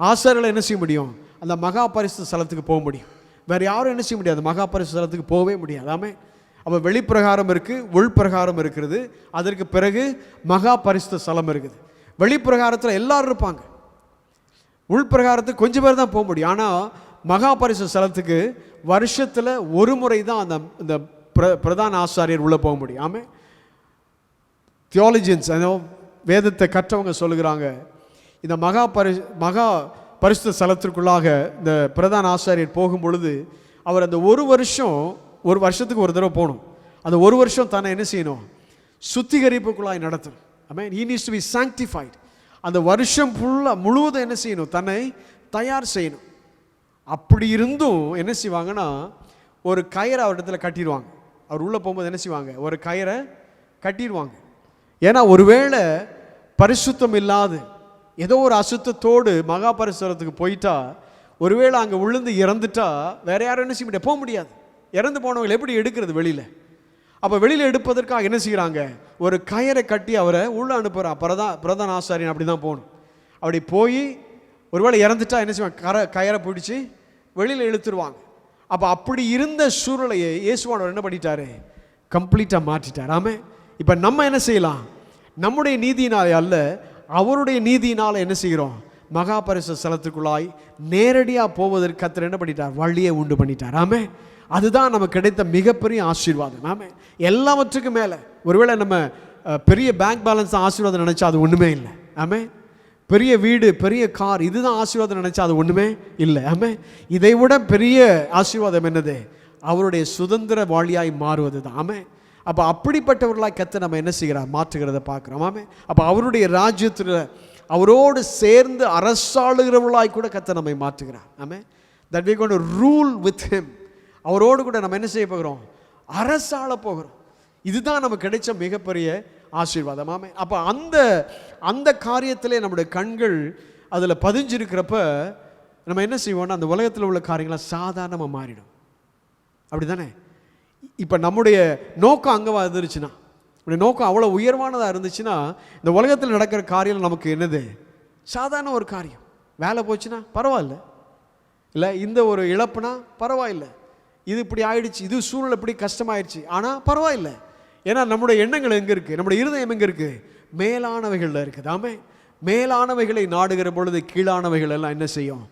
ஆசிரியர்கள் என்ன செய்ய முடியும்? அந்த மகா பரிசுத்த ஸ்தலத்துக்கு போக முடியும். வேறு யாரும் என்ன செய்ய முடியாது? மகா பரிசுத்த ஸ்தலத்துக்கு போகவே முடியாது. ஆமே. அப்போ வெளிப்பிரகாரம் இருக்குது, உள்பிரகாரம் இருக்கிறது, அதற்கு பிறகு மகா பரிசுத்த ஸ்தலம் இருக்குது. வெளிப்பிரகாரத்தில் எல்லாரும் இருப்பாங்க, உள்பிரகாரத்துக்கு கொஞ்சம் பேர் தான் போக முடியும். ஆனால் மகா பரிசுத்த ஸ்தலத்துக்கு வருஷத்தில் ஒரு முறை தான் அந்த பிரதான ஆசாரியர் உள்ளே போக முடியும். ஆமே, தியாலஜியன்ஸ் வேதத்தை கற்றவங்க சொல்லுகிறாங்க, இந்த மகா பரிசுத்த ஸ்தலத்திற்குள்ளாக இந்த பிரதான ஆசாரியர் போகும் பொழுது அவர் அந்த ஒரு வருஷத்துக்கு ஒரு தடவை போகணும். அந்த ஒரு வருஷம் தன்னை என்ன செய்யணும்? சுத்திகரிப்புக்குள்ளாய் நடத்தணும். ஆமென். he needs to be sanctified. அந்த வருஷம் முழுவதும் என்ன செய்யணும்? தன்னை தயார் செய்யணும். அப்படி இருந்தும் என்ன செய்வாங்கன்னா, ஒரு கயிறை அவரிடத்துல கட்டிடுவாங்க. அவர் உள்ளே போகும்போது என்ன செய்வாங்க? ஒரு கயிறை கட்டிடுவாங்க. ஏன்னா ஒருவேளை பரிசுத்தம் இல்லாது ஏதோ ஒரு அசுத்தத்தோடு மகா பரிசுத்தத்துக்கு போயிட்டா, ஒருவேளை அங்கே விழுந்து இறந்துட்டா வேற யாரும் என்ன செய்ய முடியாது? போக முடியாது. இறந்து போனவங்களை எப்படி எடுக்கிறது வெளியில்? அப்போ வெளியில் எடுப்பதற்காக என்ன செய்கிறாங்க? ஒரு கயிறை கட்டி அவரை உள்ளே அனுப்புகிறான். பிரதான ஆசாரியன் அப்படி தான் போகணும். அப்படி போய் ஒருவேளை இறந்துட்டா என்ன செய்வாங்க? கயிறை பிடிச்சி வெளியில் இழுத்துருவாங்க. அப்போ அப்படி இருந்த சூழ்நிலையை இயேசுவானவர் என்ன பண்ணிட்டாரு? கம்ப்ளீட்டாக மாற்றிட்டார். ஆமே. இப்போ நம்ம என்ன செய்யலாம்? நம்முடைய நீதியினாலே அல்ல, அவருடைய நீதியினால் என்ன செய்கிறோம்? மகா பரிசுத்த ஸ்தலத்துக்குள்ளாய் நேரடியாக போவதற்கு கர்த்தர் என்ன பண்ணிட்டார்? வழியை உண்டு பண்ணிட்டார். ஆமே. அதுதான் நமக்கு கிடைத்த மிகப்பெரிய ஆசீர்வாதம். ஆமே. எல்லாவற்றுக்கும் மேலே ஒருவேளை நம்ம பெரிய பேங்க் பேலன்ஸ் தான் ஆசீர்வாதம் நினச்சா அது ஒன்றுமே இல்லை. ஆமே. பெரிய வீடு, பெரிய கார், இதுதான் ஆசீர்வாதம் நினச்சா அது ஒன்றுமே இல்லை. ஆமே. இதை விட பெரிய ஆசீர்வாதம் என்னது? அவருடைய சுதந்திர வாளியாய் மாறுவது தான். ஆமே. அப்போ அப்படிப்பட்டவர்களாய் கர்த்தர் நம்ம என்ன செய்கிறார்? மாற்றுகிறத பார்க்குறோம். ஆமே. அப்போ அவருடைய ராஜ்யத்தில் அவரோடு சேர்ந்து அரசாளுகிறவர்களாய் கூட கர்த்தர் நம்மை மாற்றுகிறார். ஆமே. that we going to rule with him. அவரோடு கூட நம்ம என்ன செய்ய போகிறோம்? அரசாள போகிறோம். இதுதான் நமக்கு கிடைச்ச மிகப்பெரிய ஆசீர்வாதம். ஆமே. அப்போ அந்த காரியத்திலே நம்முடைய கண்கள் அதில் பதிஞ்சிருக்கிறப்ப நம்ம என்ன செய்வோம்னா, அந்த உலகத்தில் உள்ள காரியங்களாம் சாதாரணமாக மாறிடும். அப்படி தானே? இப்போ நம்முடைய நோக்கம் அங்கே வந்துருச்சுன்னா, நம்முடைய நோக்கம் அவ்வளோ உயர்வானதாக இருந்துச்சுன்னா, இந்த உலகத்தில் நடக்கிற காரியம் நமக்கு என்னது? சாதாரண ஒரு காரியம். வேலை போச்சுன்னா பரவாயில்ல, இல்லை இந்த ஒரு இழப்புனா பரவாயில்லை, இது இப்படி ஆயிடுச்சு, இது சூழ்நிலை இப்படி கஷ்டமாயிடுச்சு, ஆனால் பரவாயில்லை. ஏன்னா நம்முடைய எண்ணங்கள் எங்கே இருக்குது? நம்முடைய இருதயம் எங்கே இருக்குது? மேலானவைகளில் இருக்குது. ஆமே. மேலானவைகளை நாடுகிற பொழுது கீழானவைகள் எல்லாம் என்ன செய்யும்?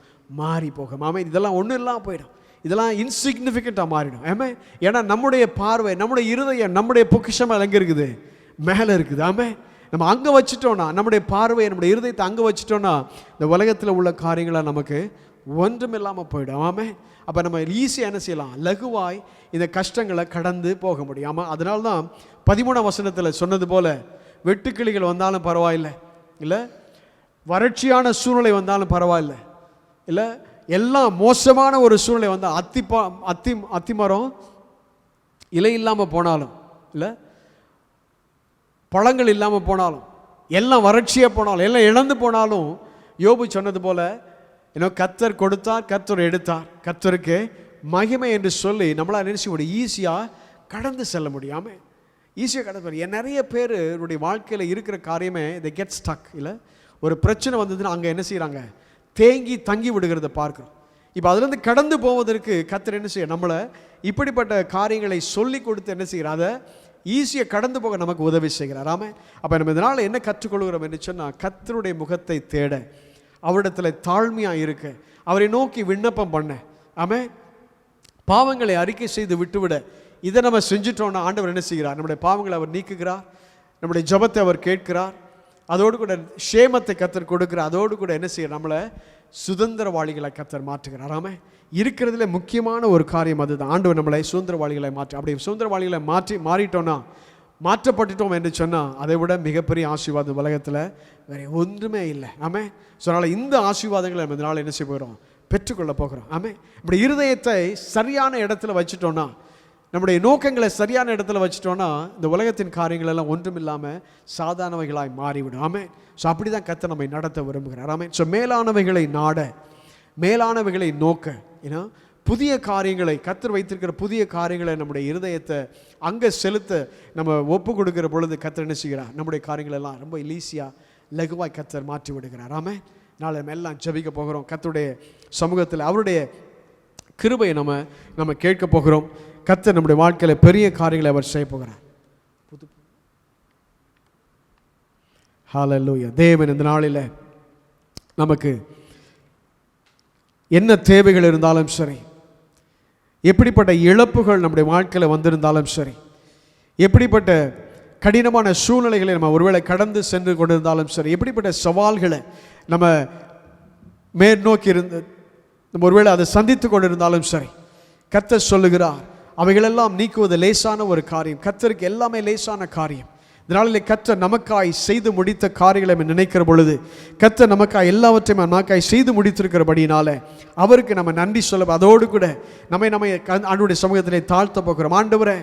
மாறி போகும். ஆமே. இதெல்லாம் ஒன்றும் இல்லாமல் போயிடும். இதெல்லாம் இன்சிக்னிஃபிகண்ட்டாக மாறிடும். ஆமே. ஏன்னா நம்முடைய பார்வை, நம்முடைய இருதயம், நம்முடைய பொக்கிஷம் எங்கே இருக்குது? மேலே இருக்குது. ஆமே. நம்ம அங்கே வச்சுட்டோன்னா, நம்முடைய பார்வை, நம்முடைய இருதயத்தை அங்கே வச்சுட்டோன்னா, இந்த உலகத்தில் உள்ள காரியங்களை நமக்கு ஒன்றும் இல்லாமல் போயிடும். ஆமே. அப்போ நம்ம ஈஸியாக என்ன செய்யலாம்? லகுவாய் இந்த கஷ்டங்களை கடந்து போக முடியும். ஆமாம். அதனால தான் 13ஆம் வசனத்தில் சொன்னது போல், வெட்டுக்கிளிகள் வந்தாலும் பரவாயில்லை, இல்லை வறட்சியான சூழ்நிலை வந்தாலும் பரவாயில்லை, இல்லை எல்லாம் மோசமான ஒரு சூழ்நிலை வந்தால், அத்தி மரம் இலை இல்லாமல் போனாலும், இல்லை பழங்கள் இல்லாமல் போனாலும், எல்லாம் வறட்சியாக போனாலும், எல்லாம் இழந்து போனாலும், யோபு சொன்னது போல் கர்த்தர் கொடுத்தார், கர்த்தர் எடுத்தார், கர்த்தருக்கு மகிமை என்று சொல்லி நம்மளால் நினைச்சு முடியும், ஈஸியாக கடந்து செல்ல முடியாமல் ஈஸியாக கடந்து. நிறைய பேருடைய வாழ்க்கையில் இருக்கிற காரியமே they get stuck. இல்லை ஒரு பிரச்சனை வந்ததுன்னா அங்கே என்ன செய்கிறாங்க? தேங்கி தங்கி விடுகிறத பார்க்குறோம். இப்போ அதுலேருந்து கடந்து போவதற்கு கர்த்தர் என்ன செய்ய? நம்மளை இப்படிப்பட்ட காரியங்களை சொல்லி கொடுத்து என்ன செய்கிறார்? அதை ஈஸியாக கடந்து போக நமக்கு உதவி செய்கிறார். ஆமே. அப்போ நம்ம இதனால் என்ன கற்றுக்கொள்கிறோம் என்று சொன்னால், கர்த்தருடைய முகத்தை தேட, அவரிடத்தில் தாழ்மையாக இருக்க, அவரை நோக்கி விண்ணப்பம் பண்ண, ஆமே, பாவங்களை அறிக்கை செய்து விட்டுவிட. இதை நம்ம செஞ்சுட்டோன்னா ஆண்டவர் என்ன செய்கிறார்? நம்முடைய பாவங்களை அவர் நீக்குகிறார், நம்முடைய ஜெபத்தை அவர் கேட்கிறார், அதோடு கூட சேமத்தை கர்த்தர் கொடுக்கிறார், அதோடு கூட என்ன செய்கிறார்? நம்மளை சுதந்திரவாளிகளை கர்த்தர் மாற்றுகிறார். ஆமே. இருக்கிறதுல முக்கியமான ஒரு காரியம் அதுதான். ஆண்டவர் நம்மளை சுதந்திரவாளிகளை மாற்றி, அப்படி சுதந்திரவாளிகளை மாறிட்டோன்னா, மாற்றப்பட்டுட்டோம் என்று சொன்னால், அதை விட மிகப்பெரிய ஆசீர்வாதம் உலகத்தில் வேறு ஒன்றுமே இல்லை. ஆமே. ஸோ அதனால் இந்த ஆசீர்வாதங்களை நம்ம இதனால் என்ன செய்ய போகிறோம்? பெற்றுக்கொள்ள போகிறோம். ஆமே. நம்முடைய இருதயத்தை சரியான இடத்துல வச்சுட்டோன்னா, நம்முடைய நோக்கங்களை சரியான இடத்துல வச்சுட்டோன்னா, இந்த உலகத்தின் காரியங்கள் எல்லாம் ஒன்றும் இல்லாமல் சாதாரணவைகளாய் மாறிவிடும். ஆமே. ஸோ அப்படி தான் கர்த்தர் நம்மை நடத்த விரும்புகிறார். ஆமே. ஸோ மேலானவைகளை நாட, மேலானவைகளை நோக்க, ஏன்னா புதிய காரியங்களை, கர்த்தர் வைத்திருக்கிற புதிய காரியங்களை நம்முடைய இருதயத்தை அங்கே செலுத்த நம்ம ஒப்பு கொடுக்கிற பொழுது கர்த்தர் என்ன செய்கிறார்? நம்முடைய காரியங்கள் எல்லாம் ரொம்ப ஈஸியாக லகுவாய் கர்த்தர் மாற்றி விடுகிறார். ஆமே. நாளை நம்ம எல்லாம் ஜெபிக்க போகிறோம். கர்த்தருடைய சமூகத்தில் அவருடைய கிருபையை நம்ம கேட்க போகிறோம். கர்த்தர் நம்முடைய வாழ்க்கையில் பெரிய காரியங்களை அவர் செய்ய போகிறார். ஹல்லேலூயா. தேவன் இந்த நாளில் நமக்கு என்ன தேவைகள் இருந்தாலும் சரி, எப்படிப்பட்ட இழப்புகள் நம்முடைய வாழ்க்கையில் வந்திருந்தாலும் சரி, எப்படிப்பட்ட கடினமான சூழ்நிலைகளை நம்ம ஒருவேளை கடந்து சென்று கொண்டிருந்தாலும் சரி, எப்படிப்பட்ட சவால்களை நம்ம மேற்நோக்கி நம்ம ஒருவேளை அதை சந்தித்து கொண்டிருந்தாலும் சரி, கர்த்தர் சொல்லுகிறார் அவைகளெல்லாம் நீக்குவது லேசான ஒரு காரியம். கர்த்தருக்கு எல்லாமே லேசான காரியம். இதனாலே கர்த்தர் நமக்காய் செய்து முடித்த காரியங்களை நம்ம நினைக்கிற பொழுது, கர்த்தர் நமக்காய் எல்லாவற்றையும் நமக்காய் செய்து முடித்திருக்கிறபடினால அவருக்கு நம்ம நன்றி சொல்ல, அதோடு கூட நம்மை ஆண்டவருடைய சமூகத்திலே தாழ்த்த போகிறோம். ஆண்டவரே,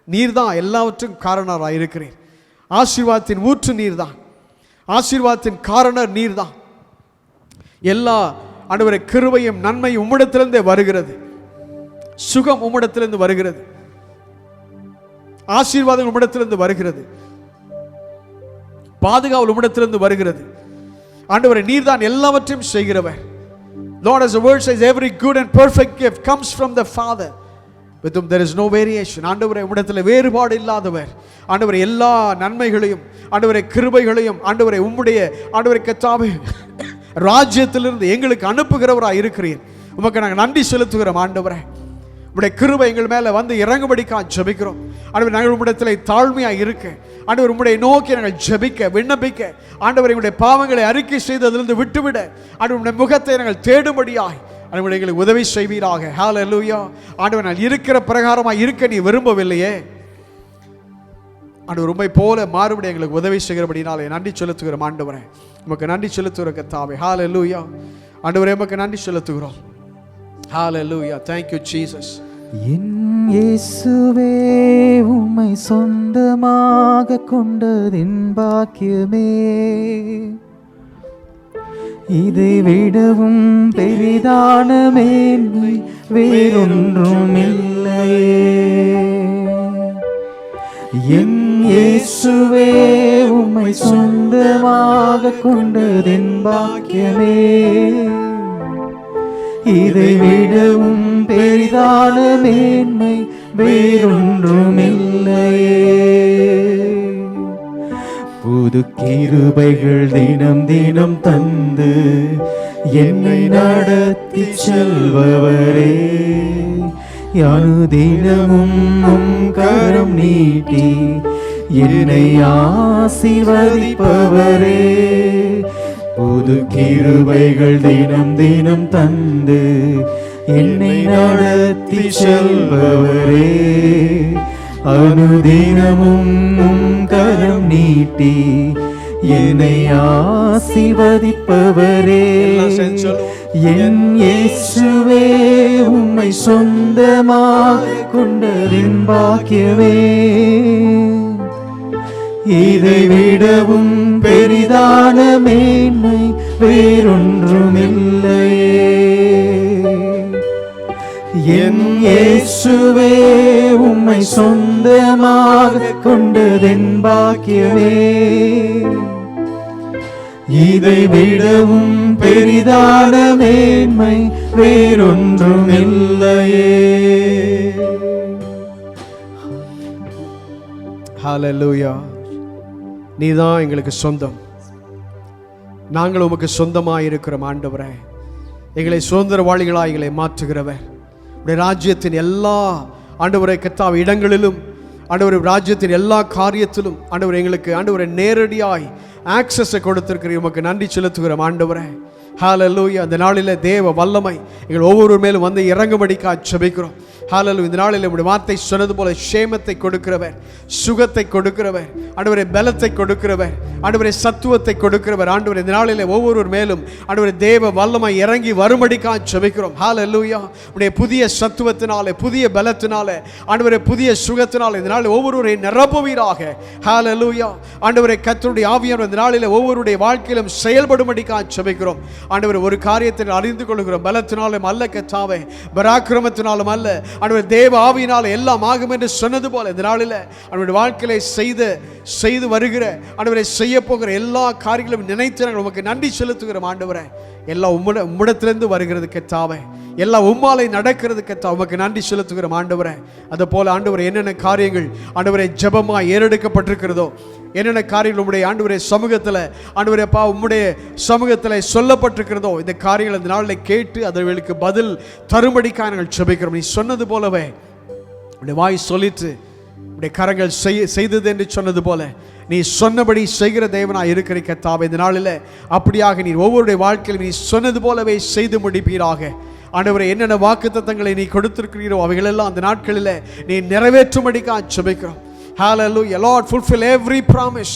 நீர் தான் எல்லாவற்றுக்கும் காரணராக இருக்கிறீர். ஆசீர்வாதத்தின் ஊற்று நீர் தான், ஆசீர்வாதத்தின் காரணர் நீர் தான். எல்லா ஆண்டவரே கிருபையும் நன்மையும் உம்மிடத்திலிருந்தே வருகிறது. சுகம் உம்மிடத்திலிருந்து வருகிறது. ஆசீர்வாதம் உம்மிடத்திலிருந்து வருகிறது. பாதுகாவல் உம்மிடத்திலிருந்து வருகிறது. ஆண்டவரே, நீர் தான் எல்லாவற்றையும் செய்கிறவர். Lord, as the word says, every good and perfect gift comes from the Father, with whom there is no variation. ஆண்டவரே, உம்மிடத்தில் வேறுபாடு இல்லாதவர். ஆண்டவரே, எல்லா நன்மைகளையும் ஆண்டவரே கிருபைகளையும் ஆண்டவரே உம்முடைய ஆண்டவரே கர்த்தாவே ராஜ்யத்திலிருந்து எங்களுக்கு அனுப்புகிறவராக இருக்கிறீர். உமக்கு நாங்கள் நன்றி செலுத்துகிறோம். ஆண்டவரே, உம்முடைய கிருபை எங்கள் மேலே வந்து இறங்கும்படிக்காக ஜெபிக்கிறோம். ஆண்டவர், நாங்கள் உம்மிடத்தில் தாழ்மையாக இருக்க, ஆண்டவர் உம்முடைய நோக்கி நாங்கள் ஜெபிக்க விண்ணப்பிக்க, ஆண்டவர் எங்களுடைய பாவங்களை அறிக்கை செய்து அதிலிருந்து விட்டுவிட, ஆண்டவர் உம்முடைய முகத்தை நாங்கள் தேடும்படியாய் ஆண்டவர் எங்களுக்கு உதவி செய்வீராக. ஹல்லேலூயா. ஆண்டவர், நாங்கள் இருக்கிற பிரகாரமாக இருக்க நீ விரும்பவில்லையே. ஆண்டவர் உம்மை போல மாறுபடி எங்களுக்கு உதவி செய்கிறபடினாலே நன்றி செலுத்துகிறோம். ஆண்டவரே, உமக்கு நன்றி செலுத்துகிற கர்த்தாவே. ஹல்லேலூயா. ஆண்டவரே, உமக்கு நன்றி செலுத்துகிறோம். ஹல்லேலூயா. Thank you Jesus. என் இயேசுவே, உம்மை சொந்தமாக கொண்டதின் பாக்கியமே, இதை விடவும் பெரிதான மேன்மை வேறொன்றும் இல்லையே. என் இயேசுவே, உம்மை சொந்தமாக கொண்டதின் பாக்கியமே, இதை விடவும் பெரிதான மேன்மை வேறொன்றும் இல்லையே. புது கிருபைகள் தினம் தினம் தந்து என்னை நடத்தி செல்பவரே, அனுதினமும் உம் கரம் நீட்டி என்னை ஆசீர்வதிப்பவரே. புது கிருபைகள் தினம் தினம் தந்து என்னை நடத்தி செல்பவரே, அனுதினமும் உம் கரம் நீட்டி என்னை ஆசீர்வதிப்பவரே. என் இயேசுவே, உம்மை சொந்தமாக கொண்டதின் பாக்கியமே, இதை விடவும் பெரிதான மேன்மை வேறொன்றும் இல்லையே. என் இயேசுவே, உம்மை சொந்தமாக கொண்டதென் பாக்கியமே, இதை விடவும் பெரிதான மேன்மை வேறொன்றும் இல்லையே. ஹல்லேலூயா. நீதான் எங்களுக்கு சொந்தம், நாங்கள் உமக்கு சொந்தமாக இருக்கிறோம். ஆண்டவரே, எங்களை சுதந்திரவாளிகளாக எங்களை மாற்றுகிறவர், உடைய ராஜ்யத்தின் எல்லா ஆண்டவரை கர்த்தாவே இடங்களிலும், ஆண்டவரை ராஜ்யத்தின் எல்லா காரியத்திலும் ஆண்டவர் எங்களுக்கு ஆண்டவரை நேரடியாய் ஆக்சஸை கொடுத்திருக்கிறீர். உமக்கு நன்றி செலுத்துகிறோம் ஆண்டவரே. ஹல்லேலூயா. அந்த நாளில் தேவ வல்லமை எங்கள் ஒவ்வொரு மேலும் வந்து இறங்கும்படிக்காக ஜெபிக்கிறோம். ஹல்லேலூயா. இந்த நாளில் உம்முடைய வார்த்தை சொன்னது போல சேமத்தை கொடுக்கிறவர், சுகத்தை கொடுக்கிறவர், ஆண்டவரே பலத்தை கொடுக்கிறவர், ஆண்டவரே சத்துவத்தை கொடுக்கிறவர். ஆண்டவரே, இந்த நாளில் ஒவ்வொரு மேலும் ஆண்டவரே தேவ வல்லமை இறங்கி வரும்படிக்காக ஜெபிக்கிறோம். ஹல்லேலூயா. உடைய புதிய சத்துவத்தினாலே, புதிய பலத்தினாலே, ஆண்டவரே புதிய சுகத்தினாலே இந்த நாளில் ஒவ்வொருவரை நிரப்புவீராக. ஹல்லேலூயா. ஆண்டவரே கர்த்தருடைய ஆவியானவர் இந்த நாளில் ஒவ்வொருடைய வாழ்க்கையிலும் செயல்படும்படிக்காக ஜெபிக்கிறோம். ஆண்டவரே, ஒரு காரியத்தை அறிந்து கொள்கிறோம், பலத்தினாலும் அல்ல கர்த்தாவே, பராக்கிரமத்தினாலும் அல்ல, ஆண்டவரே தேவ ஆவியினால எல்லாம் ஆகும் என்று சொன்னது போல இந்த நாளில் அவருடைய வாழ்க்கையில செய்து வருகிற ஆண்டவரை செய்ய போகிற எல்லா காரியங்களும் நினைத்து நாங்கள் உமக்கு நன்றி செலுத்துகிறோம். ஆண்டவரே, எல்லாம் உம்மிடத்திலிருந்து வருகிறது கர்த்தாவே, எல்லாம் உம்மாலை நடக்கிறது கர்த்தாவே, உமக்கு நன்றி செலுத்துகிறோம். ஆண்டவரே, அது போல ஆண்டவரே என்னென்ன காரியங்கள் ஆண்டவரே ஜெபமாய் ஏறெடுக்கப்பட்டிருக்கிறதோ, என்னென்ன காரியங்கள் உம்முடைய ஆண்டவரே சமூகத்தில் ஆண்டவரே அப்பா உம்முடைய சமூகத்தில் சொல்லப்பட்டிருக்கிறதோ, இந்த காரியங்கள் இந்த நாளில் கேட்டு அதற்கு பதில் தரும்படிக்காக நாங்கள் ஜெபிக்கிறோம். நீ சொன்னது சொன்னது போலவே உடைய வாய் சொல்லிட்டு உடைய கரங்கள் செய்தது என்று சொன்னது போல நீ சொன்னபடி செய்கிற தேவனாய் இருக்கிற கர்த்தாவே, இந்த நாளில் அப்படியாக நீ ஒவ்வொருடைய வாழ்க்கையில் நீ சொன்னது போலவே செய்து முடிப்பீராக. ஆண்டவரே, என்னென்ன வாக்குத்தத்தங்களை நீ கொடுத்திருக்கிறீரோ அவைகளெல்லாம் அந்த நாட்களில் நீ நிறைவேற்றும்படிக்காக ஜெபிக்கிறோம். Hallelujah. Lord, fulfill every promise,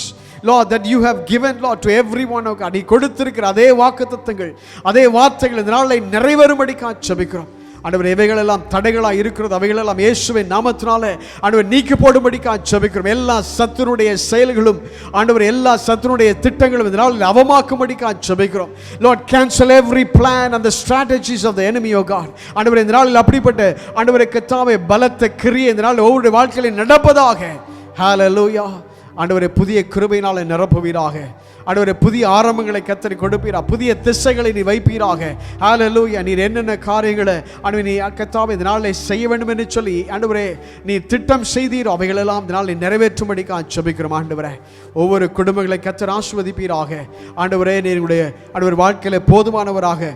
Lord, that you have given, Lord, to everyone of God. நீ கொடுத்திருக்கிற அதே வாக்குத்தத்தங்கள் அதே வார்த்தைகள் இந்த நாளில் நிறைவேறும்படிக்காக ஜெபிக்கிறோம். ஆண்டவர், இவைகளெல்லாம் தடைகளாக இருக்கிறது, அவைகளெல்லாம் இயேசுவின் நாமத்தினாலே ஆண்டவர் நீக்கி போடும்படிக்காக ஜெபிக்கிறோம். எல்லா சத்துருடைய செயல்களும் ஆண்டவர், எல்லா சத்துருடைய திட்டங்களும் இதனால் அவமாக்கும்படிக்காக ஜெபிக்கிறோம். Lord, cancel every plan and the strategies of the enemy, oh God. ஆண்டவர், இந்த நாளில் அப்படிப்பட்ட ஆண்டவரை கர்த்தாவே பலத்த கிரியை இந்த நாளில் ஒவ்வொரு வாழ்க்கையில் நடப்பதாக. ஹல்லேலூயா. ஆண்டவரே, புதிய கிருபையினாலே நிரப்புவீராக. ஆண்டவரே, புதிய ஆரம்பங்களை கர்த்தர் கொடுப்பீரா, புதிய திசைகளை நீ வைப்பீராக. ஹல்லேலூயா. நீர் என்னென்ன காரியங்களை ஆண்டவரே நீ கர்த்தாவே இந்த நாளில் செய்ய வேண்டும் என்று சொல்லி ஆண்டவரே நீ திட்டம் செய்தீரோ அவைகளெல்லாம் இந்த நாளில் நிறைவேற்றும்படிக்காக ஜெபிக்கிறோம். ஆண்டவரே, ஒவ்வொரு குடும்பங்களை கர்த்தர் ஆசீர்வதிப்பீராக. ஆண்டவரே, நீருடைய ஆண்டவர் வாழ்க்கையில போதுமானவராக,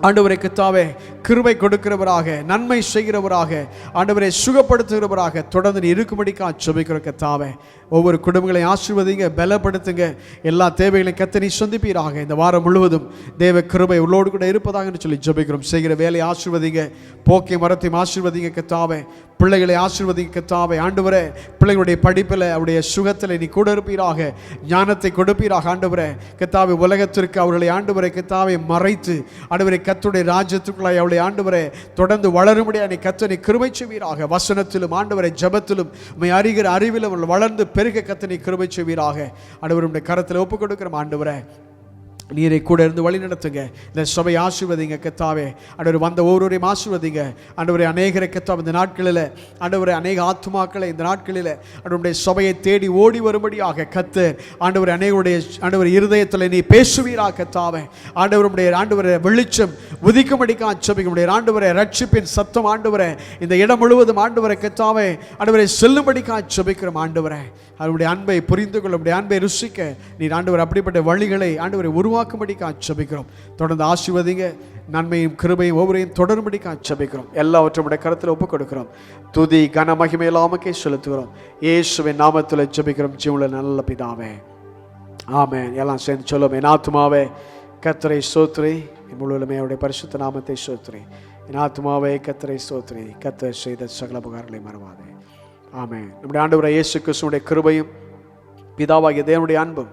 ஆண்டவரே கர்த்தாவே கிருபை கொடுக்கிறவராக, நன்மை செய்கிறவராக, ஆண்டவரை சுகப்படுத்துகிறவராக தொடர்ந்து நீ இருக்கும்படிக்காக ஜெபிக்கிற கர்த்தாவே, ஒவ்வொரு குடும்பங்களை ஆசீர்வதிங்க, பலப்படுத்துங்க, எல்லா தேவைகளையும் கர்த்தர் நீ சந்திப்பீராக. இந்த வாரம் முழுவதும் தேவ கிருபை உள்ளோடு கூட இருப்பதாக சொல்லி ஜெபிக்கிறோம். செய்கிற வேலையை ஆசீர்வதிங்க, போக்கை மரத்தையும் ஆசீர்வதிங்க கர்த்தாவே, பிள்ளைகளை ஆசீர்வதிங்க கர்த்தாவே. ஆண்டவரே, பிள்ளைகளுடைய படிப்பில் அவருடைய சுகத்தில் நீ கூட இருப்பீராக, ஞானத்தை கொடுப்பீராக. ஆண்டவரே கர்த்தாவே, உலகத்திற்கு அவர்களை ஆண்டவரை கர்த்தாவை மறைத்து ஆண்டவரை கர்த்தருடைய ராஜ்யத்துக்குள்ளாய் அவருடைய ஆண்டவரை தொடர்ந்து வளரும்படியாக நீ கர்த்தரை கிருபை செய்வீராக. வசனத்திலும் ஆண்டவரை ஜெபத்திலும் உம்மை அறிகிற அறிவிலும் வளர்ந்து பெருக கர்த்தரை கிருபை செய்வீராக. ஆண்டவருடைய கரத்தில் ஒப்புக் கொடுக்கிறோம். ஆண்டவரே, நீரை கூட இருந்து வழி நடத்துங்க. இந்த சபை ஆசீர்வதிங்க கர்த்தாவே. ஆண்டவர், வந்த ஒவ்வொருவரையும் ஆசீர்வதிங்க. ஆண்டவரே, அநேகரை கர்த்தாவே இந்த நாட்களில் ஆண்டவரே அநேக ஆத்துமாக்களை இந்த நாட்களில் ஆண்டவருடைய சபையை தேடி ஓடி வரும்படியாக கர்த்தர் ஆண்டவர் அநேகருடைய ஆண்டவர் இருதயத்தில் நீ பேசுவீராக கர்த்தாவே. ஆண்டவருடைய ஆண்டவரை வெளிச்சம் உதிக்கும்படிக்காக ஜெபிக்கும்படி ஆண்டவரை ரட்சிப்பின் சத்தம் ஆண்டவரை இந்த இடம் முழுவதும் ஆண்டவரை கர்த்தாவே ஆண்டவரை செல்லும்படிக்காக ஜெபிக்கிறோம். ஆண்டவரை, அவருடைய அன்பை புரிந்து கொள்ள, அவருடைய அன்பை ருசிக்க நீர் ஆண்டவர் அப்படிப்பட்ட வழிகளை ஆண்டவரை உருவாக்கும்படிக்காக ஜெபிக்கிறோம். தொடர்ந்து ஆசீர்வதிங்க, நன்மையும் கிருபையும் ஒவ்வொருவரையும் தொடரும்படிக்காக ஜெபிக்கிறோம். எல்லாவற்றும் உடைய கருத்தில் ஒப்புக் கொடுக்கிறோம். துதி கன மகிமை எல்லாமக்கே செலுத்துகிறோம். இயேசுவின் நாமத்தில் ஜெபிக்கிறோம் ஜீவனுள்ள நல்ல பிதாவே, ஆமென். எல்லாம் சேர்ந்து சொல்லுவோம். என் ஆத்துமாவே கர்த்தரை ஸ்தோத்திரி, என் முழுவதுமே அவருடைய பரிசுத்த நாமத்தை ஸ்தோத்திரி. என் ஆத்துமாவே கர்த்தரை ஸ்தோத்திரி, கர்த்தர் செய்த சகல உபகாரங்களை மறவாதே. ஆமென். நம்முடைய ஆண்டவராகிய இயேசு கிறிஸ்துவின் கிருபையும் பிதாவாகிய தேவனுடைய அன்பும்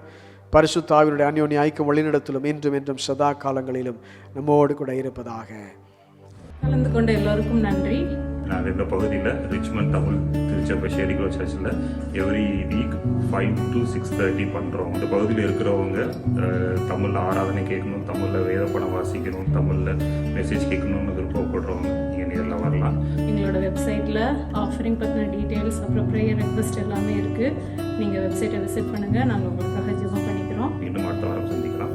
பரிசுத்த ஆவியினுடைய அந்யோன்ய ஐக்கியம் வழிநடத்தலும் இன்றும் என்றும் சதா காலங்களிலும் நம்மோடு கூட இருப்பதாக. கலந்து கொண்ட எல்லோருக்கும் நன்றி. நாங்கள் இந்த பகுதியில் ரிச்மண்ட் தமிழ் திருச்சபை ஷேரிகுலோ சர்ச்சில் எவ்ரி வீக் 5 to 6:30 பண்ணுறோம். இந்த பகுதியில் இருக்கிறவங்க தமிழில் ஆராதனை கேட்கணும், தமிழில் வேத படம் வாசிக்கணும், தமிழில் மெசேஜ் கேட்கணும்னு விருப்பப்படுறவங்க நீங்கள் நேரில் வரலாம். எங்களோட வெப்சைட்டில் ஆஃபரிங் பற்றின டீட்டெயில்ஸ் அப்புறம் ப்ரேயர் ரெக்வெஸ்ட் எல்லாமே இருக்குது. நீங்கள் வெப்சைட்டை விசிட் பண்ணுங்கள், நாங்கள் உங்களுக்காக ஜெபம் பண்ணிக்கிறோம். இன்னும் அடுத்த வாரம் சந்திக்கலாம்.